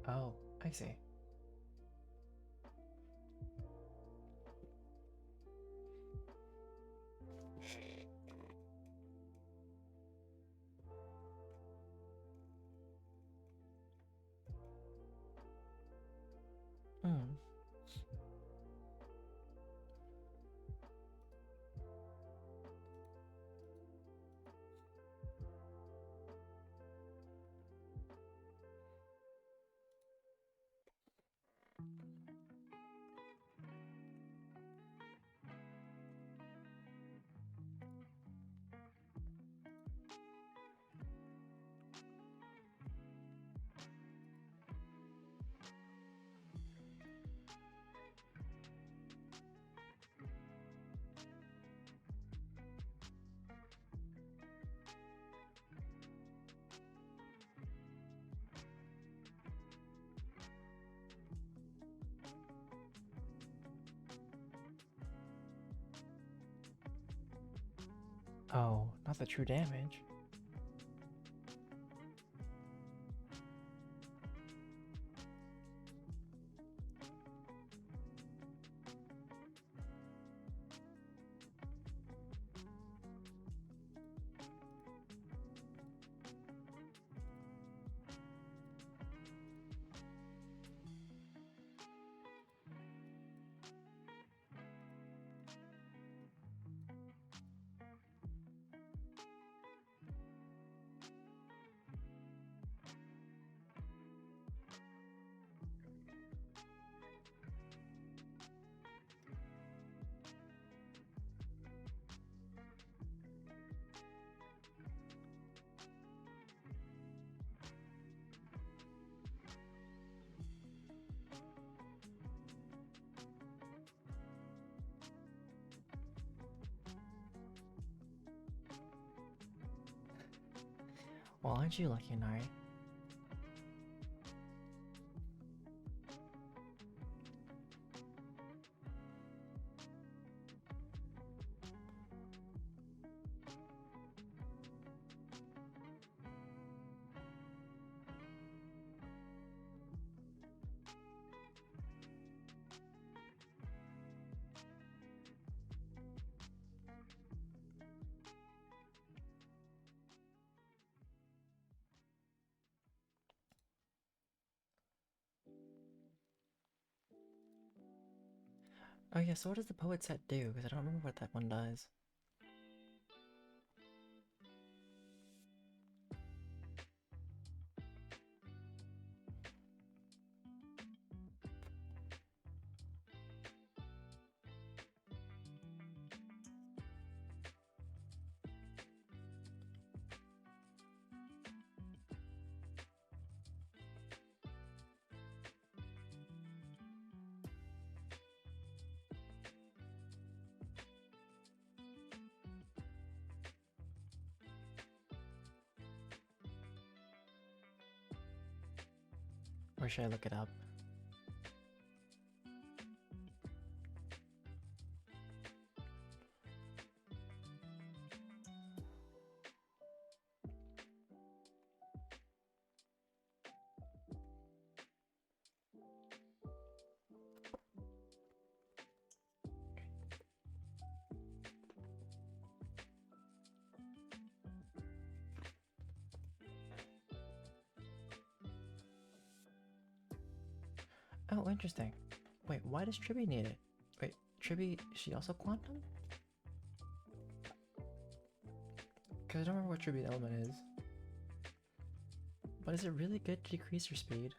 Oh, I see. Hmm. Oh, not the true damage. Well, aren't you lucky, Nari? Oh yeah, so what does the poet set do? Because I don't remember what that one does. Or should I look it up? Oh, interesting. Wait, why does Tribby need it? Wait, Tribby, is she also quantum? Because I don't remember what Tribby element is. But is it really good to decrease her speed?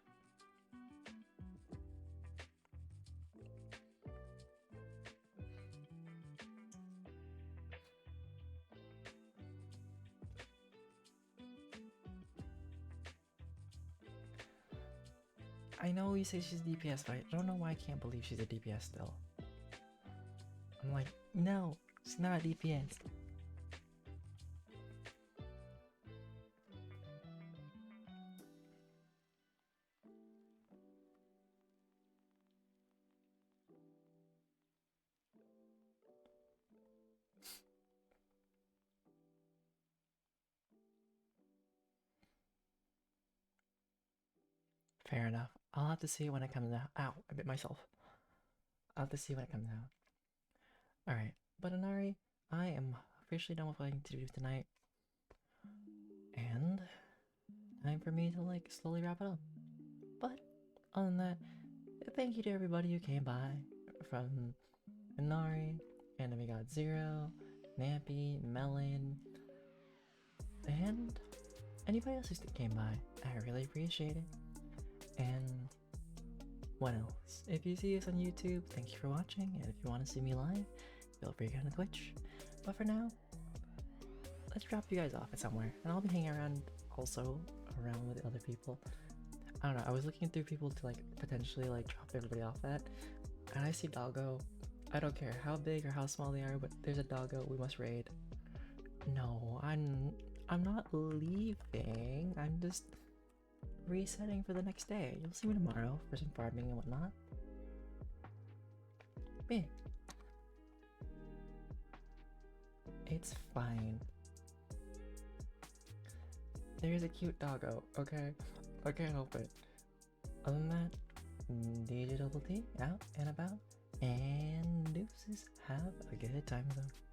I know you say she's DPS, but I don't know why I can't believe she's a DPS still. I'm like, no, she's not a DPS. Fair enough. I'll have to see when it comes out. Ow, I bit myself. I'll have to see when it comes out. Alright, but Inari, I am officially done with what I need to do tonight. And time for me to like slowly wrap it up. But other than that, thank you to everybody who came by. From Inari, and then we got Zero, Nappy, Melon, and anybody else who came by. I really appreciate it. And what else? If you see us on YouTube, thank you for watching, and if you want to see me live, feel free to go to Twitch. But for now, let's drop you guys off at somewhere, and I'll be hanging around also around with other people. I don't know, I was looking through people to like potentially like drop everybody off at, and I see Doggo. I don't care how big or how small they are, but there's a Doggo we must raid. No, I'm not leaving. I'm just resetting for the next day. You'll see me tomorrow for some farming and whatnot. Me. It's fine. There's a cute doggo, okay? I can't help it. Other than that, DjDoubleT out and about, and deuces. Have a good time though.